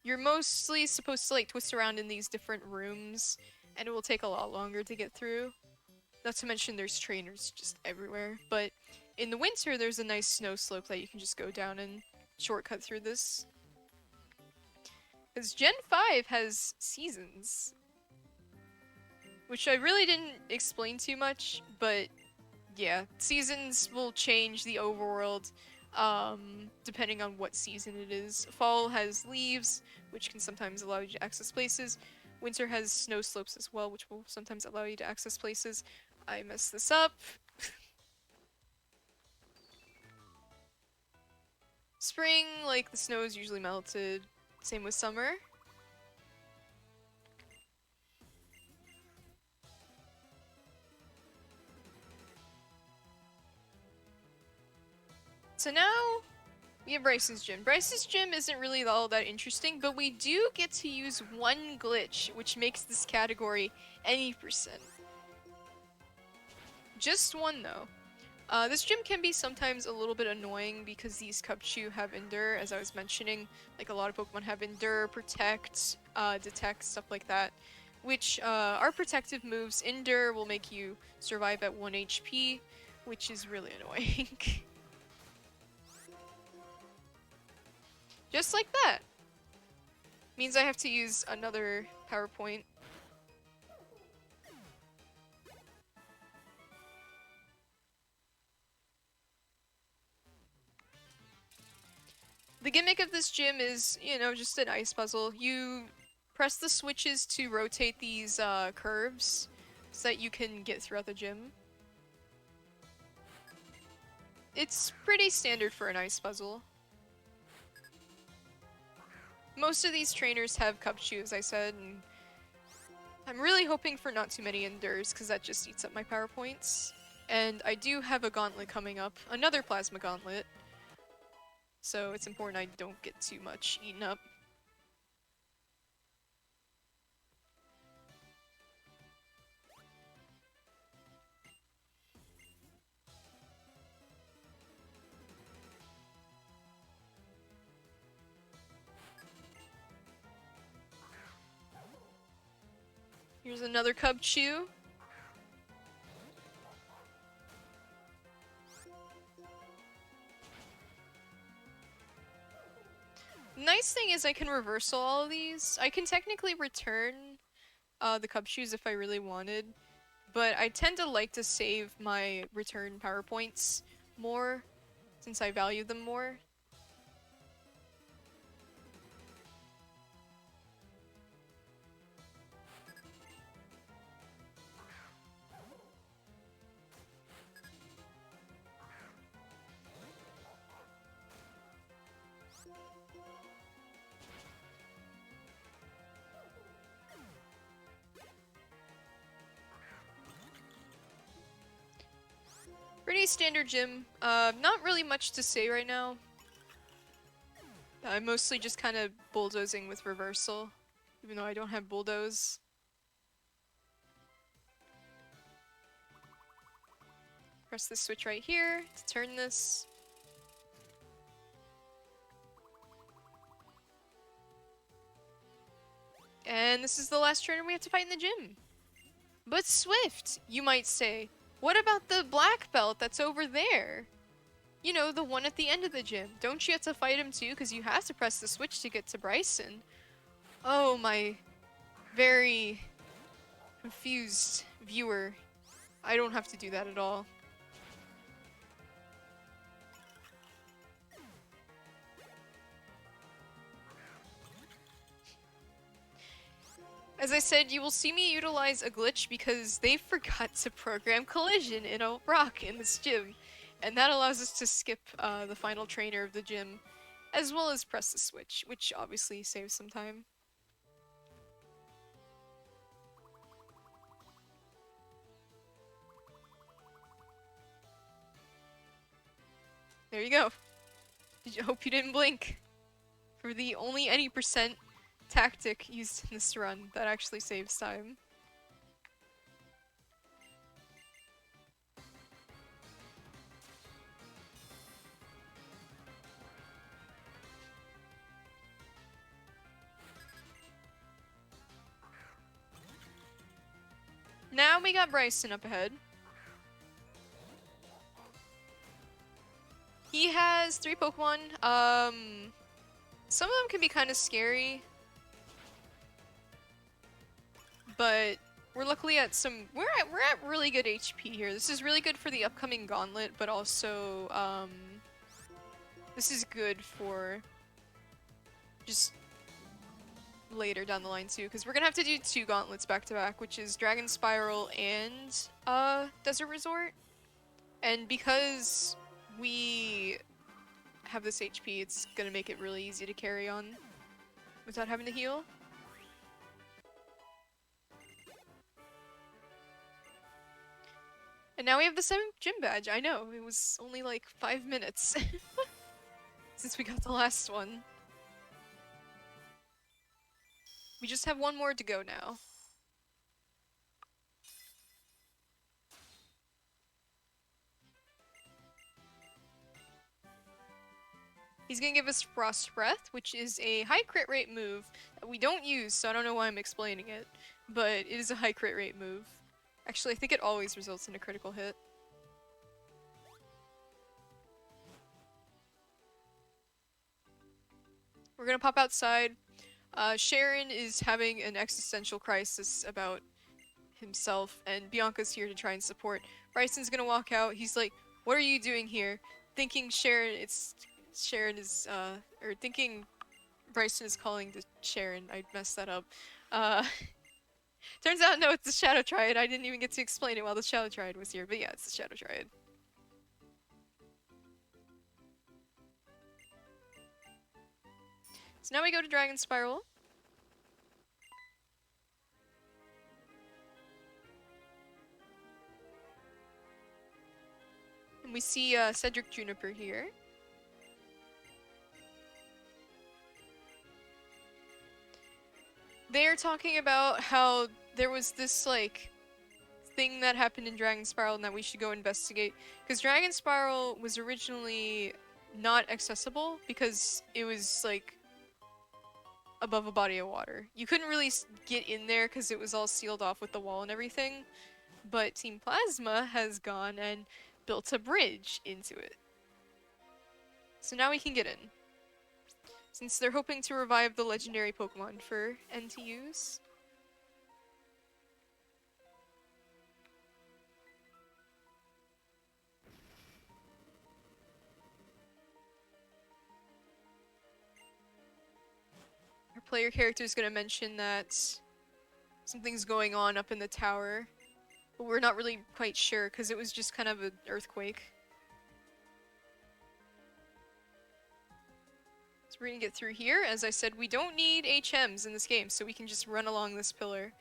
You're mostly supposed to like twist around in these different rooms, and it will take a lot longer to get through. Not to mention there's trainers just everywhere, but in the winter there's a nice snow slope that you can just go down and shortcut through this. Because Gen 5 has seasons, which I really didn't explain too much, but yeah, seasons will change the overworld depending on what season it is. Fall has leaves, which can sometimes allow you to access places. Winter has snow slopes as well, which will sometimes allow you to access places. I messed this up. Spring, like, the snow is usually melted. Same with summer. So now we have Bryce's gym. Bryce's gym isn't really all that interesting, but we do get to use one glitch, which makes this category any percent. Just one, though. This gym can be sometimes a little bit annoying because these Cubchoo have Endure, as I was mentioning. Like, a lot of Pokemon have Endure, Protect, Detect, stuff like that. Which are protective moves. Endure will make you survive at 1 HP, which is really annoying. Just like that. Means I have to use another PowerPoint. The gimmick of this gym is, you know, just an ice puzzle. You press the switches to rotate these curves so that you can get throughout the gym. It's pretty standard for an ice puzzle. Most of these trainers have Cubchoo, as I said, and I'm really hoping for not too many Endures, because that just eats up my power points. And I do have a gauntlet coming up, another Plasma Gauntlet, so it's important I don't get too much eaten up. Here's another Cubchoo. Nice thing is I can reversal all of these. I can technically return the Cubchoos if I really wanted, but I tend to like to save my return power points more since I value them more. Pretty standard gym. Not really much to say right now. I'm mostly just kind of bulldozing with reversal, even though I don't have bulldoze. Press the switch right here to turn this. And this is the last trainer we have to fight in the gym. But Swift, you might say, what about the black belt that's over there? You know, the one at the end of the gym. Don't you have to fight him too? Because you have to press the switch to get to Bryson. Oh, my very confused viewer. I don't have to do that at all. As I said, you will see me utilize a glitch because they forgot to program collision in a rock in this gym. And that allows us to skip the final trainer of the gym, as well as press the switch, which obviously saves some time. There you go. Hope you didn't blink. For the only any percent tactic used in this run that actually saves time. Now we got Bryson up ahead. He has 3 Pokemon. Some of them can be kind of scary. But we're luckily at some... We're at really good HP here. This is really good for the upcoming Gauntlet, but also, this is good for just later down the line too, because we're gonna have to do 2 Gauntlets back to back, which is Dragon Spiral and Desert Resort. And because we have this HP, it's gonna make it really easy to carry on without having to heal. And now we have the 7th gym badge. I know, it was only like 5 minutes since we got the last one. We just have 1 more to go now. He's gonna give us Frost Breath, which is a high crit rate move that we don't use, so I don't know why I'm explaining it. But it is a high crit rate move. Actually, I think it always results in a critical hit. We're gonna pop outside. Sharon is having an existential crisis about himself, and Bianca's here to try and support. Bryson's gonna walk out. He's like, "What are you doing here?" Thinking Sharon is, or thinking Bryson is calling to Sharon. I messed that up. Turns out, no, it's the Shadow Triad. I didn't even get to explain it while the Shadow Triad was here, but yeah, it's the Shadow Triad. So now we go to Dragon Spiral. And we see Cedric Juniper here. They're talking about how there was this, like, thing that happened in Dragon Spiral and that we should go investigate. Because Dragon Spiral was originally not accessible because it was, like, above a body of water. You couldn't really get in there because it was all sealed off with the wall and everything. But Team Plasma has gone and built a bridge into it. So now we can get in. Since they're hoping to revive the legendary Pokemon for N to use. Our player character is going to mention that something's going on up in the tower. But we're not really quite sure because it was just kind of an earthquake. So we're gonna get through here. As I said, we don't need HMs in this game, so we can just run along this pillar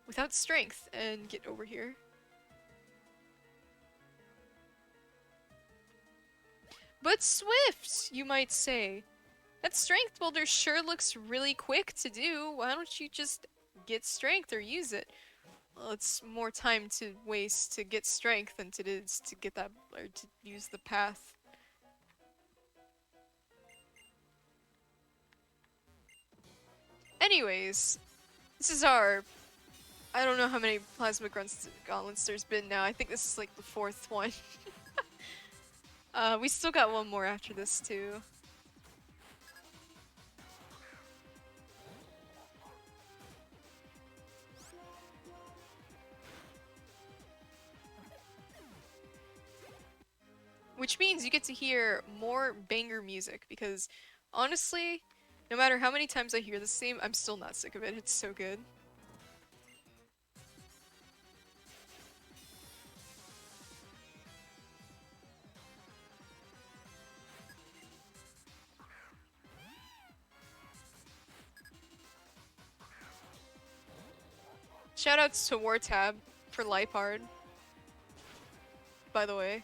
without strength and get over here. But Swift, you might say. That strength builder sure looks really quick to do. Why don't you just get strength or use it? Well, it's more time to waste to get strength than it is to get that, or to use the path. Anyways, this is our... I don't know how many Plasma Gauntlets there's been now. I think this is like the 4th one. We still got 1 more after this too. Which means you get to hear more banger music because honestly, no matter how many times I hear this theme, I'm still not sick of it. It's so good. Shoutouts to Wartab for Lipard, by the way.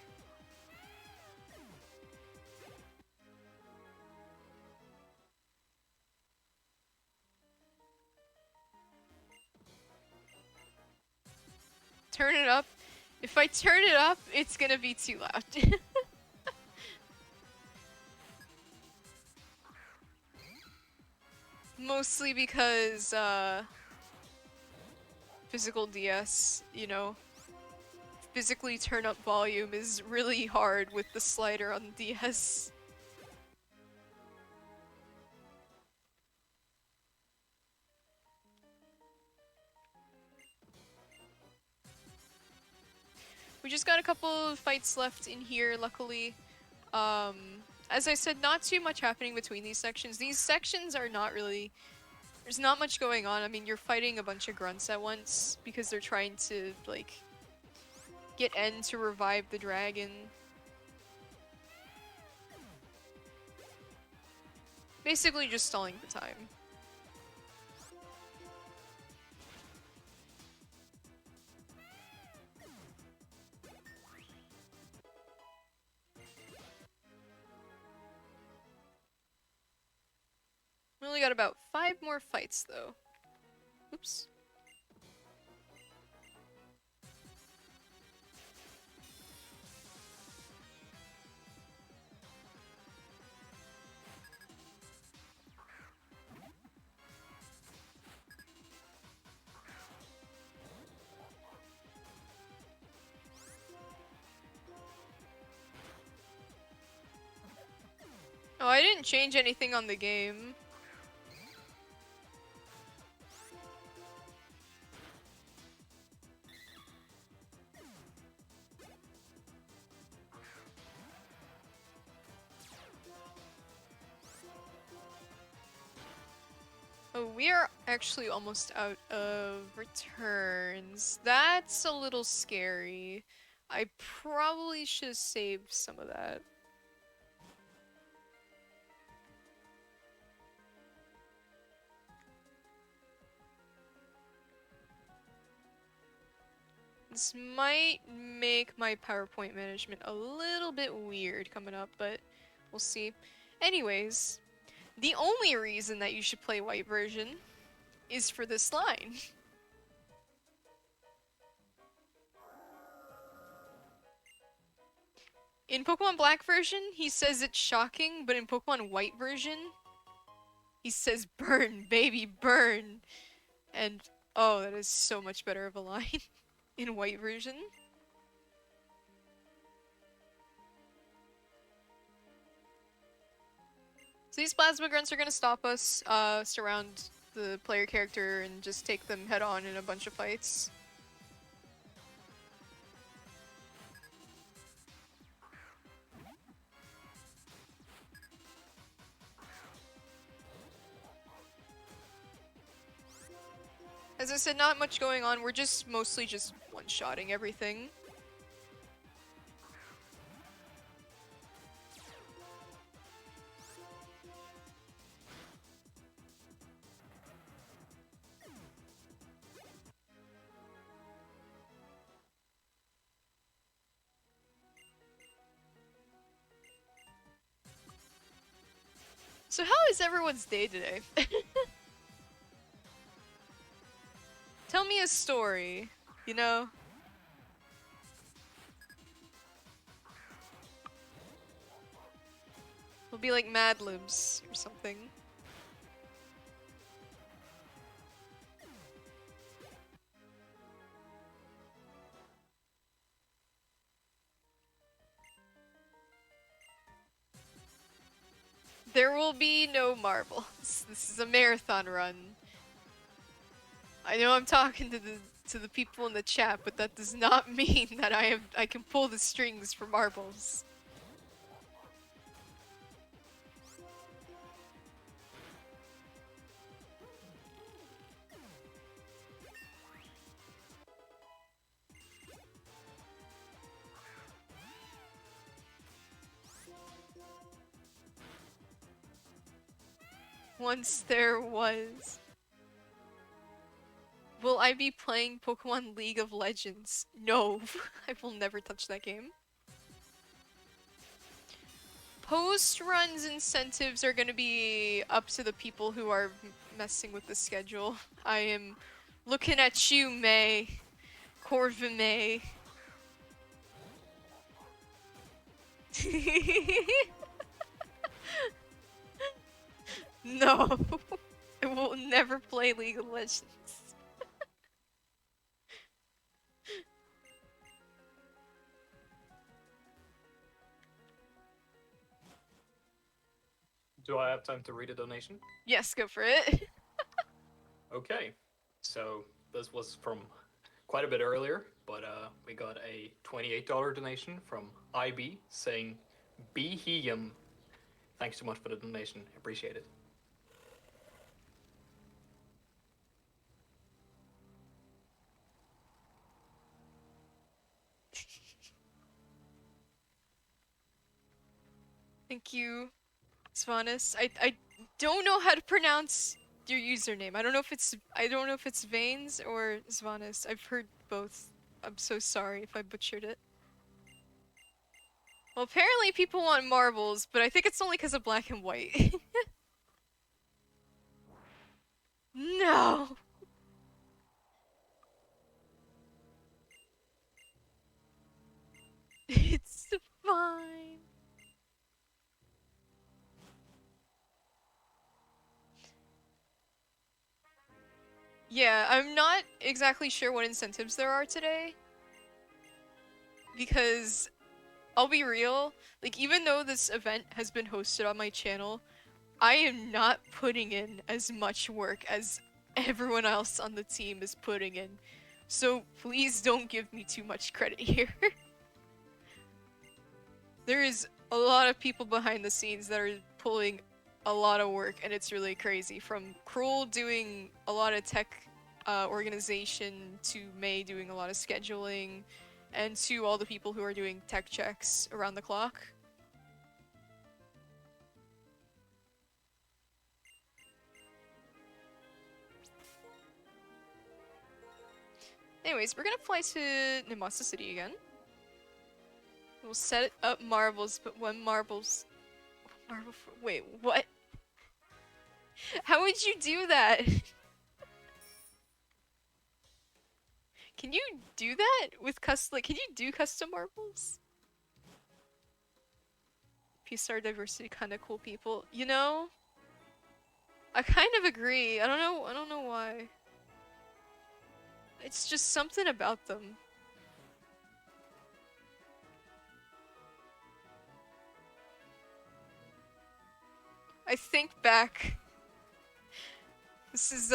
Turn it up. If I turn it up, it's gonna be too loud. Mostly because, physical DS, you know, physically turn up volume is really hard with the slider on the DS. We just got a couple of fights left in here, luckily. As I said, not too much happening between these sections. These sections are not really... There's not much going on. I mean, you're fighting a bunch of grunts at once because they're trying to, like, get N to revive the dragon. Basically just stalling the time. We only got about 5 more fights, though. Oops. Oh, I didn't change anything on the game. Oh, we are actually almost out of returns. That's a little scary. I probably should have saved some of that. This might make my PowerPoint management a little bit weird coming up, but we'll see. Anyways, the only reason that you should play white version is for this line. In Pokemon Black version, he says it's shocking, but in Pokemon White version, he says burn, baby, burn. And oh, that is so much better of a line in White version. So these Plasma Grunts are gonna stop us, surround the player character and just take them head on in a bunch of fights. As I said, not much going on. We're just mostly just one-shotting everything. So how is everyone's day today? Tell me a story, you know? We'll be like Mad Libs or something. There will be no marbles. This is a marathon run. I know I'm talking to the people in the chat, but that does not mean that I can pull the strings for marbles. Once there was. Will I be playing Pokemon League of Legends? No, I will never touch that game. Post-runs incentives are gonna be up to the people who are messing with the schedule. I am looking at you, May. Corvin May. No. I will never play League of Legends. Do I have time to read a donation? Yes, go for it. Okay, so this was from quite a bit earlier, but we got a $28 donation from IB saying, "Be helium." Thanks so much for the donation. Appreciate it. Thank you, Svanis. I don't know how to pronounce your username. I don't know if it's Veins or Svanis. I've heard both. I'm so sorry if I butchered it. Well, apparently people want marbles, but I think it's only because of black and white. No! It's fine. Yeah, I'm not exactly sure what incentives there are today. Because, I'll be real, like, even though this event has been hosted on my channel, I am not putting in as much work as everyone else on the team is putting in. So please don't give me too much credit here. There is a lot of people behind the scenes that are pulling a lot of work, and it's really crazy. From Cruel doing a lot of tech organization, to May doing a lot of scheduling, and to all the people who are doing tech checks around the clock. Anyways, we're gonna fly to Nimasa City again. We'll set up marbles, but when marbles... Marble for... Wait, what? How would you do that? Can you do that with custom... Like, can you do custom marbles? PSR diversity, kinda cool people. You know? I kind of agree. I don't know why. It's just something about them. I think back... This is,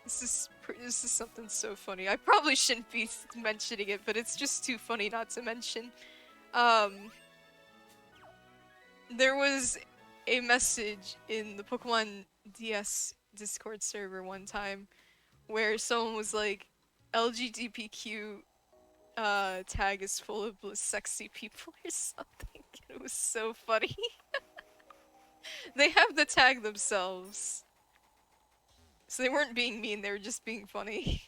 this is something so funny. I probably shouldn't be mentioning it, but it's just too funny not to mention. There was a message in the Pokemon DS Discord server one time where someone was like, LGBTQ tag is full of sexy people or something. It was so funny. They have the tag themselves. So they weren't being mean, they were just being funny.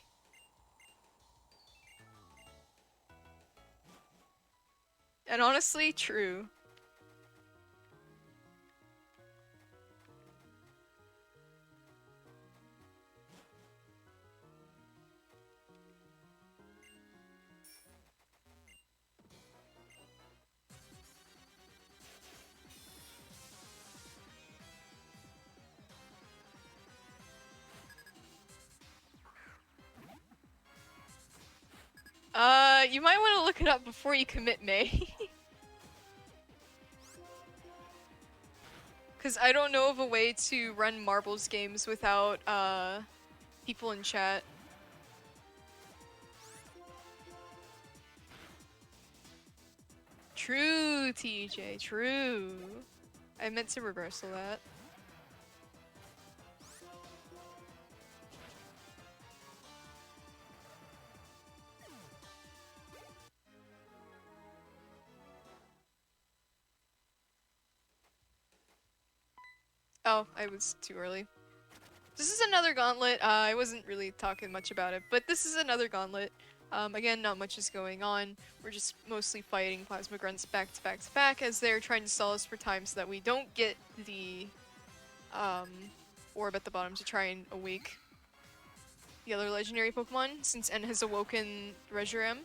And honestly, true. You might want to look it up before you commit, May. Because I don't know of a way to run marbles games without, people in chat. True, TJ, true. I meant to reversal that. Oh, I was too early. This is another gauntlet. I wasn't really talking much about it, but this is another gauntlet. Again, not much is going on. We're just mostly fighting plasma grunts back to back to back as they're trying to stall us for time so that we don't get the um, orb at the bottom to try and awake the other legendary Pokemon, since N has awoken Reshiram.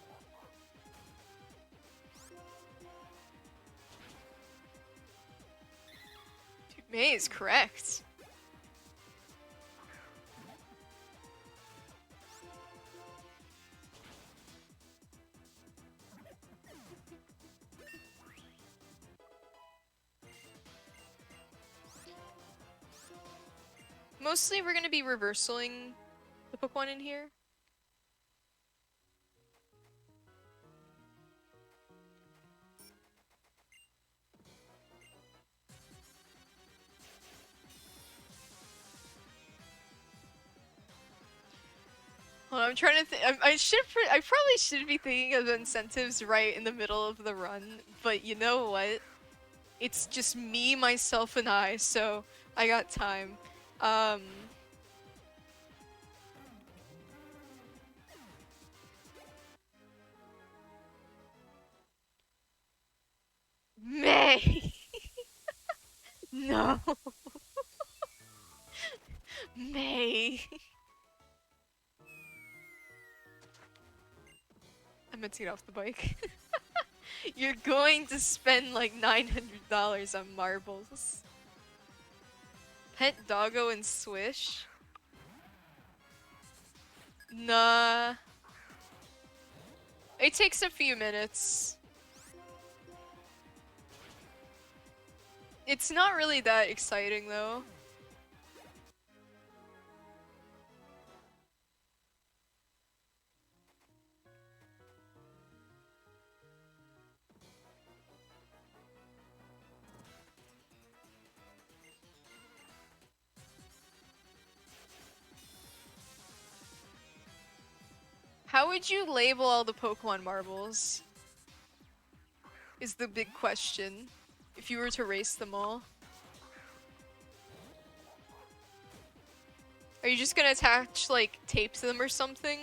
Dude, May is correct. Mostly we're going to be reversaling the Pokemon in here. Well, I'm trying to think. I probably should be thinking of incentives right in the middle of the run, but you know what? It's just me, myself, and I, so I got time. May! No! May! I meant to get off the bike. You're going to spend like $900 on marbles. Pet Doggo and Swish? Nah. It takes a few minutes. It's not really that exciting though. How would you label all the Pokemon marbles? Is the big question. If you were to race them all. Are you just gonna attach, like, tape to them or something?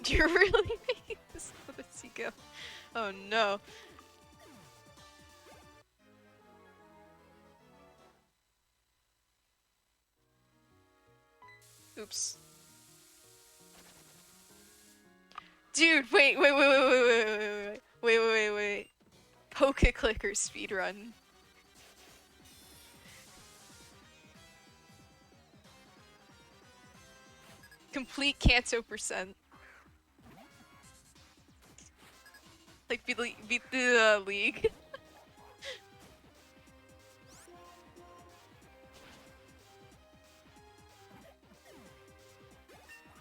You're really making this pussy go. Oh no. Oops. Dude, wait. Poke Clicker speedrun. Complete Kanto percent. Like, beat the league.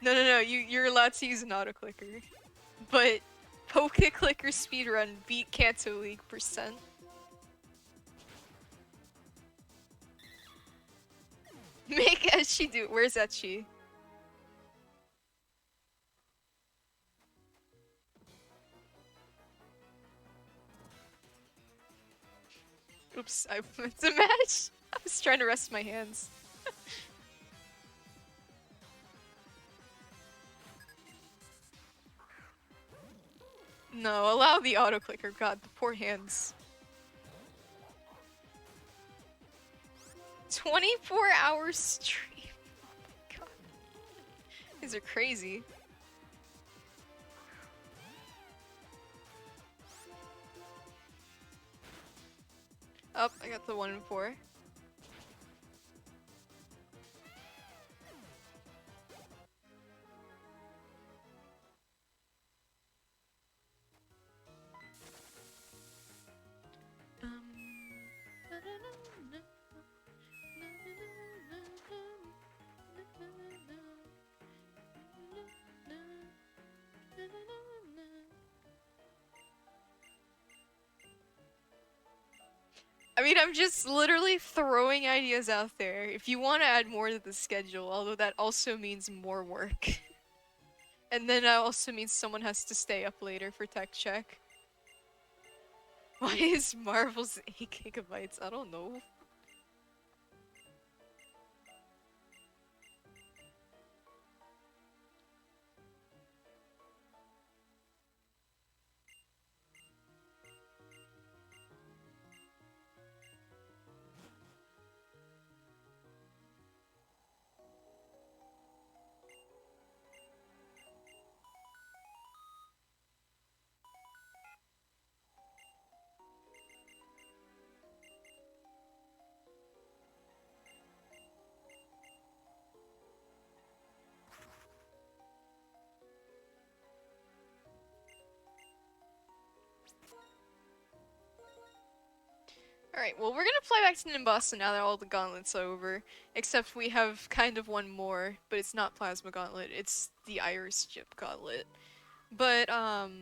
No, you're allowed to use an auto clicker. But Poke Clicker speedrun beat Kanto League percent. Make Etchi do it. Where's Etchi? Oops, I went to match. I was trying to rest my hands. No, allow the auto clicker. God, the poor hands. 24-hour stream. Oh my god. These are crazy. Oh, I got the 1 and 4. I mean, I'm just literally throwing ideas out there. If you want to add more to the schedule, although that also means more work. And then that also means someone has to stay up later for tech check. Why is Marvel's 8 gigabytes? I don't know. Alright, well, we're gonna fly back to Nimbasa now that all the gauntlets are over. Except we have kind of one more, but it's not Plasma Gauntlet, it's the Iris Chip Gauntlet. But, we're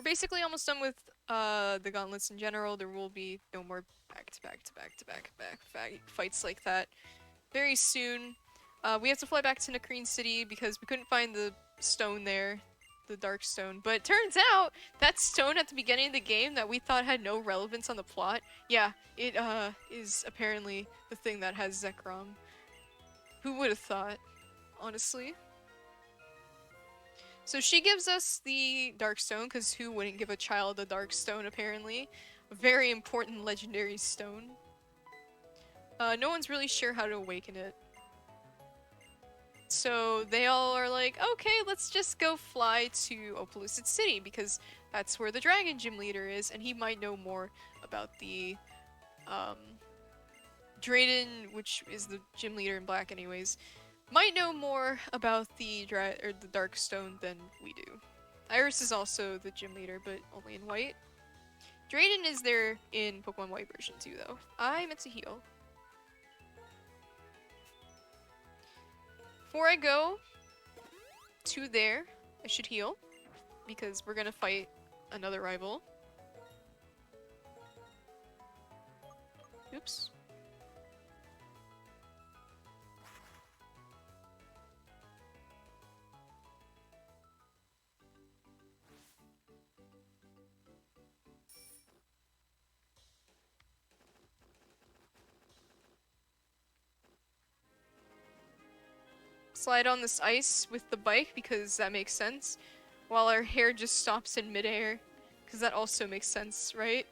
basically almost done with, the gauntlets in general. There will be no more back-to-back-to-back-to-back fights like that very soon. We have to fly back to Nakreen City because we couldn't find the stone there. The dark stone, but it turns out that stone at the beginning of the game that we thought had no relevance on the plot, yeah, it is apparently the thing that has Zekrom. Who would have thought, honestly? So she gives us the dark stone because who wouldn't give a child a dark stone apparently? A very important legendary stone. No one's really sure how to awaken it. So they all are like, okay, let's just go fly to Opaloosid City because that's where the Dragon Gym Leader is, and he might know more about the, Drayden, which is the Gym Leader in Black anyways, might know more about the Dark Stone than we do. Iris is also the Gym Leader, but only in white. Drayden is there in Pokemon White version too, though. I meant to heal. Before I go to there, I should heal, because we're gonna fight another rival. Oops. Slide on this ice with the bike because that makes sense, while our hair just stops in midair because that also makes sense, right?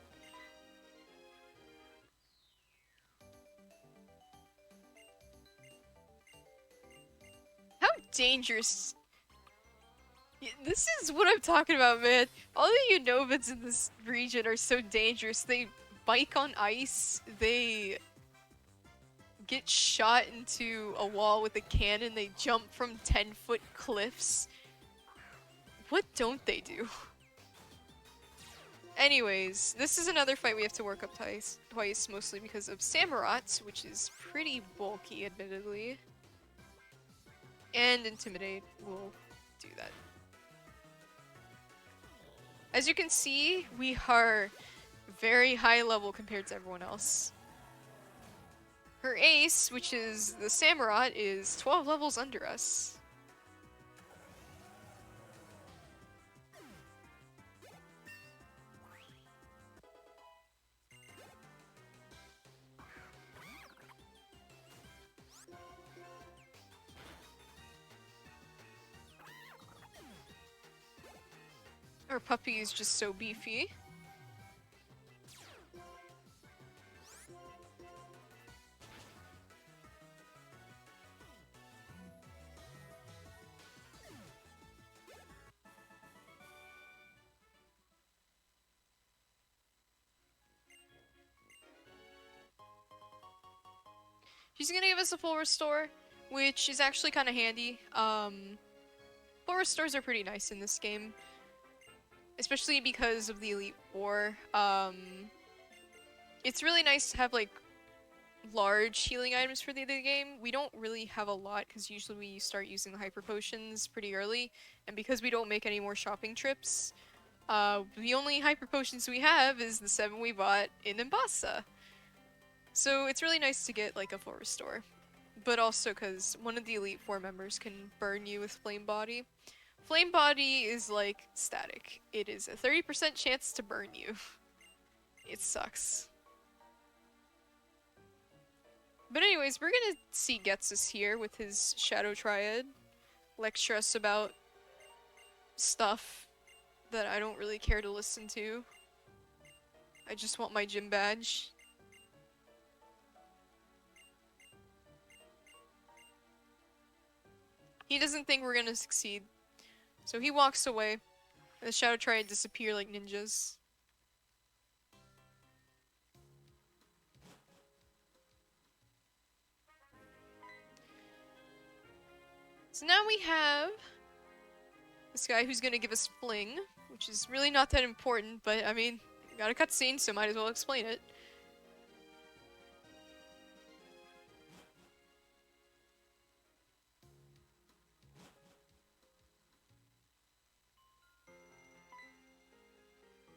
How dangerous. This is what I'm talking about, man. All the Unovans in this region are so dangerous. They bike on ice, they get shot into a wall with a cannon, they jump from 10-foot cliffs. What don't they do? Anyways, this is another fight we have to work up twice, mostly because of Samurott, which is pretty bulky, admittedly. And Intimidate will do that. As you can see, we are very high level compared to everyone else. Her ace, which is the Samurott, is 12 levels under us. Our puppy is just so beefy. She's gonna give us a full restore, which is actually kind of handy. Full restores are pretty nice in this game, especially because of the Elite Four. It's really nice to have like large healing items for the end of the game. We don't really have a lot because usually we start using the hyper potions pretty early, and because we don't make any more shopping trips, The only hyper potions we have is the 7 we bought in Embasa. So it's really nice to get like a full restore. But also because one of the Elite Four members can burn you with Flame Body. Flame Body is like static. It is a 30% chance to burn you. It sucks. But anyways, we're gonna see Getsus here with his Shadow Triad. Lecture us about stuff that I don't really care to listen to. I just want my gym badge. He doesn't think we're gonna succeed. So he walks away, and the Shadow Triad disappear like ninjas. So now we have this guy who's gonna give us Fling, which is really not that important, but I mean, we got a cutscene, so might as well explain it.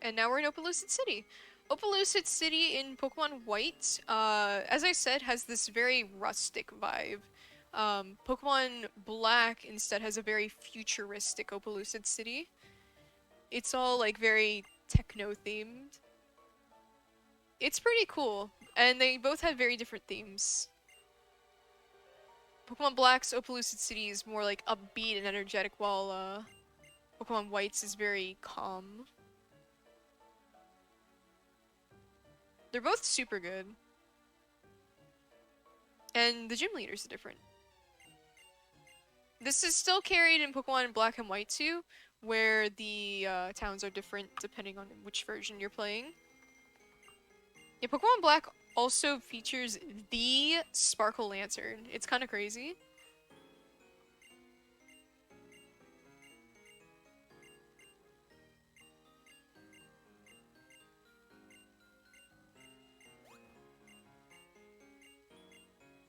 And now we're in Opalucid City. Opalucid City in Pokemon White, as I said, has this very rustic vibe. Pokemon Black instead has a very futuristic Opalucid City. It's all like very techno themed. It's pretty cool, and they both have very different themes. Pokemon Black's Opalucid City is more like upbeat and energetic, while Pokemon White's is very calm. They're both super good. And the gym leaders are different. This is still carried in Pokemon Black and White too, where the towns are different depending on which version you're playing. Yeah, Pokemon Black also features the Sparkle Lantern. It's kind of crazy.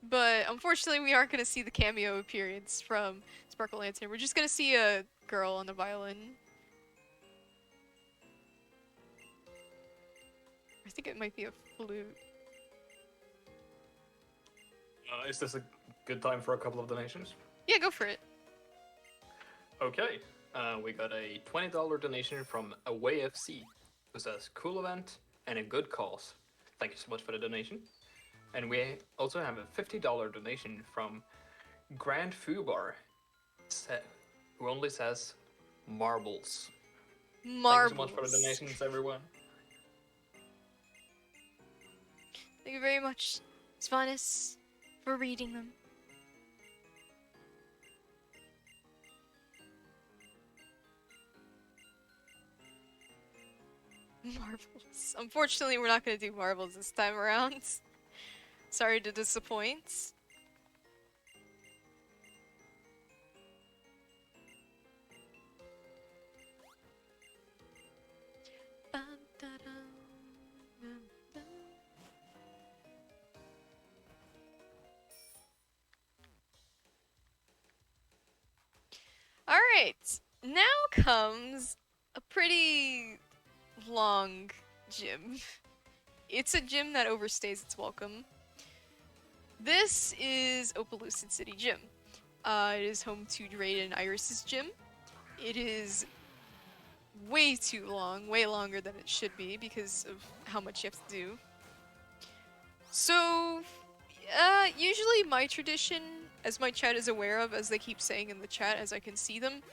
But unfortunately, we aren't going to see the cameo appearance from Sparkle Lantern. We're just going to see a girl on the violin. I think it might be a flute. Is this a good time for a couple of donations? Yeah, go for it. Okay, we got a $20 donation from Away FC, who says, cool event and a good cause. Thank you so much for the donation. And we also have a $50 donation from Grand Fubar, who only says, marbles. Marbles. Thank you so much for the donations, everyone. Thank you very much, Svanis, for reading them. Marbles. Unfortunately, we're not going to do marbles this time around. Sorry to disappoint. Alright, now comes a pretty long gym. It's a gym that overstays its welcome. This is Opalucid City Gym. It is home to Drayden and Iris's gym. It is way too long, way longer than it should be because of how much you have to do. So, usually my tradition, as my chat is aware of, as they keep saying in the chat, as I can see them,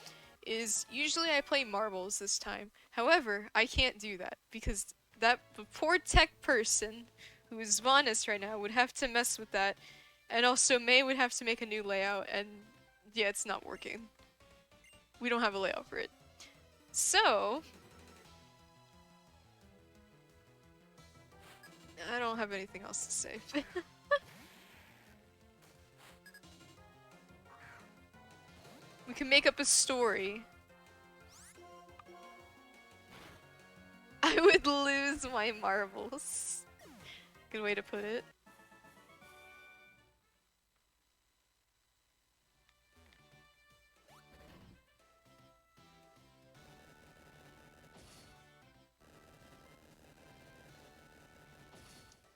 is usually I play marbles this time. However, I can't do that because that poor tech person who is Vanis right now would have to mess with that, and also May would have to make a new layout, and yeah, it's not working. We don't have a layout for it. So, I don't have anything else to say. We can make up a story. I would lose my marbles. Good way to put it.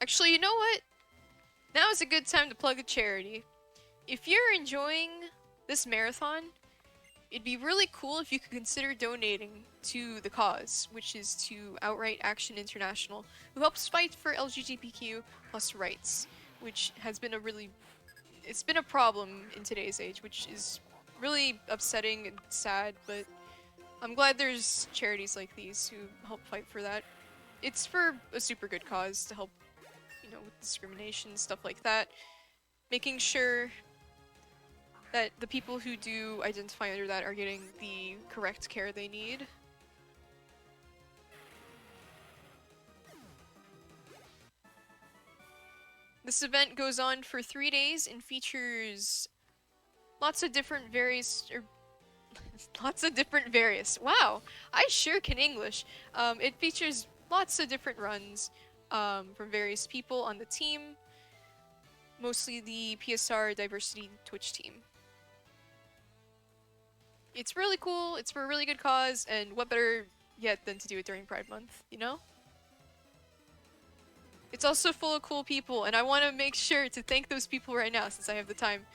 Actually, you know what? Now is a good time to plug a charity. If you're enjoying this marathon, it'd be really cool if you could consider donating to the cause, which is to Outright Action International, who helps fight for LGBTQ plus rights, which has been it's been a problem in today's age, which is really upsetting and sad, but I'm glad there's charities like these who help fight for that. It's for a super good cause to help, with discrimination, stuff like that. Making sure that the people who do identify under that are getting the correct care they need. This event goes on for 3 days and features lots of different Wow, I sure can English. It features lots of different runs from various people on the team, mostly the PSR Diversity Twitch team. It's really cool, it's for a really good cause, and what better yet than to do it during Pride Month, you know? It's also full of cool people, and I want to make sure to thank those people right now since I have the time.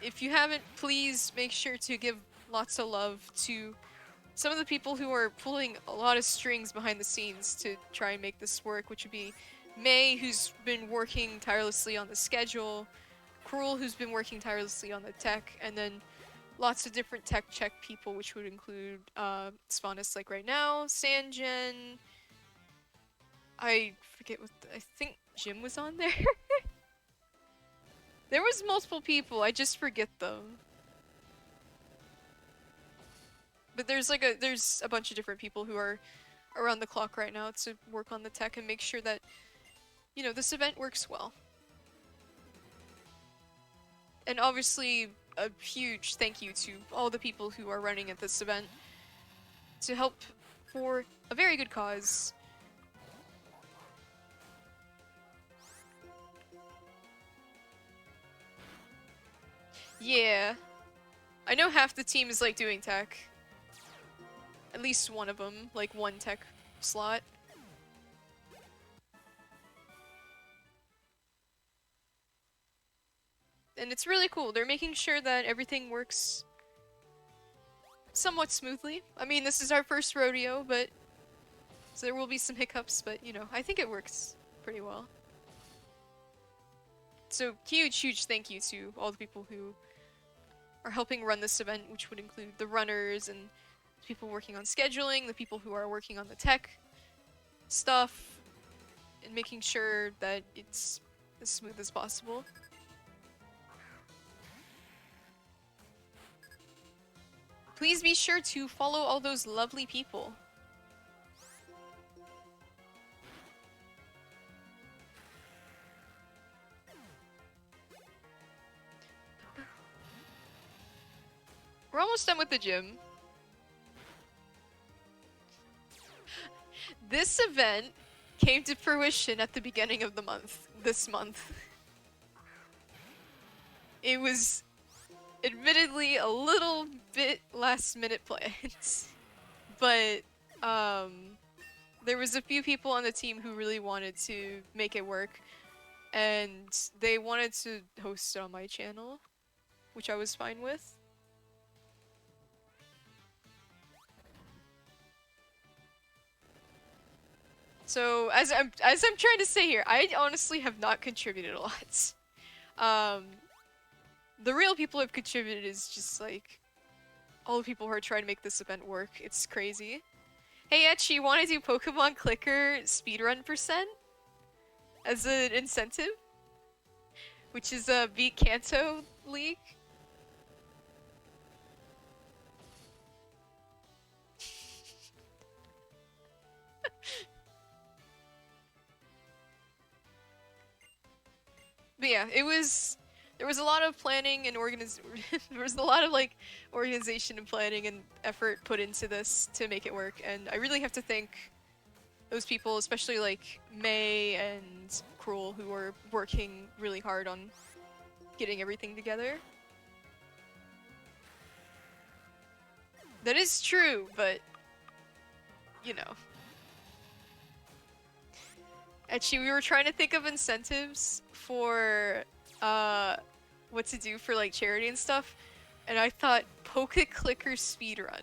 If you haven't, please make sure to give lots of love to some of the people who are pulling a lot of strings behind the scenes to try and make this work, which would be May, who's been working tirelessly on the schedule, Cruel, who's been working tirelessly on the tech, and then lots of different tech check people, which would include Svanis, like right now, Sanjen, I forget I think Jim was on there. There was multiple people, I just forget them. But there's a bunch of different people who are around the clock right now to work on the tech and make sure that, this event works well. And obviously, a huge thank you to all the people who are running at this event to help for a very good cause. Yeah. I know half the team is doing tech. At least one of them, one tech slot. And it's really cool. They're making sure that everything works somewhat smoothly. I mean, this is our first rodeo, but so there will be some hiccups, but I think it works pretty well. So huge thank you to all the people who are helping run this event, which would include the runners and people working on scheduling, the people who are working on the tech stuff, and making sure that it's as smooth as possible. Please be sure to follow all those lovely people. We're almost done with the gym. This event came to fruition at the beginning of the month, this month. It was admittedly a little bit last minute planned, but there was a few people on the team who really wanted to make it work, and they wanted to host it on my channel, which I was fine with. So as I'm trying to say here, I honestly have not contributed a lot. The real people who have contributed is just all the people who are trying to make this event work. It's crazy. Hey Etch, you want to do Pokemon Clicker speedrun percent as an incentive? Which is a beat Kanto League. But yeah, there was a lot of planning and there was a lot of organization and planning and effort put into this to make it work, and I really have to thank those people, especially May and Cruel, who were working really hard on getting everything together. That is true, but Actually, we were trying to think of incentives for what to do for like charity and stuff, and I thought Poke Clicker speedrun.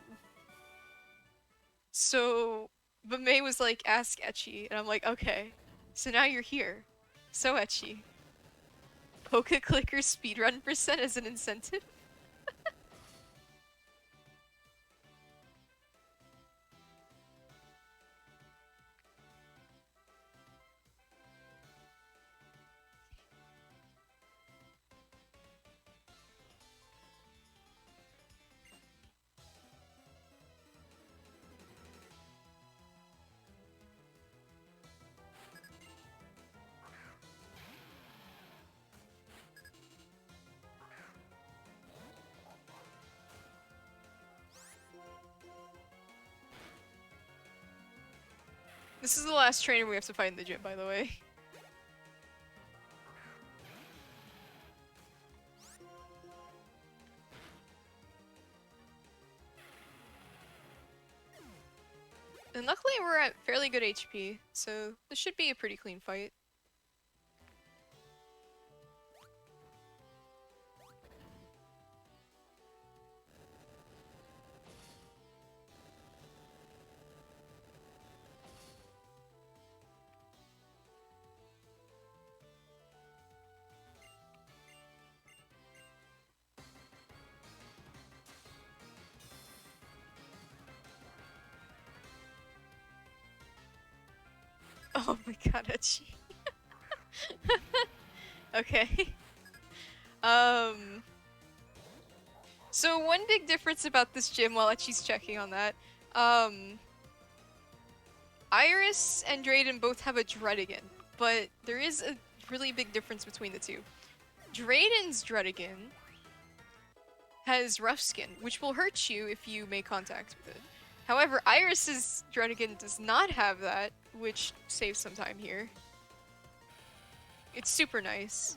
So, but May was like, ask Etchy, and I'm like, okay. So now you're here. So Etchy. Poke Clicker speedrun percent as an incentive? This is the last trainer we have to fight in the gym, by the way. And luckily we're at fairly good HP, so this should be a pretty clean fight. Oh my god, Etchy. Okay. So one big difference about this gym while Etchy's checking on that, Iris and Drayden both have a Dredigan, but there is a really big difference between the two. Drayden's Dredigan has rough skin, which will hurt you if you make contact with it. However, Iris's Dredigan does not have that, which saves some time here. It's super nice.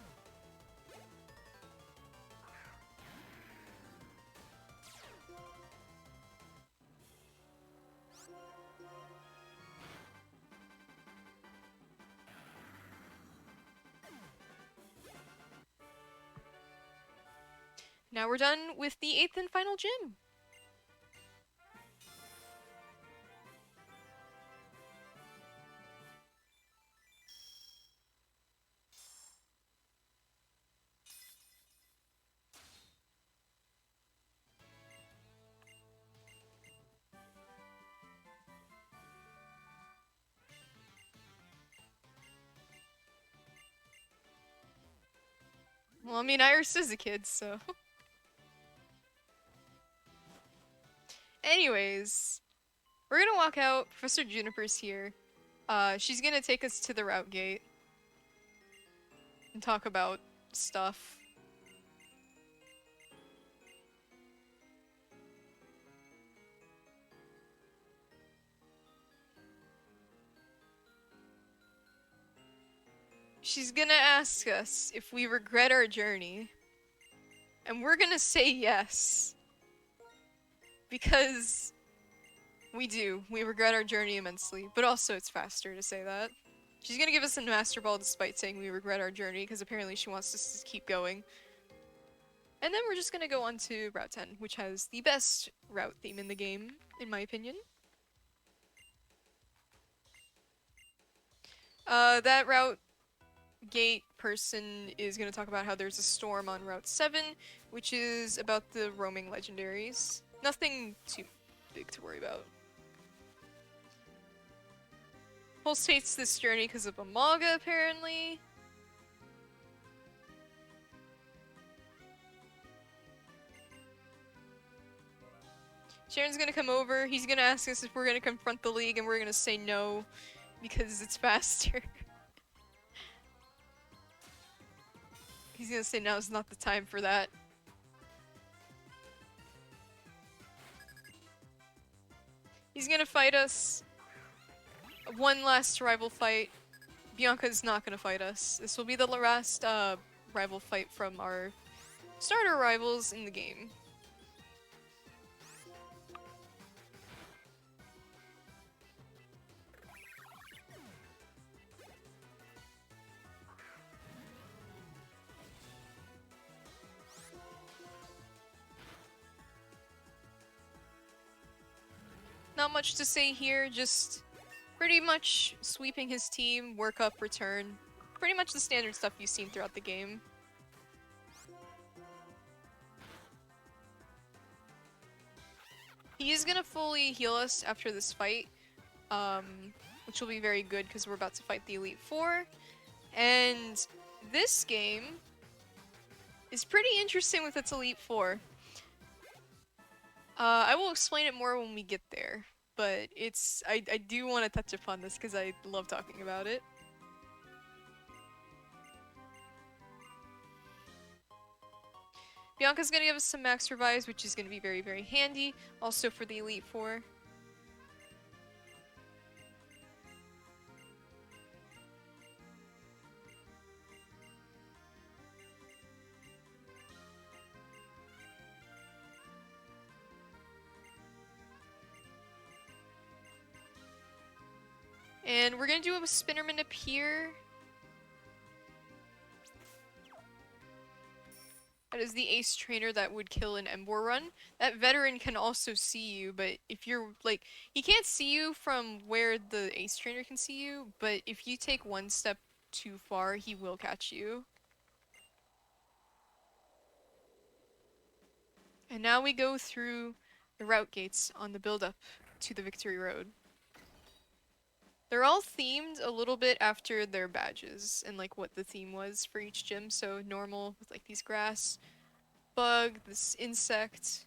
Now we're done with the 8th and final gym. Well, I mean, Iris is a kid, so... Anyways, we're gonna walk out. Professor Juniper's here. She's gonna take us to the route gate and talk about stuff. She's gonna ask us if we regret our journey. And we're gonna say yes. Because we do. We regret our journey immensely. But also it's faster to say that. She's gonna give us a Master Ball despite saying we regret our journey, because apparently she wants us to keep going. And then we're just gonna go on to Route 10, which has the best route theme in the game, in my opinion. That route gate person is going to talk about how there's a storm on Route 7, which is about the roaming legendaries. Nothing too big to worry about. Pulse hates this journey because of Amaga, apparently. Sharon's gonna come over, he's gonna ask us if we're gonna confront the League, and we're gonna say no, because it's faster. He's gonna say now's not the time for that. He's gonna fight us. One last rival fight. Bianca's not gonna fight us. This will be the last rival fight from our starter rivals in the game. Not much to say here, just pretty much sweeping his team, work up, return. Pretty much the standard stuff you've seen throughout the game. He is gonna fully heal us after this fight, which will be very good because we're about to fight the Elite Four. And this game is pretty interesting with its Elite Four. I will explain it more when we get there, but I do want to touch upon this because I love talking about it. Bianca's gonna give us some max revives, which is gonna be very, very handy, also for the Elite Four. And we're gonna do a Spinnerman up here. That is the ace trainer that would kill an Embor run. That veteran can also see you, but if you're like, he can't see you from where the ace trainer can see you, but if you take one step too far, he will catch you. And now we go through the route gates on the build-up to the Victory Road. They're all themed a little bit after their badges and like what the theme was for each gym. So normal with like these grass, bug, this insect.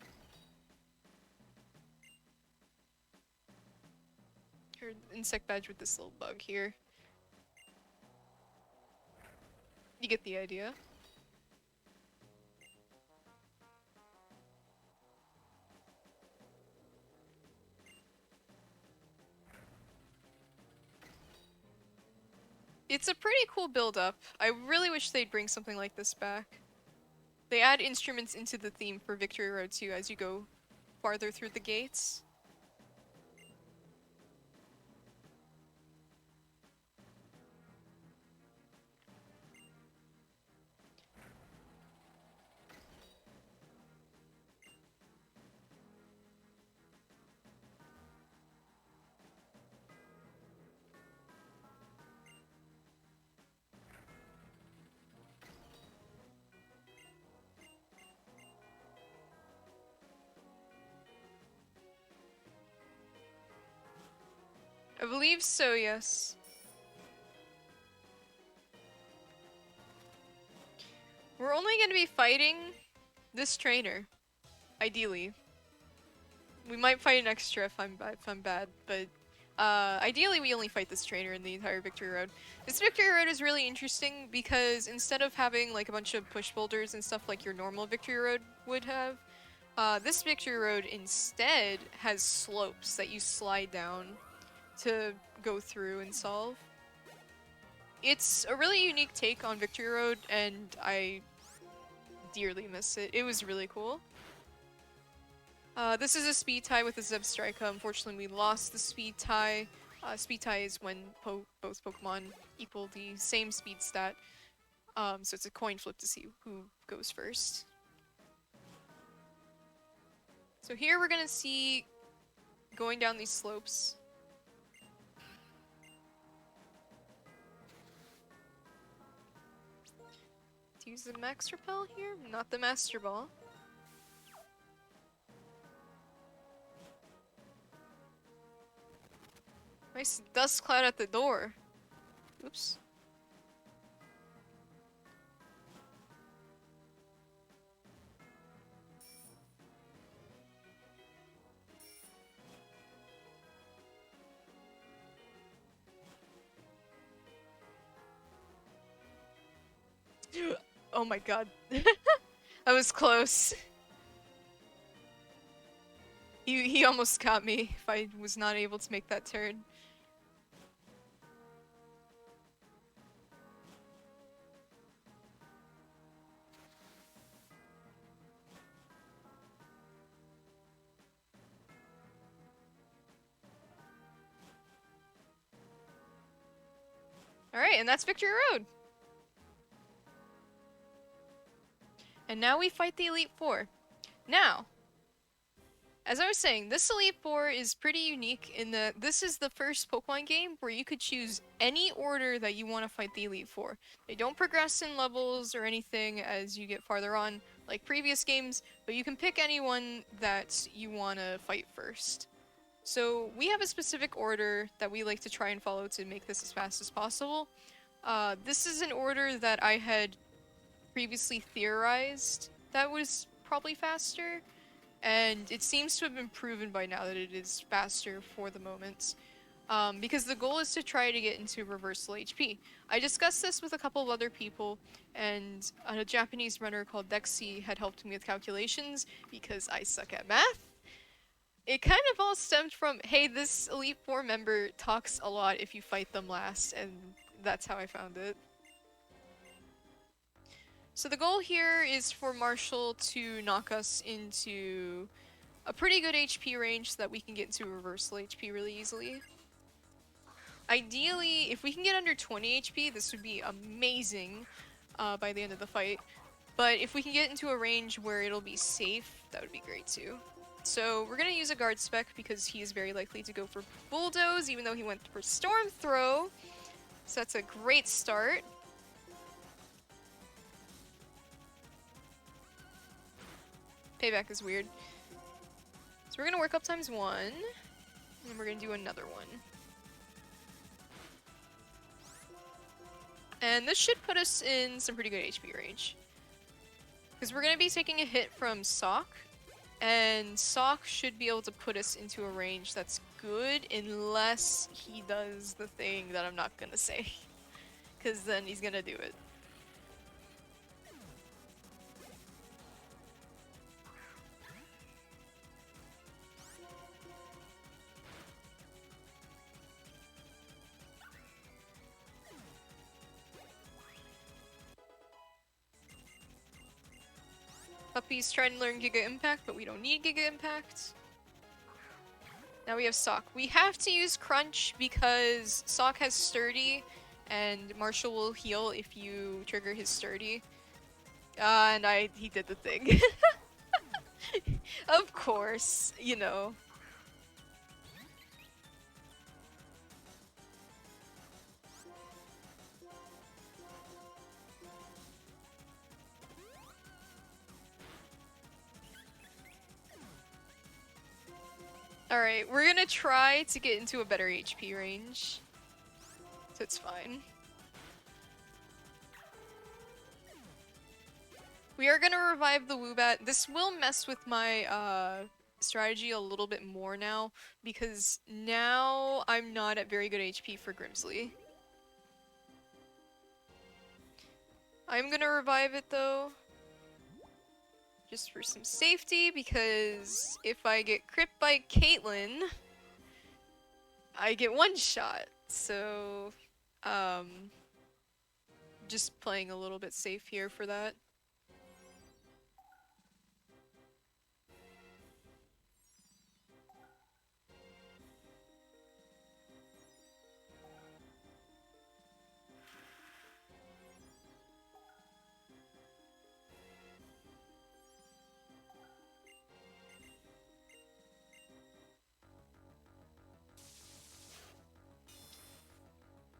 Or insect badge with this little bug here. You get the idea. It's a pretty cool build-up. I really wish they'd bring something like this back. They add instruments into the theme for Victory Road 2 as you go farther through the gates. I believe so, yes. We're only going to be fighting this trainer, ideally. We might fight an extra if I'm bad, but ideally we only fight this trainer in the entire Victory Road. This Victory Road is really interesting because instead of having like a bunch of push boulders and stuff like your normal Victory Road would have, this Victory Road instead has slopes that you slide down to go through and solve. It's a really unique take on Victory Road, and I dearly miss it. It was really cool. This is a speed tie with a Zeb Strika. Unfortunately, we lost the speed tie. Speed tie is when both Pokemon equal the same speed stat. So it's a coin flip to see who goes first. So here we're gonna see going down these slopes. Use the Max Repel here, not the Master Ball. Nice dust cloud at the door. Oops. Oh my god. That was close. He almost got me if I was not able to make that turn. Alright, and that's Victory Road. And now we fight the Elite Four. Now, As I was saying, this Elite Four is pretty unique in that this is the first Pokemon game where you could choose any order that you want to fight the Elite Four. They don't progress in levels or anything as you get farther on, like previous games, but you can pick anyone that you want to fight first. So we have a specific order that we like to try and follow to make this as fast as possible. This is an order that I had previously theorized that was probably faster, and it seems to have been proven by now that it is faster for the moment. Because the goal is to try to get into reversal HP. I discussed this with a couple of other people, and a Japanese runner called Dexy had helped me with calculations because I suck at math. It kind of all stemmed from, hey, this Elite Four member talks a lot if you fight them last, and that's how I found it. So the goal here is for Marshall to knock us into a pretty good HP range so that we can get into reversal HP really easily. Ideally, if we can get under 20 HP, this would be amazing by the end of the fight. But if we can get into a range where it'll be safe, that would be great too. So we're going to use a guard spec because he is very likely to go for Bulldoze, even though he went for Storm Throw. So that's a great start. Payback is weird. So we're going to work up ×1, and then we're going to do another one. And this should put us in some pretty good HP range. Because we're going to be taking a hit from Sock, and Sock should be able to put us into a range that's good unless he does the thing that I'm not going to say. Because then he's going to do it. Puppy's trying to learn Giga Impact, but we don't need Giga Impact. Now we have Sock. We have to use Crunch because Sock has Sturdy, and Marshall will heal if you trigger his Sturdy. And he did the thing. Of course, you know. Alright, we're gonna try to get into a better HP range. So it's fine. We are gonna revive the Woobat. This will mess with my strategy a little bit more now, because now I'm not at very good HP for Grimsley. I'm gonna revive it though. Just for some safety, because if I get crit by Caitlyn, I get one shot. So, just playing a little bit safe here for that.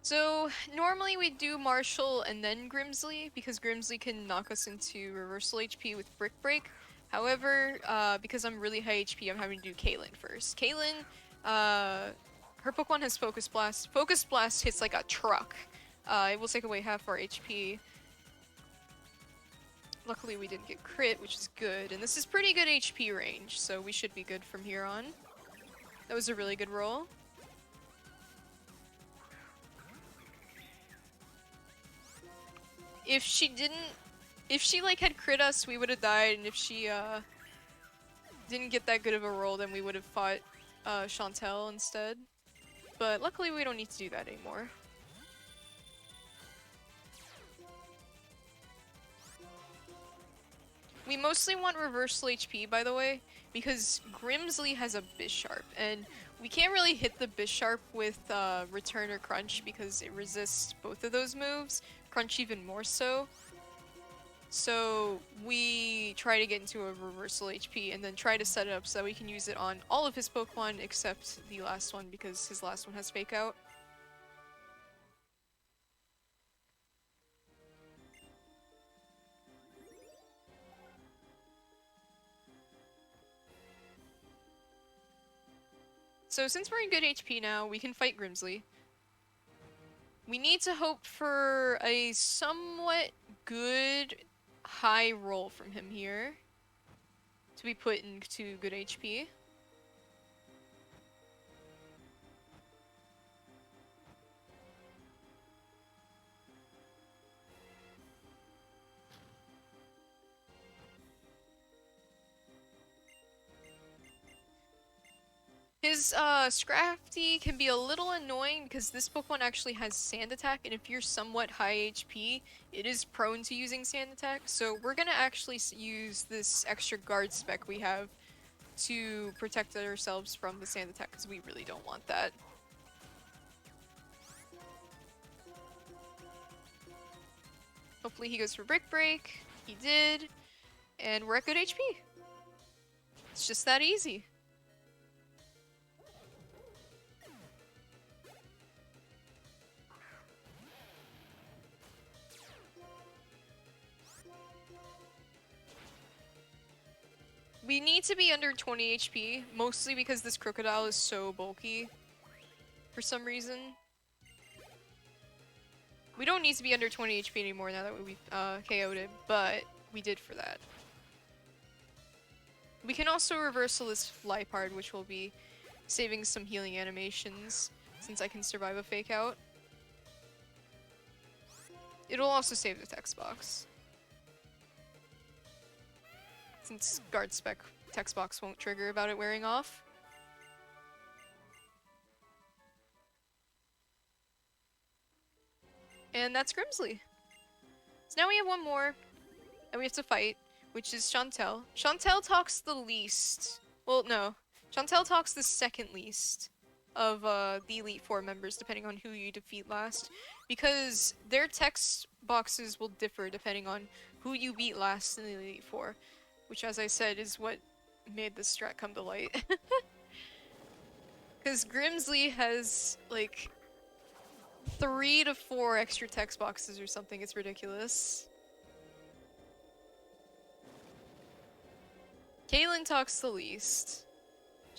So, normally we do Marshall and then Grimsley, because Grimsley can knock us into reversal HP with Brick Break. However, because I'm really high HP, I'm having to do Caitlyn first. Caitlyn, her Pokemon has Focus Blast. Focus Blast hits like a truck. It will take away half our HP. Luckily we didn't get crit, which is good. And this is pretty good HP range, so we should be good from here on. That was a really good roll. If she like had crit us, we would have died, and if she didn't get that good of a roll, then we would have fought Chantel instead. But luckily we don't need to do that anymore. We mostly want reversal HP, by the way, because Grimsley has a Bisharp, and we can't really hit the Bisharp with Return or Crunch because it resists both of those moves. Crunch even more so. So we try to get into a reversal HP and then try to set it up so that we can use it on all of his Pokemon except the last one because his last one has Fake Out. So since we're in good HP now, we can fight Grimsley. We need to hope for a somewhat good high roll from him here to be put into good HP. His Scrafty can be a little annoying because this Pokemon actually has Sand Attack, and if you're somewhat high HP, it is prone to using Sand Attack. So we're gonna actually use this extra guard spec we have to protect ourselves from the Sand Attack because we really don't want that. Hopefully he goes for Brick Break. He did, and we're at good HP. It's just that easy. We need to be under 20 HP, mostly because this Crocodile is so bulky for some reason. We don't need to be under 20 HP anymore now that we KO'd it, but we did for that. We can also reversal this Flypard, which will be saving some healing animations, since I can survive a Fake Out. It'll also save the text box, since Guard Spec text box won't trigger about it wearing off. And that's Grimsley. So now we have one more, and we have to fight, which is Chantel. Chantel talks the least. Well, no. Chantel talks the second least of the Elite Four members, depending on who you defeat last. Because their text boxes will differ depending on who you beat last in the Elite Four. Which, as I said, is what made this strat come to light. Because Grimsley has, like, 3 to 4 extra text boxes or something. It's ridiculous. Kaylin talks the least.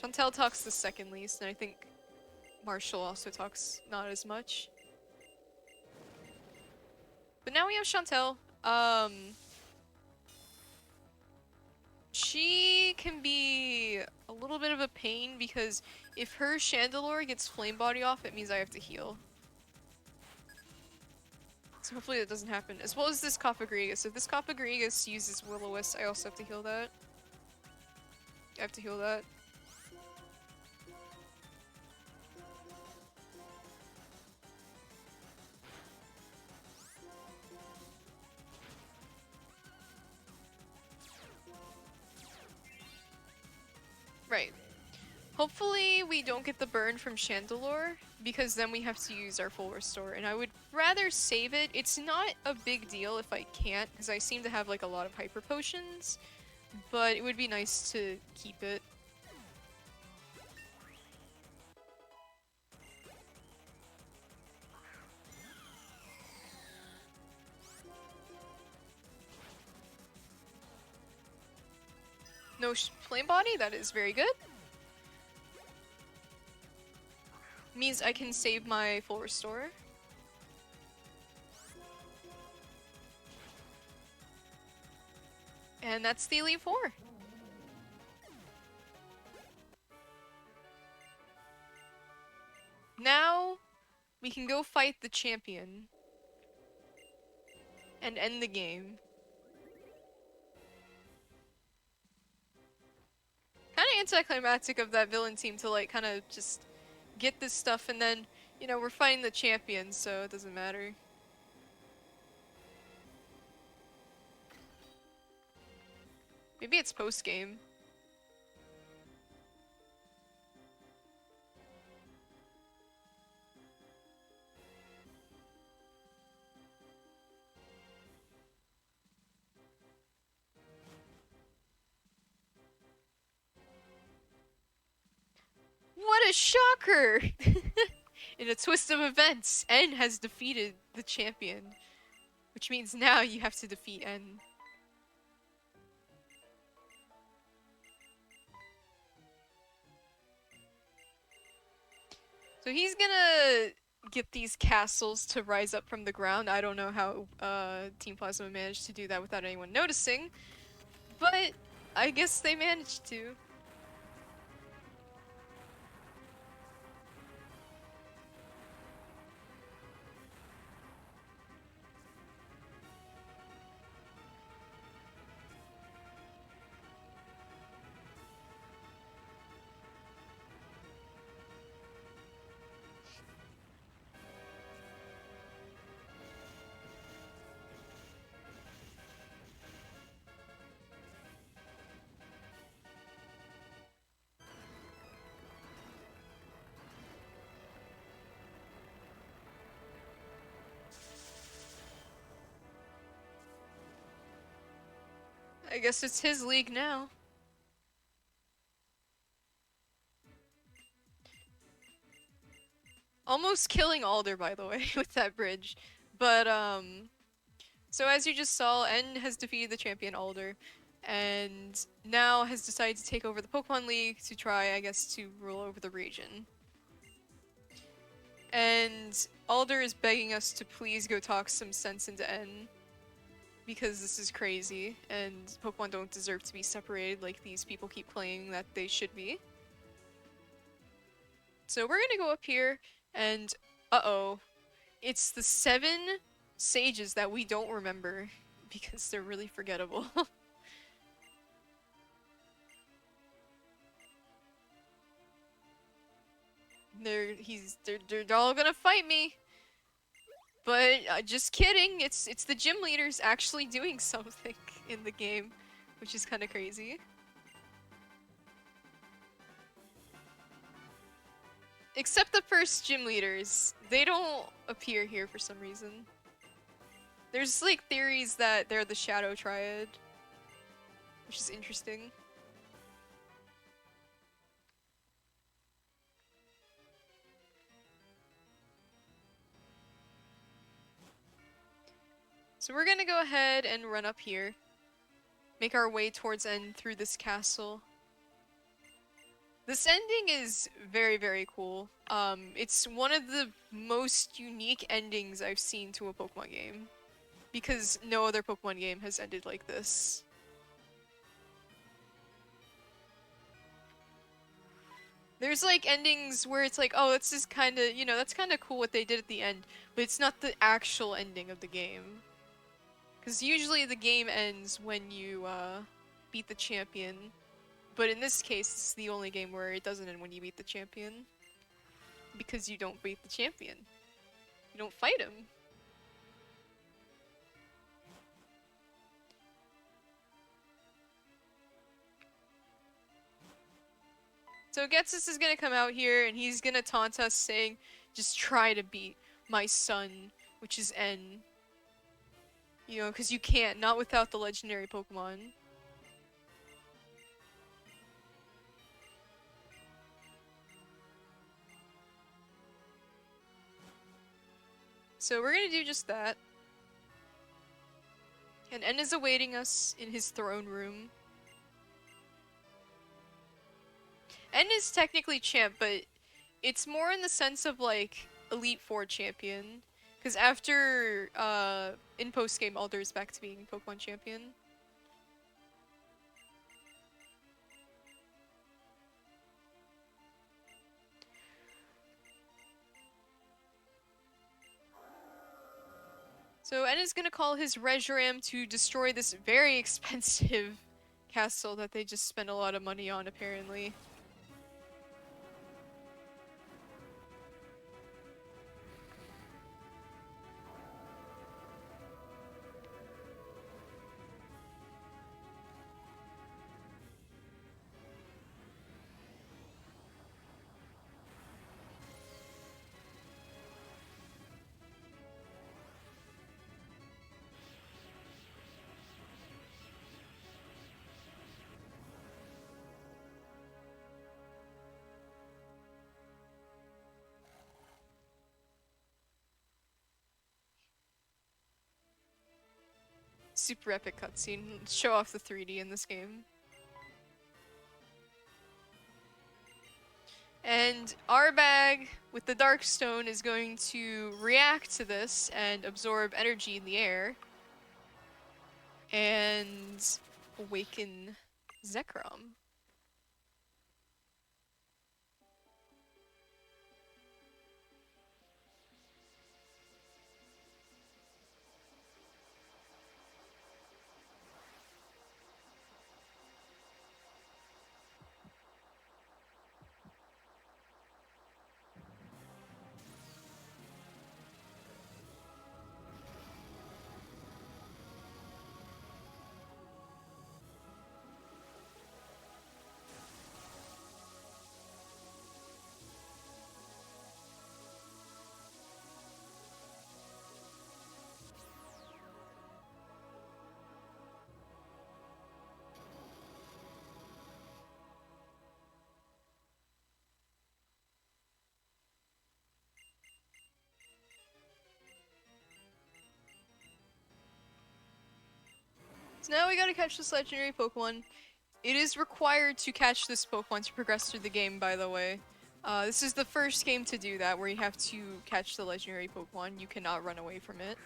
Chantel talks the second least, and I think Marshall also talks not as much. But now we have Chantel. She can be a little bit of a pain because if her Chandelure gets Flame Body off, it means I have to heal. So hopefully that doesn't happen. As well as this Cofagrigus. If this Cofagrigus uses Will-O-Wisp, I also have to heal that. I have to heal that. Right. Hopefully we don't get the burn from Chandelure, because then we have to use our full restore, and I would rather save it. It's not a big deal if I can't, because I seem to have like a lot of hyper potions, but it would be nice to keep it. No flame body, that is very good. Means I can save my full restore. And that's the Elite Four. Now we can go fight the champion and end the game. Kind of anticlimactic of that villain team to like kind of just get this stuff and then, you know, we're fighting the champion, so it doesn't matter. Maybe it's post-game. a shocker! In a twist of events, N has defeated the champion. Which means now you have to defeat N. So he's gonna get these castles to rise up from the ground. I don't know how Team Plasma managed to do that without anyone noticing. But I guess they managed to. I guess it's his league now. Almost killing Alder, by the way, with that bridge. But, so as you just saw, N has defeated the champion Alder, and now has decided to take over the Pokemon League to try, I guess, to rule over the region. And Alder is begging us to please go talk some sense into N, because this is crazy, and Pokemon don't deserve to be separated like these people keep claiming that they should be. So we're gonna go up here, and uh-oh. It's the 7 sages that we don't remember, because they're really forgettable. They're all gonna fight me! But just kidding, it's the gym leaders actually doing something in the game, which is kind of crazy. Except the first gym leaders, they don't appear here for some reason. There's like theories that they're the Shadow Triad, which is interesting. So we're gonna go ahead and run up here. Make our way towards N through this castle. This ending is very, very cool. It's one of the most unique endings I've seen to a Pokemon game. Because no other Pokemon game has ended like this. There's like endings where it's like, oh, this is kind of, you know, that's kind of cool what they did at the end. But it's not the actual ending of the game. Because usually the game ends when you beat the champion. But in this case, it's the only game where it doesn't end when you beat the champion. Because you don't beat the champion. You don't fight him. So Getsus is gonna come out here and he's gonna taunt us saying, just try to beat my son, which is N. You know, because you can't, not without the legendary Pokemon. So we're gonna do just that. And N is awaiting us in his throne room. N is technically champ, but it's more in the sense of like Elite Four champion. Because after in post game, Alder is back to being Pokemon champion. So N is gonna call his Reshiram to destroy this very expensive castle that they just spent a lot of money on, apparently. Super epic cutscene. Show off the 3D in this game. And our bag with the Darkstone is going to react to this and absorb energy in the air. And awaken Zekrom. So now we gotta catch this legendary Pokemon. It is required to catch this Pokemon to progress through the game, by the way. This is the first game to do that, where you have to catch the legendary Pokemon. You cannot run away from it.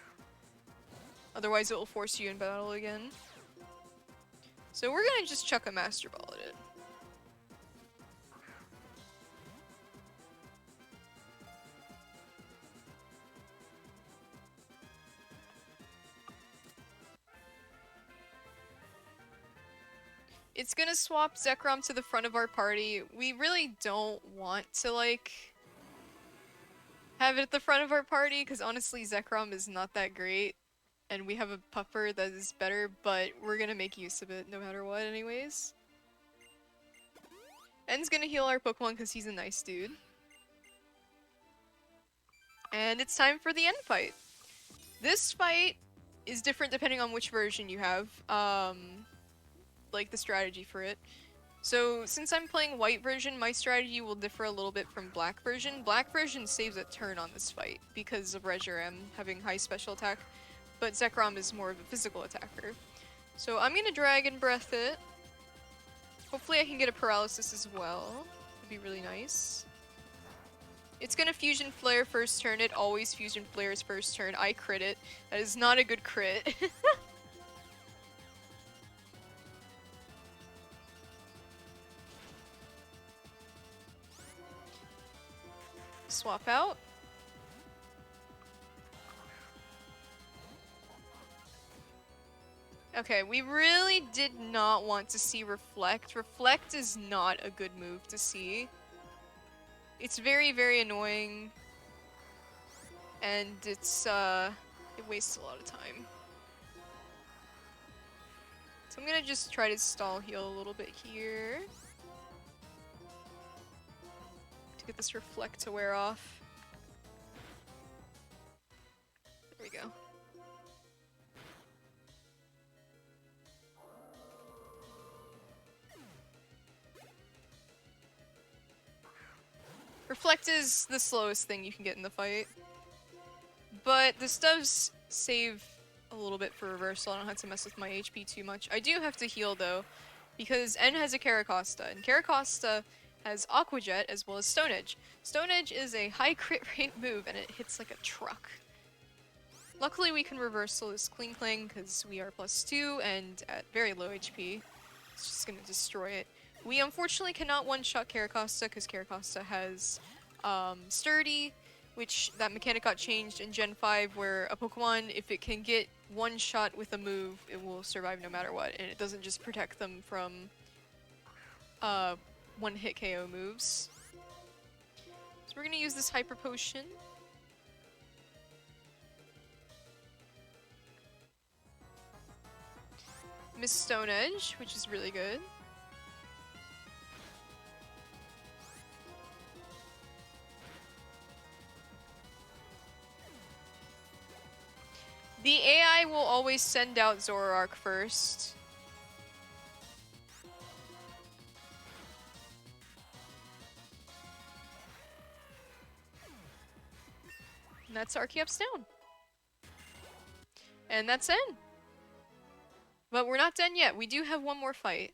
Otherwise it will force you in battle again. So we're gonna just chuck a Master Ball at it. It's gonna swap Zekrom to the front of our party. We really don't want to, like, have it at the front of our party, because honestly Zekrom is not that great. And we have a pupper that is better, but we're gonna make use of it no matter what anyways. En's gonna heal our Pokemon because he's a nice dude. And it's time for the end fight. This fight is different depending on which version you have. Like the strategy for it. So since I'm playing white version, my strategy will differ a little bit from black version. Black version saves a turn on this fight because of Reshiram having high special attack, but Zekrom is more of a physical attacker. So I'm gonna Dragon Breath it. Hopefully I can get a paralysis as well. That'd be really nice. It's gonna Fusion Flare first turn. It always Fusion Flares first turn. I crit it. That is not a good crit. Swap out. Okay, we really did not want to see Reflect. Reflect is not a good move to see. It's very, very annoying. And it's, it wastes a lot of time. So I'm gonna just try to stall heal a little bit here. To get this Reflect to wear off. There we go. Reflect is the slowest thing you can get in the fight. But this does save a little bit for reversal. I don't have to mess with my HP too much. I do have to heal though, because N has a Caracosta, and Caracosta has Aqua Jet as well as Stone Edge. Stone Edge is a high crit rate move and it hits like a truck. Luckily we can reversal this Clean Clang because we are +2 and at very low HP. It's just gonna destroy it. We unfortunately cannot one-shot Caracosta because Caracosta has Sturdy, which that mechanic got changed in Gen 5 where a Pokemon, if it can get one shot with a move, it will survive no matter what, and it doesn't just protect them from one-hit KO moves. So we're gonna use this Hyper Potion. Miss Stone Edge, which is really good. The AI will always send out Zoroark first. And that's Archeops down. And that's N. But we're not done yet. We do have one more fight.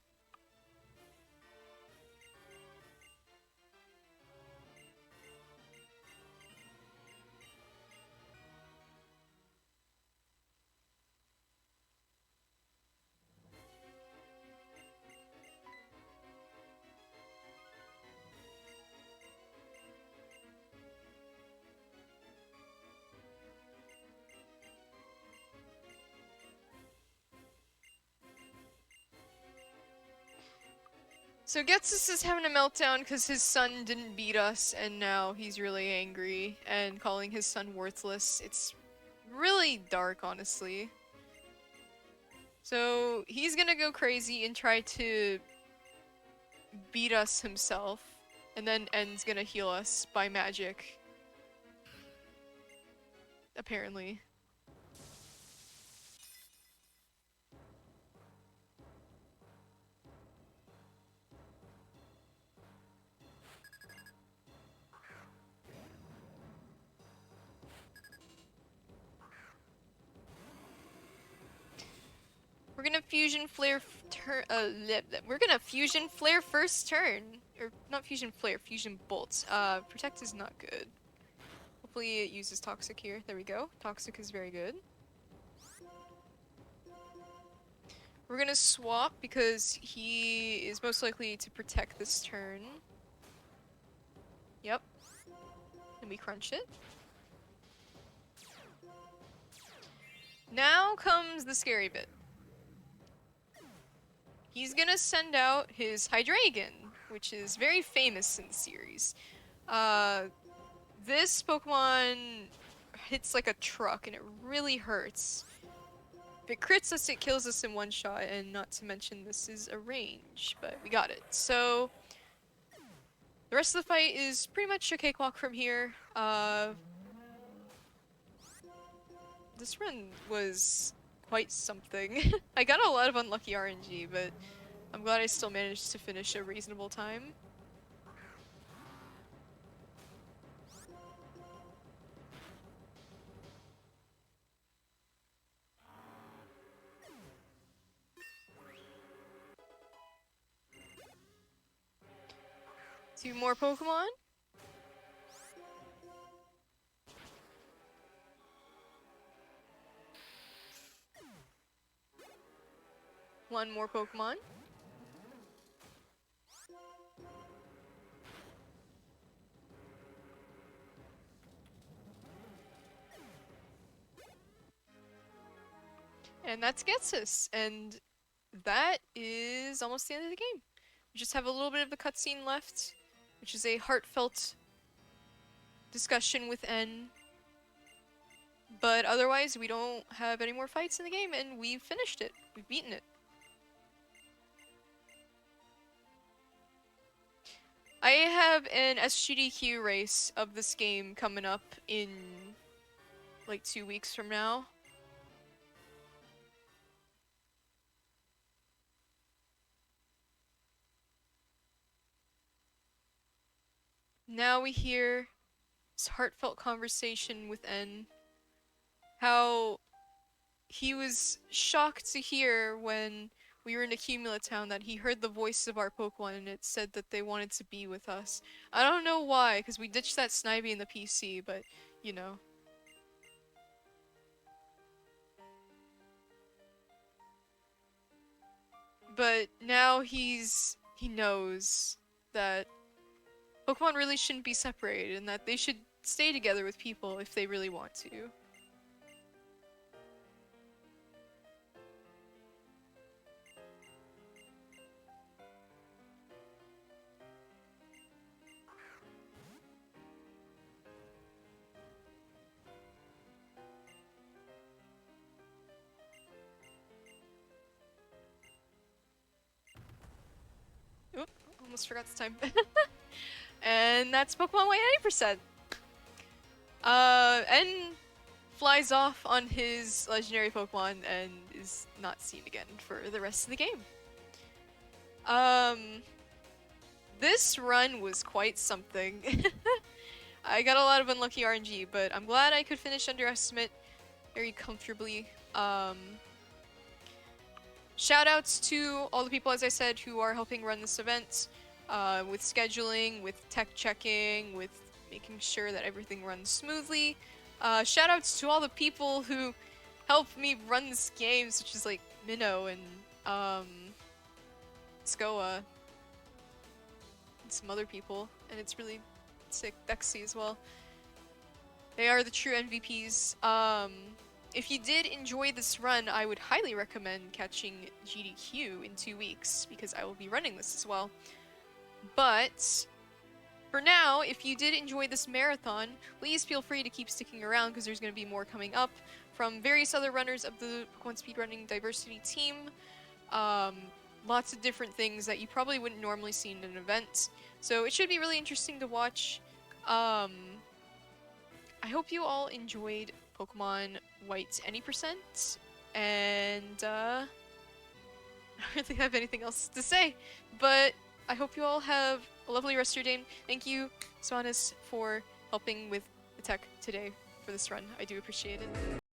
So Getsus is having a meltdown because his son didn't beat us, and now he's really angry and calling his son worthless. It's really dark, honestly. So he's gonna go crazy and try to beat us himself, and then En's gonna heal us by magic. Apparently. We're gonna fusion flare we're gonna fusion flare first turn. Or not fusion flare, fusion bolts. Protect is not good. Hopefully it uses toxic here. There we go. Toxic is very good. We're gonna swap because he is most likely to protect this turn. Yep. And we crunch it. Now comes the scary bit. He's gonna send out his Hydreigon, which is very famous in the series. This Pokemon hits like a truck and it really hurts. If it crits us, it kills us in one shot, and not to mention this is a range, but we got it. So, the rest of the fight is pretty much a cakewalk from here. This run was quite something. I got a lot of unlucky RNG, but I'm glad I still managed to finish a reasonable time. Two more Pokemon. One more Pokemon. And that gets us. And that is almost the end of the game. We just have a little bit of the cutscene left, which is a heartfelt discussion with N. But otherwise, we don't have any more fights in the game, and we've finished it. We've beaten it. I have an SGDQ race of this game coming up in like 2 weeks from now. Now we hear this heartfelt conversation with N. How he was shocked to hear when we were in Accumula Town that he heard the voice of our Pokemon and it said that they wanted to be with us. I don't know why, because we ditched that Snivy in the PC, but, you know. But now he knows that Pokemon really shouldn't be separated and that they should stay together with people if they really want to. Oop, almost forgot the time. And that's Pokemon White 90%. N flies off on his legendary Pokemon and is not seen again for the rest of the game. This run was quite something. I got a lot of unlucky RNG, but I'm glad I could finish Underestimate very comfortably. shout outs to all the people, as I said, who are helping run this event, with scheduling, with tech checking, with making sure that everything runs smoothly. Shout outs to all the people who help me run this game, such as like Minnow and Skoa and some other people, and it's really sick. Dexy as well. They are the true MVPs. If you did enjoy this run, I would highly recommend catching GDQ in 2 weeks, because I will be running this as well. But for now, if you did enjoy this marathon, please feel free to keep sticking around, because there's going to be more coming up from various other runners of the Pokemon Speedrunning Diversity team. Lots of different things that you probably wouldn't normally see in an event. So it should be really interesting to watch. I hope you all enjoyed Pokemon White any percent, and I don't really have anything else to say, but I hope you all have a lovely rest of your day. Thank you, Swanis, for helping with the tech today for this run. I do appreciate it.